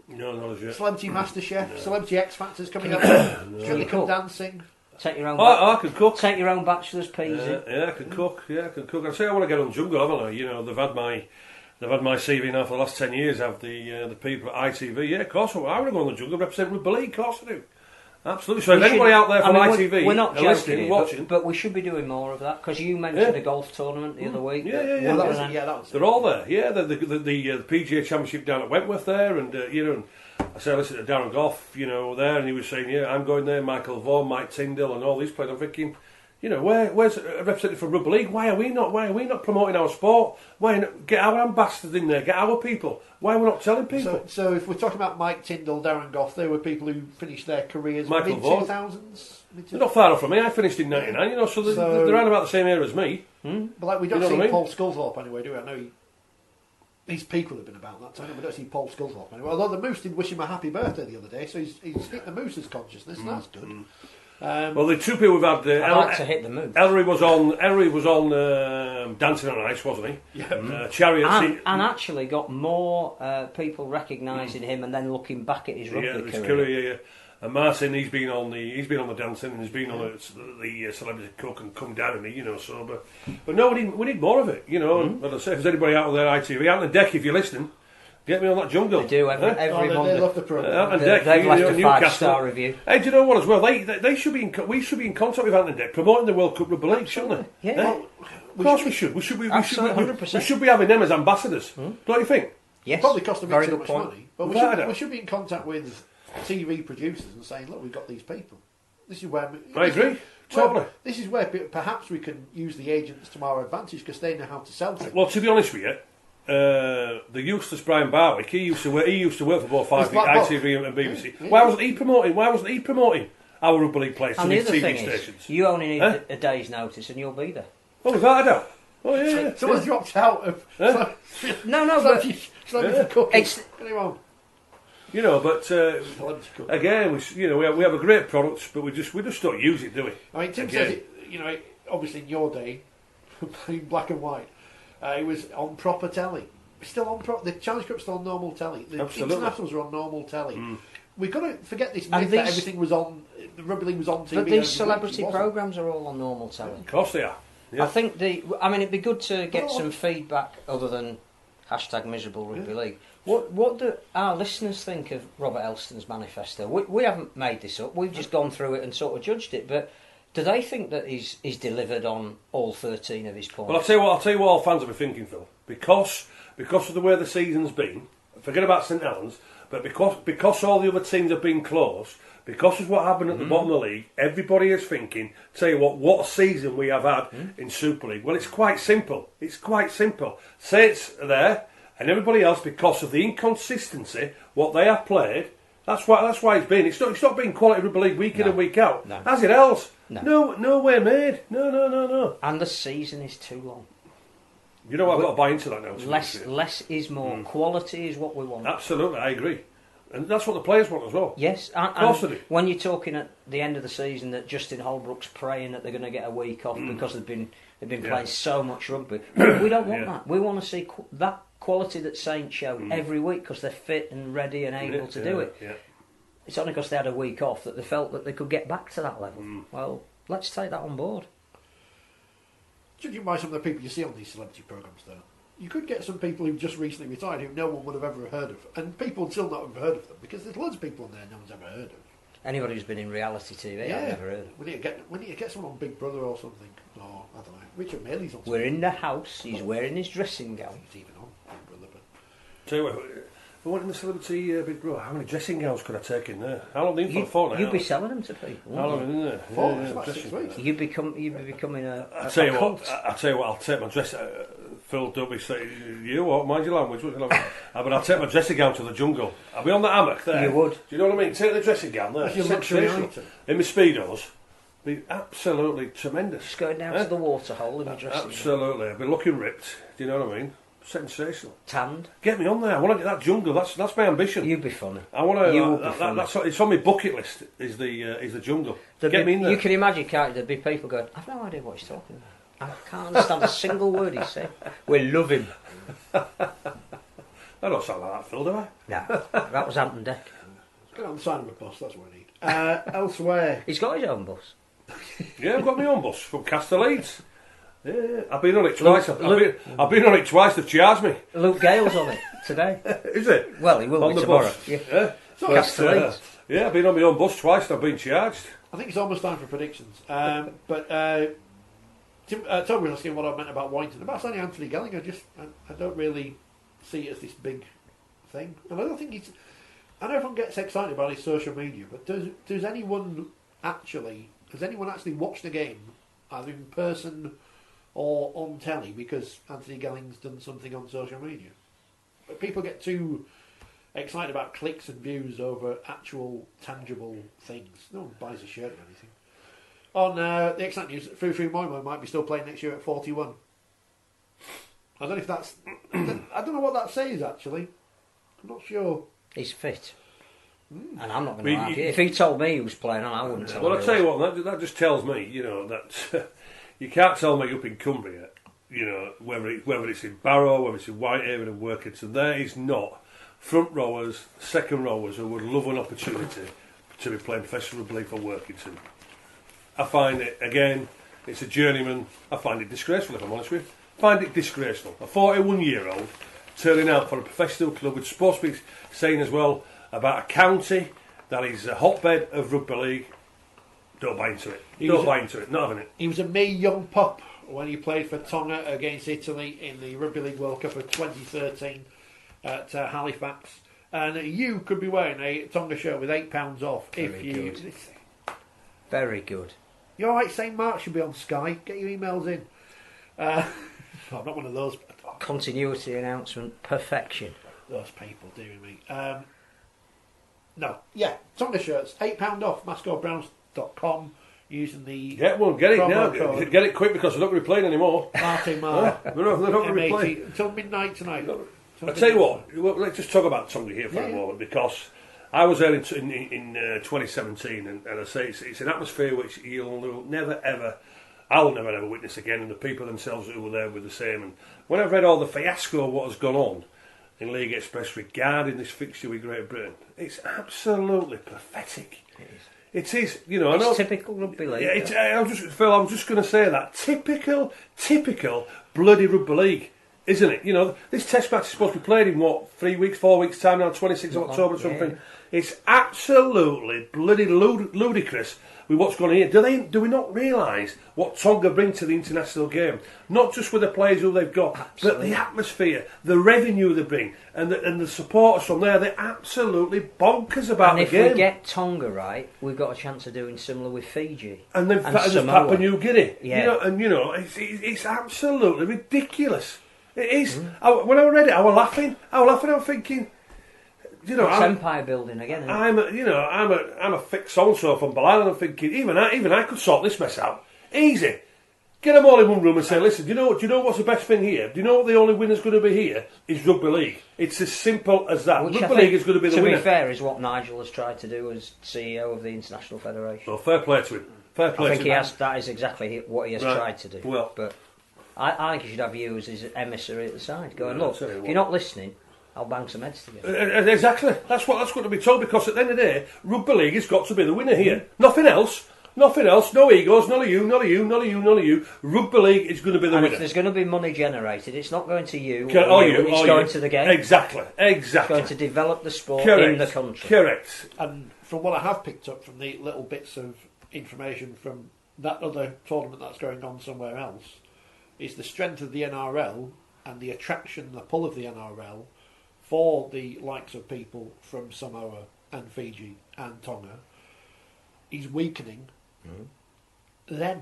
No, not as yet.
Celebrity MasterChef, Celebrity X Factor's coming up. Strictly Come Dancing.
Take your own.
I can cook.
Take your own bachelor's peas.
Yeah, I can cook. Yeah, I can cook. I say I want to get on Jungle, haven't I? You know, they've had my CV now for the last 10 years. Have the people at ITV? Yeah, of course. I want to go on the Jungle, represent rugby league. Of course I do. Absolutely. So if anybody out there from ITV,
we're not
listening, watching,
but we should be doing more of that because you mentioned a golf tournament the other week.
Yeah. They're all there. Yeah, the PGA Championship down at Wentworth there, and and I said, listen to Darren Goff, there, and he was saying, yeah, I'm going there. Michael Vaughan, Mike Tyndall, and all these players. I'm thinking, where's a representative from rugby league? Why are we not promoting our sport? Why not get our ambassadors in there? Get our people. Why are we not telling people?
So if we're talking about Mike Tyndall, Darren Goff, they were people who finished their careers mid-2000s?
They're not far off from me. I finished in 99, so they're around about the same era as me.
But we don't see Paul Sculthorpe anyway, do we? I know his peak would have been about that time. We don't see Paul Sculthorpe anyway. Although the Moose did wish him a happy birthday the other day, so he's hit the Moose's consciousness, and that's good.
Well, the two people we've had.
I'd like to hit the moon.
Ellery was on Dancing on Ice, wasn't he?
Yeah.
Chariots.
And actually got more people recognising him and then looking back at his rugby career.
Yeah. And Martin, he's been on the Dancing and he's been on the Celebrity Cook and Come Down, but no, we need more of it. And as I say, if there's anybody out there, ITV, out on the deck, if you're listening. Get me on that Jungle.
They do every Monday.
They love the programme.
They've left a 5-star review.
Hey, do you know what as well? They should be. We should be in contact with Ant and Deck promoting the World Cup Rugby League, shouldn't they?
Yeah.
Of course we should. We should be
100%.
We should be having them as ambassadors. Don't you think?
Yes.
Probably cost them
very
too
good
much
point.
money, but we should be in contact with TV producers and saying, look, we've got these people. This is where
I agree. Totally.
This is where perhaps we can use the agents to our advantage because they know how to sell things.
Well, to be honest with you. The Eustace Brian Barwick, he used to work for both ITV and BBC.
Yeah.
Why wasn't he promoting our rugby league players to
and the
these
other
TV
thing
stations?
Is, you only need a day's notice and you'll be there.
Oh, without a doubt. Oh yeah.
Someone's dropped out of.
No,
but cooking. Anyone.
But again, we have a great product, but we just don't use it, do we?
I mean, Tim says it. Obviously in your day, in black and white. It was on proper telly. Still on the Challenge Cup's still on normal telly. The internationals are on normal telly. We've got to forget this myth that everything was on. The rugby league was on TV.
But these celebrity programmes are all on normal telly.
Of course they are. Yeah.
I think it'd be good to get some feedback other than #miserable rugby league. What do our listeners think of Robert Elston's manifesto? We haven't made this up. We've just gone through it and sort of judged it, but. Do they think that he's delivered on all 13 of his points?
Well, I'll tell you what all fans will be thinking, Phil. Because of the way the season's been, forget about St Helens, but because all the other teams have been close, because of what happened at the bottom of the league, everybody is thinking, tell you what a season we have had in Super League. Well, it's quite simple. Say it's there, and everybody else, because of the inconsistency, what they have played, that's why it's been. It's not been quality rugby league week in and week out.
No.
Has it else?
No
way made. No.
And the season is too long.
You know what, I've got to buy into that now.
Less is more. Quality is what we want.
Absolutely, I agree. And that's what the players want as well.
Yes,
of course they do.
When you're talking at the end of the season that Justin Holbrook's praying that they're going to get a week off because they've been playing so much rugby. We don't want that. We want to see that quality that Saints show every week because they're fit and ready and able to do it.
Yeah.
It's only because they had a week off that they felt that they could get back to that level. Well, let's take that on board.
Judging by some of the people you see on these celebrity programmes, though, you could get some people who've just recently retired who no one would have ever heard of, and people would still not have heard of them because there's loads of people on there no one's ever heard of.
Anybody who's been in reality TV, I've never heard of.
We need to get someone on Big Brother or something. Or I don't know. Richard Maley's on.
We're in the house. He's wearing his dressing gown.
He's even on Big Brother. But
tell you what, if I went in the celebrity Big Brother, how many dressing gowns could I take in there? How long in for a fortnight?
You'd be selling them to people.
How long in there?
It's about 6 weeks.
You'd be becoming a
I'll tell you
cult.
what, I'll take my dress. Phil, don't be saying you what? Mind your language. But I'll take my dressing gown to the jungle. I'll be on the hammock there.
You would.
Do you know what I mean? Take the dressing gown there.
That's your luxury item.
In my speedos. Be absolutely tremendous.
Just going down to the water hole in my dressing gown.
Absolutely. I'd be looking ripped. Do you know what I mean? Sensational.
Tanned.
Get me on there. I want to get that jungle. That's my ambition.
You'd be funny.
I want to.
You would be funny.
It's on my bucket list. Is the jungle? Get me in there.
You can imagine, can't you? There'd be people going, "I've no idea what he's talking about. I can't understand a single word he's saying." We love him.
I don't sound like that, Phil, do I?
No, that was Ant and Deck.
Get on the side of a bus. That's what I need. Elsewhere,
He's got his own bus.
Yeah, I've got my own bus from Castor Leeds. Yeah, I've been on it twice. I've been on it twice. They've charged me.
Luke Gale's on it today.
Is it?
Well, he will
On
be
the
tomorrow.
bus.
Yeah.
So
Castor Leeds.
yeah, I've been on my own bus twice and I've been charged.
I think it's almost time for predictions. But Tom was asking what I meant about Warrington. About signing Anthony Gelling, I don't really see it as this big thing. And I don't think he's... I know everyone gets excited about his social media, but does anyone actually... Has anyone actually watched a game, either in person or on telly, because Anthony Gelling's done something on social media? But people get too excited about clicks and views over actual tangible things. No one buys a shirt or anything. On the exciting news, Fufu Moimo might be still playing next year at 41. I don't know if that's... I don't know what that says, actually. I'm not sure.
He's fit. And I'm not going to argue. If he told me he was playing on, I wouldn't tell him.
Well, I'll tell you what, that just tells me, that you can't tell me up in Cumbria, whether it's in Barrow, whether it's in Whitehaven and Workington, there is not front rowers, second rowers who would love an opportunity to be playing professional rugby for Workington. I find it, again, it's a journeyman. I find it disgraceful, if I'm honest with you. I find it disgraceful. A 41-year-old turning out for a professional club, which is supposed to be saying as well about a county that is a hotbed of rugby league. Don't buy into it. Not having it.
He was a mere young pup when he played for Tonga against Italy in the Rugby League World Cup of 2013 at Halifax. And you could be wearing a Tonga shirt with £8 off if you...
Good. Very good.
You're alright saying Mark should be on Sky. Get your emails in. I'm not one of those.
Continuity announcement, perfection.
Those people doing me. No, yeah, Tonga shirts, £8 off, mascotbrowns.com, using the...
Get one, get it now.
code.
Get it quick because they're not going to be playing anymore.
Martin Mark.
They're not going to be playing.
Until midnight tonight.
I'll tell you what, let's just talk about Tonga here for a moment, because I was there in 2017, and I say it's an atmosphere which you'll never ever... I'll never ever witness again, and the people themselves who were there were the same. And when I've read all the fiasco of what has gone on in League Express regarding this fixture with Great Britain, it's absolutely pathetic. It is.
It's typical rugby league.
Yeah, I was just going to say that typical bloody rugby league, isn't it? This Test match is supposed to be played in 4 weeks time now, 26th of October or something. Yeah. It's absolutely bloody ludicrous with what's going on here. Do we not realise what Tonga bring to the international game? Not just with the players who they've got, but the atmosphere, the revenue they bring, and the supporters from there. They're absolutely bonkers about the game.
And if we get Tonga right, we've got a chance of doing similar with Fiji
and then Papua New Guinea.
Yeah.
It's absolutely ridiculous. It is. When I read it, I was laughing. I'm thinking.
It's empire building again. Isn't it?
I'm a fixed so-and-so from Belial, and I'm thinking even I could sort this mess out easy. Get them all in one room and say, listen, do you know what's the best thing here? Do you know what the only winner's going to be here? Is rugby league. It's as simple as that.
Which
rugby league is going to be the winner.
To be fair, is what Nigel has tried to do as CEO of the International Federation.
Well, fair play to him. I think
that is exactly what he has tried to do.
Well,
but I think he should have you as his emissary at the side, going, look, if you're not listening, I'll bang some heads together.
Exactly. That's what's got to be told, because at the end of the day, rugby league has got to be the winner here. Nothing else. No egos. None of you. Rugby league is going to be the winner.
If there's going to be money generated, it's not going to you.
It's
going to the game.
Exactly.
It's going to develop the sport in the country.
Correct.
And from what I have picked up from the little bits of information from that other tournament that's going on somewhere else, is the strength of the NRL and the attraction, the pull of the NRL for the likes of people from Samoa and Fiji and Tonga is weakening them.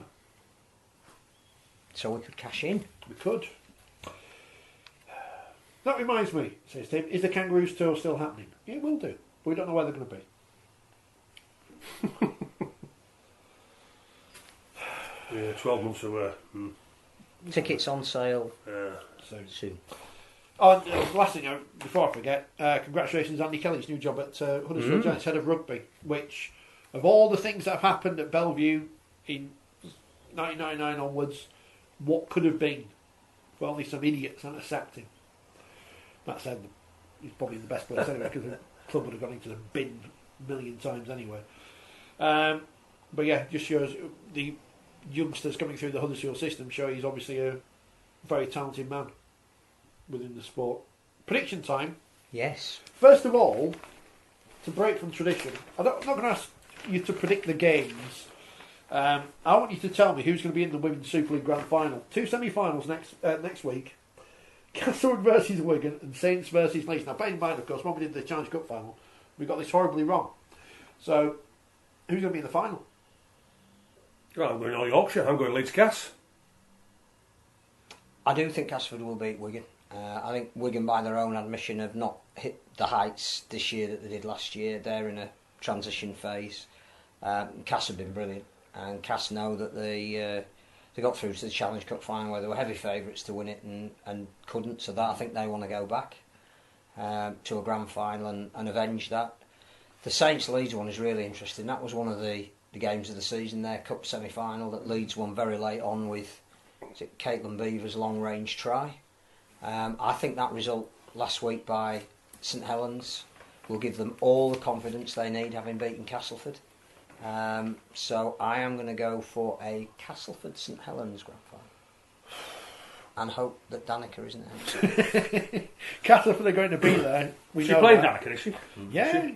So we could cash in.
We could. That reminds me, says Tim, is the Kangaroos tour still happening? Yeah, it will do. But we don't know where they're going to be.
Yeah, 12 months away.
Tickets on sale
soon. Oh, and, last thing, before I forget, congratulations Andy Kelly's new job at Huddersfield Giants, head of rugby, which, of all the things that have happened at Bellevue in 1999 onwards, what could have been? Well, only some idiots hadn't sacked him. That said, he's probably in the best place anyway, because the club would have gone into the bin a million times anyway. But yeah, just shows the youngsters coming through the Huddersfield system show he's obviously a very talented man within the sport. Prediction time.
Yes.
First of all, to break from tradition, I'm not going to ask you to predict the games. I want you to tell me who's going to be in the Women's Super League Grand Final. 2 semi-finals next week. Castlewood versus Wigan and Saints versus Leeds. Now, bear in mind, of course, when we did the Challenge Cup final, we got this horribly wrong. So, who's going to be in the final?
Well, I'm going to Yorkshire. I'm going Leeds Cass.
I do think Castleford will beat Wigan. I think Wigan, by their own admission, have not hit the heights this year that they did last year. They're in a transition phase. Cass have been brilliant, and Cass know that they got through to the Challenge Cup final where they were heavy favourites to win it and couldn't. So that I think they want to go back to a grand final and avenge that. The Saints Leeds one is really interesting. That was one of the games of the season, their cup semi-final that Leeds won very late on with Caitlin Beaver's long-range try. I think that result last week by St Helens will give them all the confidence they need, having beaten Castleford. So I am going to go for a Castleford St Helens grand final and hope that Danica isn't out.
Castleford are going to be there.
She played Danica, is she?
Yeah.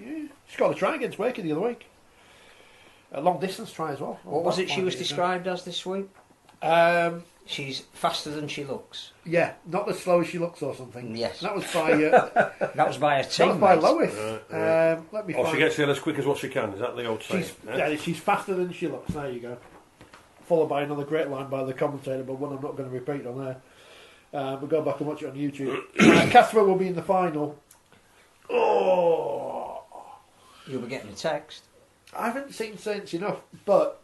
She's got a try against Wakey the other week. A long distance try as well.
What was it she was described as this week? She's faster than she looks.
Yeah, not as slow as she looks or something.
Yes.
That was by
that was by a team.
That was by Lois. Let me.
She gets there as quick as what she can. Is that the old saying?
She's faster than she looks. There you go. Followed by another great line by the commentator, but one I'm not going to repeat on there. We'll go back and watch it on YouTube. Casper will be in the final. Oh,
you'll be getting a text.
I haven't seen Saints enough, but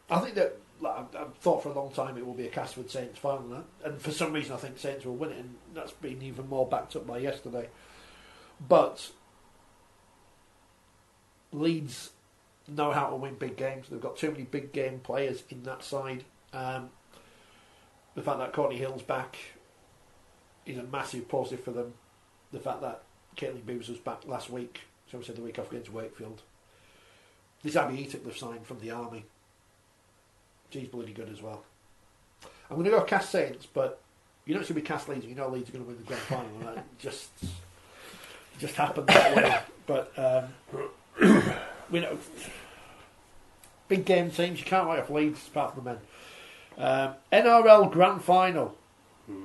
I think that I've thought for a long time it will be a Castleford Saints final, and for some reason I think Saints will win it, and that's been even more backed up by yesterday. But Leeds know how to win big games. They've got too many big game players in that side. The fact that Courtney Hill's back is a massive positive for them. The fact that Caitlin Beavers was back last week, so we said the week off against Wakefield. This Abby Eatock they've signed from the Army. She's bloody good as well. I'm going to go Cass Saints, but you know it's going to be Cass Leeds. You know Leeds are going to win the grand final. And that just happened that way. But we know big game teams. You can't write off Leeds apart from the men. NRL grand final.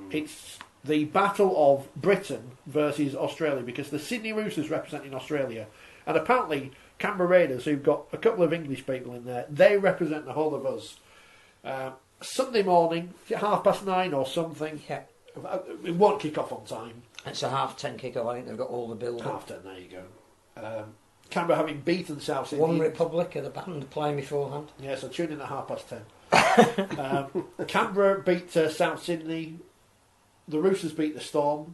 It's the battle of Britain versus Australia, because the Sydney Roosters representing Australia, and apparently Canberra Raiders, who've got a couple of English people in there, they represent the whole of us. Sunday morning, 9:30 or something.
Yeah.
It won't kick off on time.
It's a 10:30 kick-off. I think they've got all the build up.
10:30, there you go. Canberra having beaten South Sydney.
One Republic are the band playing beforehand.
Yeah, so tune in at 10:30. Canberra beat South Sydney. The Roosters beat the Storm.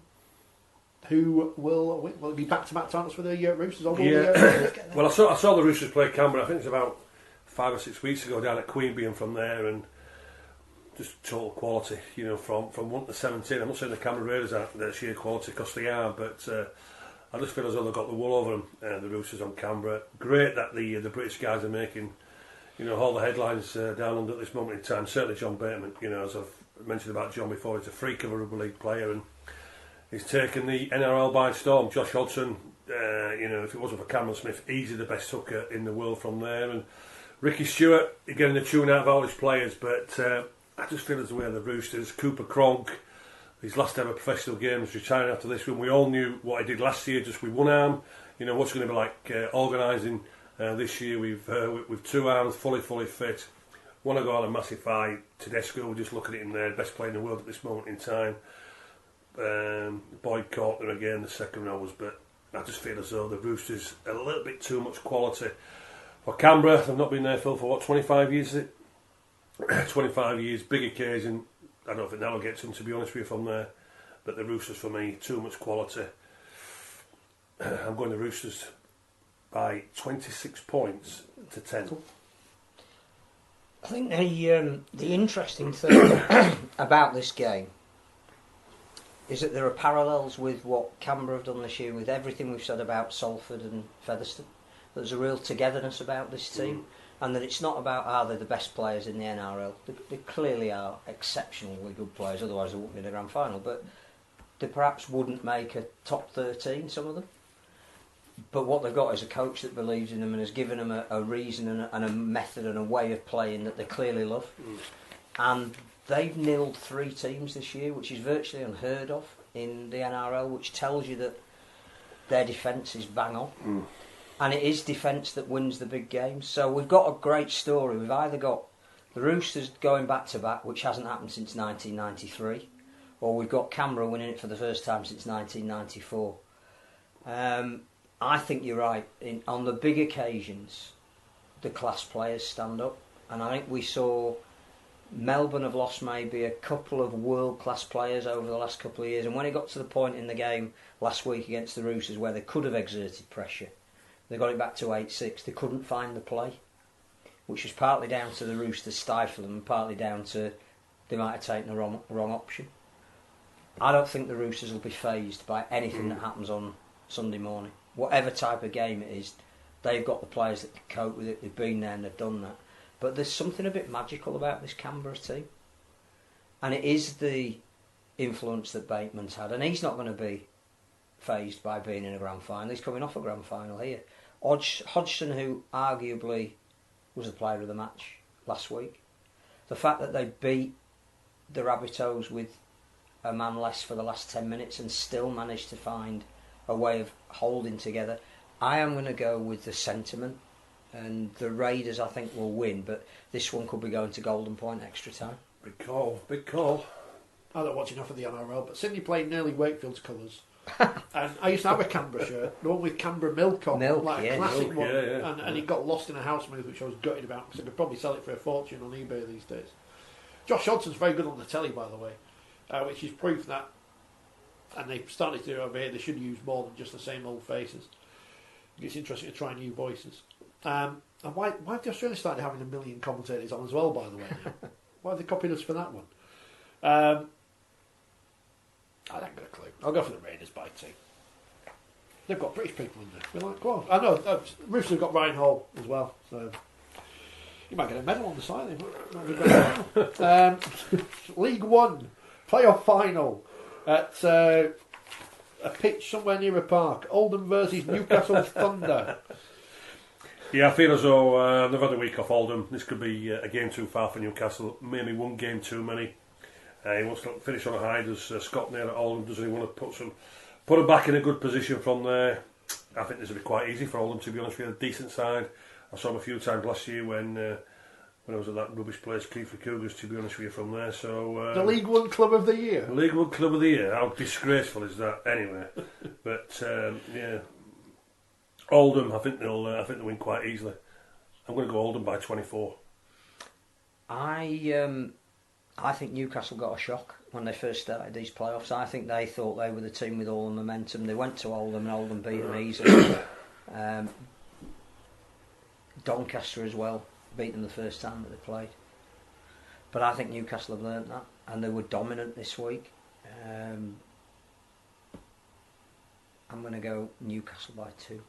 Who will it be back-to-back titles for the Roosters? Or
well, I saw the Roosters play Canberra. I think it's about 5 or 6 weeks ago down at Queanbeyan, and from there, and just total quality. You know, from 1 to 17. I'm not saying the Canberra Raiders aren't their sheer quality because they are, but I just feel as though they've got the wool over them. The Roosters on Canberra. Great that the British guys are making, you know, all the headlines down under at this moment in time. Certainly John Bateman. You know, as I've mentioned about John before, he's a freak of a rugby league player, and he's taken the NRL by storm. Josh Hodgson, you know, if it wasn't for Cameron Smith, easily the best hooker in the world from there. And Ricky Stewart, getting the tune out of all his players. But I just feel as the way the Roosters, Cooper Cronk, his last ever professional games, retiring after this one. We all knew what he did last year, just with one arm. You know, what's going to be like organising this year with two arms, fully fit. Want to go on a massive fight. Tedesco, just looking at him there, best player in the world at this moment in time. Boyd Courtney again, the second rowers, but I just feel as though the Roosters a little bit too much quality for Canberra. They've not been there, Phil, for what, 25 years, is it? 25 years, big occasion. I don't think that'll get to them, to be honest with you, from there. But the Roosters, for me, too much quality. I'm going to Roosters by 26 points to 10.
I think the interesting thing about this game is that there are parallels with what Canberra have done this year, with everything we've said about Salford and Featherstone. There's a real togetherness about this team, and that it's not about they're the best players in the NRL. They clearly are exceptionally good players, otherwise they wouldn't be in the grand final, but they perhaps wouldn't make a top 13, some of them. But what they've got is a coach that believes in them and has given them a reason and a method and a way of playing that they clearly love. And they've nilled 3 teams this year, which is virtually unheard of in the NRL, which tells you that their defence is bang on. And it is defence that wins the big games. So we've got a great story. We've either got the Roosters going back to back, which hasn't happened since 1993, or we've got Canberra winning it for the first time since 1994. I think you're right. On the big occasions, the class players stand up. And I think we saw Melbourne have lost maybe a couple of world-class players over the last couple of years. And when it got to the point in the game last week against the Roosters where they could have exerted pressure, they got it back to 8-6. They couldn't find the play, which was partly down to the Roosters stifling them and partly down to they might have taken the wrong option. I don't think the Roosters will be fazed by anything that happens on Sunday morning. Whatever type of game it is, they've got the players that can cope with it. They've been there and they've done that. But there's something a bit magical about this Canberra team. And it is the influence that Bateman's had. And he's not going to be fazed by being in a grand final. He's coming off a grand final here. Hodgson, who arguably was the player of the match last week, the fact that they beat the Rabbitohs with a man less for the last 10 minutes and still managed to find a way of holding together. I am going to go with the sentiment, and the Raiders I think will win, but this one could be going to Golden Point extra time.
Big call, big call.
I don't watch enough of the NRL, but Sydney played nearly Wakefield's colours. And I used to have a Canberra shirt, the one with Canberra milk on, like a classic one, and it got lost in a house move, which I was gutted about because I could probably sell it for a fortune on eBay these days. Josh Hodgson's very good on the telly, by the way, which is proof that, and they've started to do over here, they should use more than just the same old faces. It's interesting to try new voices. And why have the Australians started having 1 million commentators on as well, by the way? Why have they copied us for that one? I haven't got a clue. I'll go for the Raiders by 2. They've got British people in there. We're like, go on. I know, Roosters have got Ryan Hall as well, so you might get a medal on the side. League One, playoff final at a pitch somewhere near a park. Oldham versus Newcastle Thunder.
Yeah, I feel as though they've had a week off Oldham. This could be a game too far for Newcastle. Maybe one game too many. He wants to finish on a high. Does Scott there at Oldham? Doesn't he want to put him back in a good position from there? I think this will be quite easy for Oldham, to be honest with you. A decent side. I saw him a few times last year when I was at that rubbish place, Cleveland Cougars, to be honest with you, from there. So
the League One Club of the Year.
League One Club of the Year. How disgraceful is that? Anyway, but yeah, Oldham. I think they'll win quite easily. I'm going to go Oldham by 24.
I think Newcastle got a shock when they first started these playoffs. I think they thought they were the team with all the momentum. They went to Oldham and Oldham beat them easily. Doncaster as well beat them the first time that they played. But I think Newcastle have learnt that, and they were dominant this week. I'm going to go Newcastle by 2.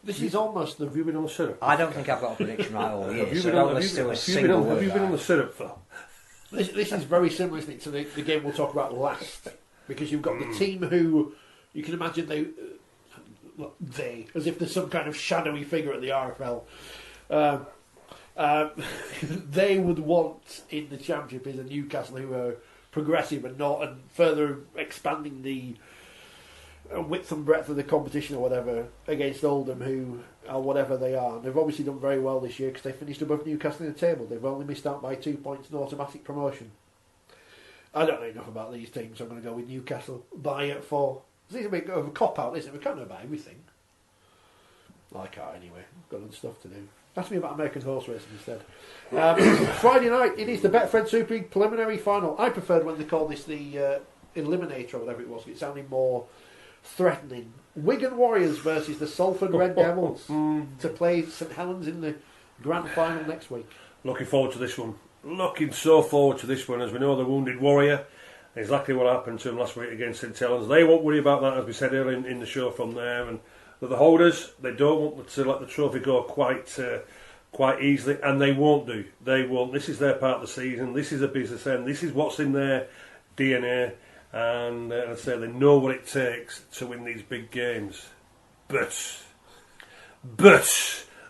This is almost the...
Have you been on the syrup?
I don't think I've got a prediction right all year, so don't listen to a single word.
Have you been on the syrup, Phil?
This is very similar, isn't it, to the game we'll talk about last, because you've got the team who you can imagine they as if there's some kind of shadowy figure at the RFL. They would want in the Championship is a Newcastle who are progressive and further expanding the width and breadth of the competition or whatever against Oldham, who are whatever they are. And they've obviously done very well this year because they finished above Newcastle in the table. They've only missed out by 2 points in automatic promotion. I don't know enough about these teams, so I'm going to go with Newcastle by 4. This is a bit of a cop out, isn't it? We can't know about everything. Like that anyway. Got other stuff to do. Ask me about American horse racing instead. Friday night, it is the Betfred Super League preliminary final. I preferred when they called this the Eliminator or whatever it was. It sounded more threatening. Wigan Warriors versus the Salford Red Devils to play St Helens in the grand final next week.
Looking forward to this one. Looking so forward to this one. As we know, the Wounded Warrior, exactly what happened to him last week against St Helens. They won't worry about that, as we said earlier in the show from there. And the holders, they don't want to let the trophy go quite easily, and they won't do. They won't. This is their part of the season. This is a business end. This is what's in their DNA. And I say they know what it takes to win these big games. But,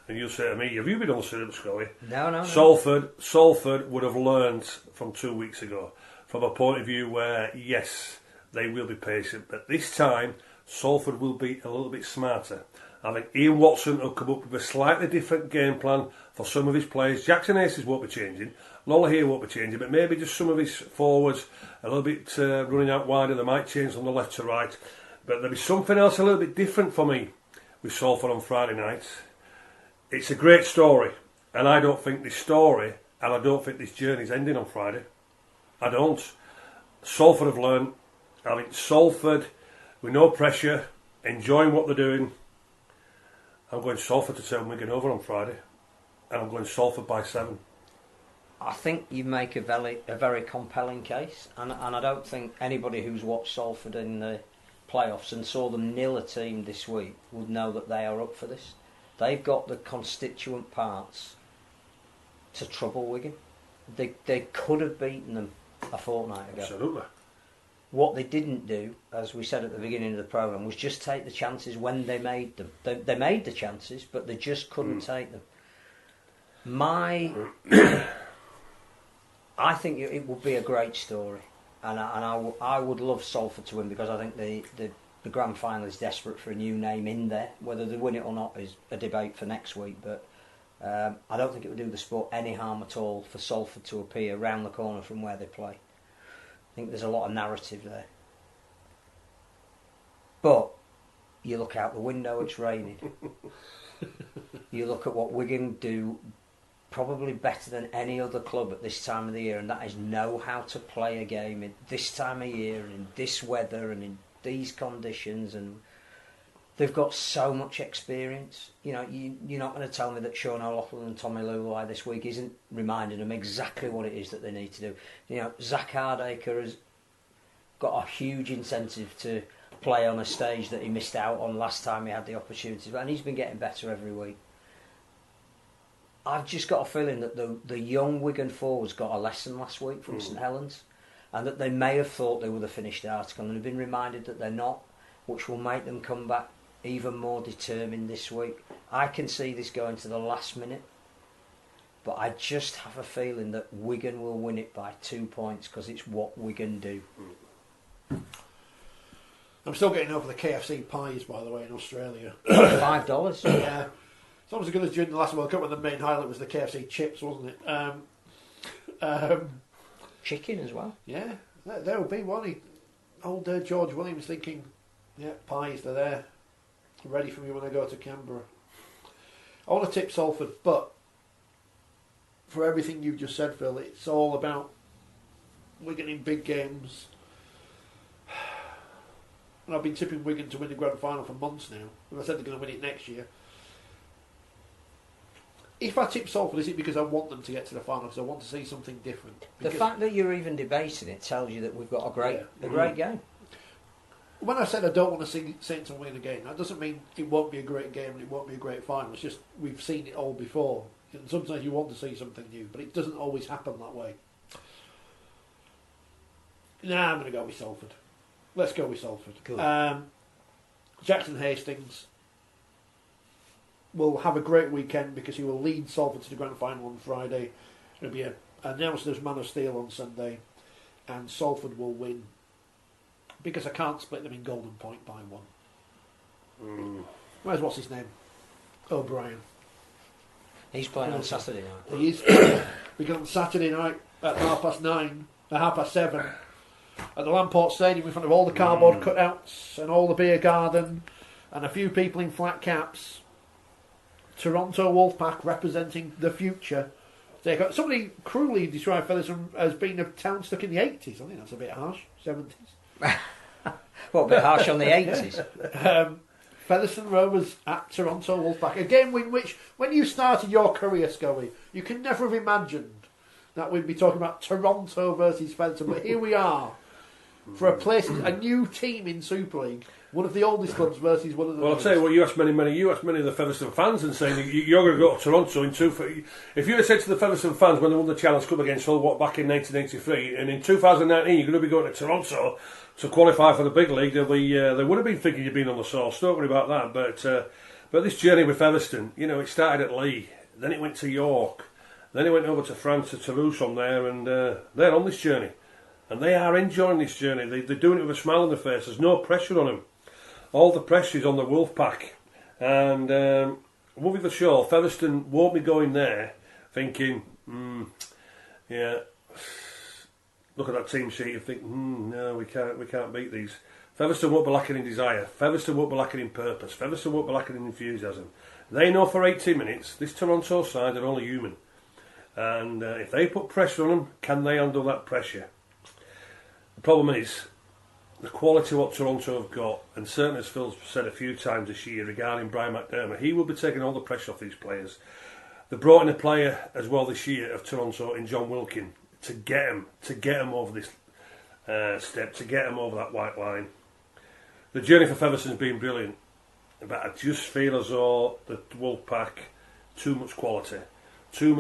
and you'll say to me, have you been on syrup, Scully?
No.
Salford would have learned from 2 weeks ago, from a point of view where, yes, they will be patient, but this time Salford will be a little bit smarter. I think Ian Watson will come up with a slightly different game plan for some of his players. Jackson Aces won't be changing, Lola here won't be changing, but maybe just some of his forwards a little bit running out wider. They might change from the left to right, but there'll be something else a little bit different for me with Salford on Friday night. It's a great story, and I don't think this story and I don't think this journey's ending on Friday. I don't. Salford have learned. I think Salford, with no pressure, enjoying what they're doing. I'm going Salford to turn Wigan over on Friday, and I'm going Salford by 7.
I think you make a very compelling case, and I don't think anybody who's watched Salford in the playoffs and saw them nil a team this week would know that they are up for this. They've got the constituent parts to trouble Wigan. They could have beaten them a fortnight ago.
Absolutely.
What they didn't do, as we said at the beginning of the programme, was just take the chances when they made them. They made the chances, but they just couldn't take them. I think it would be a great story, and I would love Salford to win, because I think the grand final is desperate for a new name in there. Whether they win it or not is a debate for next week, but I don't think it would do the sport any harm at all for Salford to appear round the corner from where they play. I think there's a lot of narrative there. But you look out the window, it's raining. You look at what Wigan do probably better than any other club at this time of the year, and that is know how to play a game in this time of year, and in this weather, and in these conditions, and they've got so much experience. You know, you're not going to tell me that Sean O'Loughlin and Tommy Lulai this week isn't reminding them exactly what it is that they need to do. You know, Zach Hardacre has got a huge incentive to play on a stage that he missed out on last time he had the opportunity, and he's been getting better every week. I've just got a feeling that the young Wigan forwards got a lesson last week from St Helens, and that they may have thought they were the finished article and have been reminded that they're not, which will make them come back even more determined this week. I can see this going to the last minute, but I just have a feeling that Wigan will win it by 2 points, because it's what Wigan do.
I'm still getting over the KFC pies, by the way, in Australia.
$5.
Yeah. It's almost as good as during the last World Cup when the main highlight was the KFC chips, wasn't it?
Chicken as well.
Yeah, there will be one. Old George Williams thinking, yeah, pies, they're there, ready for me when I go to Canberra. I want to tip Salford, but for everything you've just said, Phil, it's all about Wigan in big games. And I've been tipping Wigan to win the grand final for months now, and I said they're going to win it next year. If I tip Salford, is it because I want them to get to the final, because I want to see something different?
The fact that you're even debating it tells you that we've got a great game.
When I said I don't want to see Saints win again, that doesn't mean it won't be a great game and it won't be a great final. It's just we've seen it all before. And sometimes you want to see something new, but it doesn't always happen that way. Nah, I'm going to go with Salford. Let's go with Salford.
Cool.
Jackson Hastings will have a great weekend because he will lead Salford to the grand final on Friday. It'll be announced as Man of Steel on Sunday, and Salford will win because I can't split them in Golden Point by 1. What's his name? O'Brien.
He's playing on Saturday night.
He is. Because on Saturday night at 7:30 at the Lamport Stadium in front of all the cardboard cutouts and all the beer garden and a few people in flat caps. Toronto Wolfpack representing the future. Somebody cruelly described Featherstone as being a town stuck in the 80s. I think that's a bit harsh. 70s.
What, a bit harsh on the 80s?
Featherstone Rovers at Toronto Wolfpack. A game in which, when you started your career, Scully, you could never have imagined that we'd be talking about Toronto versus Featherstone. But here we are, for a new team in Super League. One of the oldest clubs versus one of the.
Well, I'll tell you what. You asked many of the Featherstone fans and saying you're going to go to Toronto in two. If you had said to the Featherstone fans when they won the Challenge Cup against Hull back in 1983, and in 2019 you're going to be going to Toronto to qualify for the big league, they would have been thinking you'd been on the sauce. Don't worry about that. But this journey with Featherstone, it started at Leigh, then it went to York, then it went over to France to Toulouse from there, and they're on this journey, and they are enjoying this journey. They're doing it with a smile on their face. There's no pressure on them. All the pressure is on the Wolfpack, and moving the show, Featherstone won't be going there thinking, yeah. Look at that team sheet and think, no, we can't beat these. Featherstone won't be lacking in desire. Featherstone won't be lacking in purpose. Featherstone won't be lacking in enthusiasm. They know for 80 minutes this Toronto side are only human, and if they put pressure on them, can they handle that pressure? The problem is the quality of what Toronto have got, and certainly as Phil's said a few times this year regarding Brian McDermott, he will be taking all the pressure off these players. They brought in a player as well this year of Toronto in John Wilkin to get him over this step, to get him over that white line. The journey for Featherstone's been brilliant, but I just feel as though the Wolfpack, too much quality, too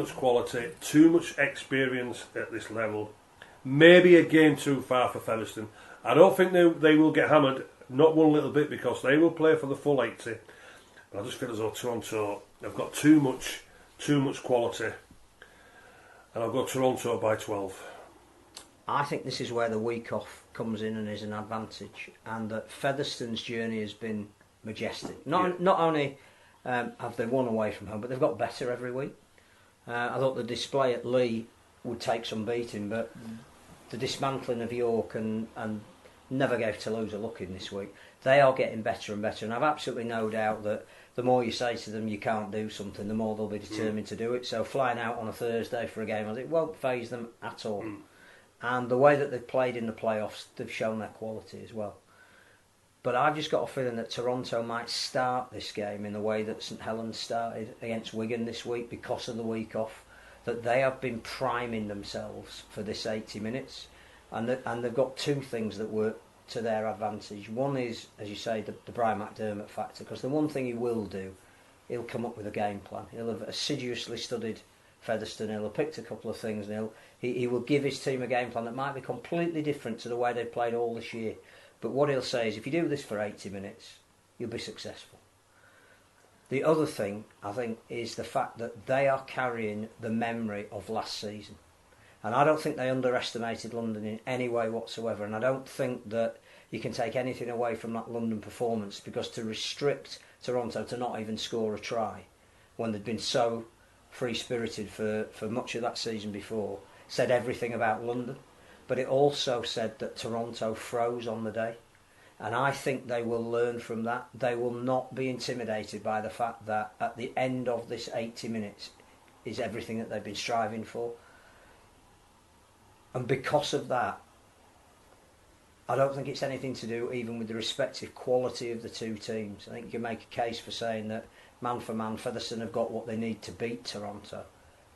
much experience at this level. Maybe a game too far for Featherstone. I don't think they will get hammered, not one little bit, because they will play for the full 80. But I just feel as though Toronto have got too much quality, and I'll go Toronto by 12.
I think this is where the week off comes in and is an advantage, and that Featherstone's journey has been majestic. Not only have they won away from home, but they've got better every week. I thought the display at Leigh would take some beating, but the dismantling of York and never gave Toulouse a look in this week. They are getting better and better, and I've absolutely no doubt that the more you say to them you can't do something, the more they'll be determined to do it. So flying out on a Thursday for a game, it won't faze them at all. And the way that they've played in the playoffs, they've shown their quality as well. But I've just got a feeling that Toronto might start this game in the way that St Helens started against Wigan this week because of the week off, that they have been priming themselves for this 80 minutes. And they've got two things that work to their advantage. One is, as you say, the Brian McDermott factor, because the one thing he will do, he'll come up with a game plan. He'll have assiduously studied Featherstone, he'll have picked a couple of things, and he will give his team a game plan that might be completely different to the way they've played all this year. But what he'll say is, if you do this for 80 minutes, you'll be successful. The other thing, I think, is the fact that they are carrying the memory of last season. And I don't think they underestimated London in any way whatsoever. And I don't think that you can take anything away from that London performance, because to restrict Toronto to not even score a try when they'd been so free-spirited for much of that season before said everything about London. But it also said that Toronto froze on the day. And I think they will learn from that. They will not be intimidated by the fact that at the end of this 80 minutes is everything that they've been striving for. And because of that, I don't think it's anything to do even with the respective quality of the two teams. I think you can make a case for saying that man for man, Featherstone have got what they need to beat Toronto.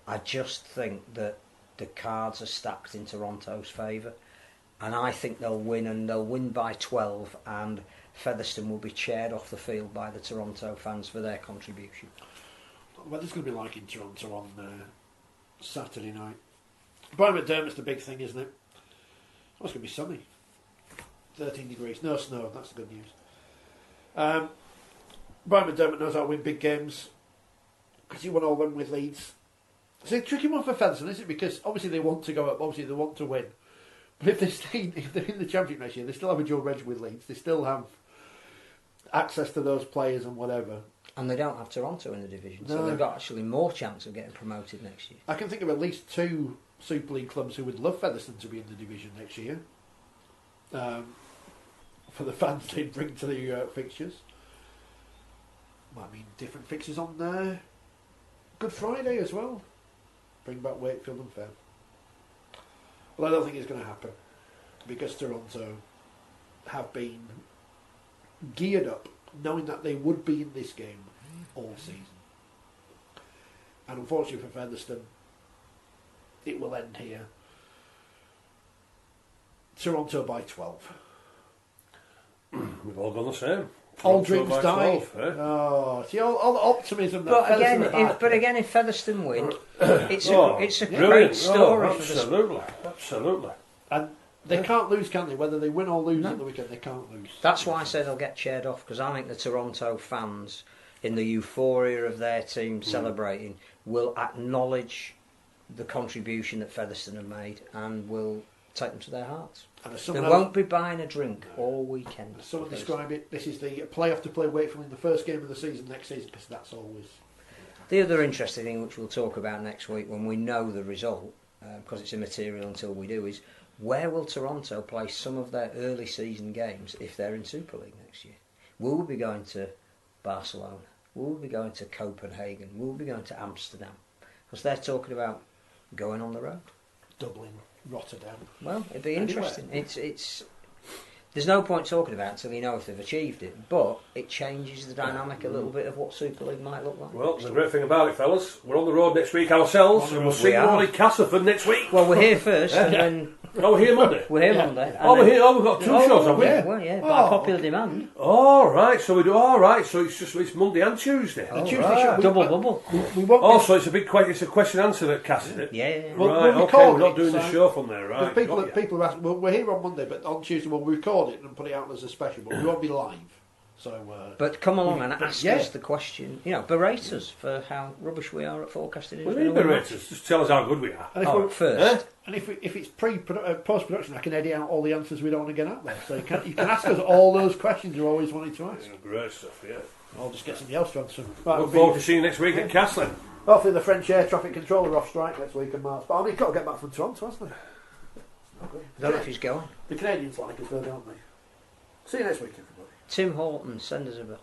I just think that the cards are stacked in Toronto's favour, and I think they'll win, and they'll win by 12, and Featherstone will be cheered off the field by the Toronto fans for their contribution.
What is going to be like in Toronto on Saturday night? Brian McDermott's the big thing, isn't it? Oh, it's going to be sunny. 13 degrees, no snow, that's the good news. Brian McDermott knows how to win big games because he won all them with Leeds. It's a tricky one for Featherstone, isn't it? Because obviously they want to go up, obviously they want to win. But if they're in the Championship next year, they still have a dual reg with Leeds. They still have access to those players and whatever.
And they don't have Toronto in the division, so they've got actually more chance of getting promoted next year.
I can think of at least two Super League clubs who would love Featherstone to be in the division next year. For the fans they'd bring to the fixtures. Might mean different fixtures on there. Good Friday as well. Bring back Wakefield and Fair. Well, I don't think it's going to happen because Toronto have been geared up, knowing that they would be in this game all season. And unfortunately for Featherstone, it will end here. Toronto by 12.
We've all gone the same.
All
Toronto
dreams
by
die.
12, eh?
Oh, see all the optimism that Featherstone are back.
But again, if Featherstone win, it's a
Brilliant.
great story for the
Absolutely, absolutely.
And they can't lose, can they? Whether they win or lose at the weekend, they can't lose.
That's why I say they'll get cheered off, because I think the Toronto fans, in the euphoria of their team celebrating, will acknowledge the contribution that Featherstone have made and will take them to their hearts.
And
They won't be buying a drink all weekend.
As someone described it, this is the playoff to play Wakefield in the first game of the season next season, because that's always...
The other interesting thing, which we'll talk about next week when we know the result, because it's immaterial until we do, is where will Toronto play some of their early season games if they're in Super League next year? Will we be going to Barcelona? Will we be going to Copenhagen? Will we be going to Amsterdam? Because they're talking about going on the road.
Dublin, Rotterdam.
Well, it'd be interesting. It's there's no point talking about it until you know if they've achieved it, but it changes the dynamic a little bit of what Super League might look like.
Well, the great thing about it, fellas, we're on the road next week ourselves, and we'll see you all in Castleford next week.
Well, we're here first, and then...
Oh, we're here Monday?
We're here Monday.
Oh, we're here. Oh, we've got two shows, haven't we?
Well, yeah, by popular demand.
All right, so we do. All right, so it's Monday and Tuesday.
The Tuesday show,
Double bubble.
We won't
Oh, so it's a big it's a question answer at Cass, is it?
Yeah.
Right,
We'll
okay,
record
we're not
it,
doing the
so-
show from there, right?
People are asking, well, we're here on Monday, but on Tuesday we'll record it and put it out as a special, but we won't be live. So,
But come along and ask
yeah.
us the question. You know, berate us for how rubbish we are at forecasting.
What do you mean, Rangers? Just tell us how good we are.
And if,
Oh,
we're-
first.
and if it's post-production, I can edit out all the answers we don't want to get out there. So you can ask us all those questions you always wanted to ask.
Yeah, great stuff, yeah.
I'll just get somebody else to answer them. Right,
Look forward to seeing you next week at Castlin.
hopefully the French air traffic controller are off strike next week in March. But I mean, he's got to get back from Toronto, hasn't he?
I don't know if he's going.
The Canadians like us, though, don't they? See you next week, everybody.
Tim Horton, send us a bill.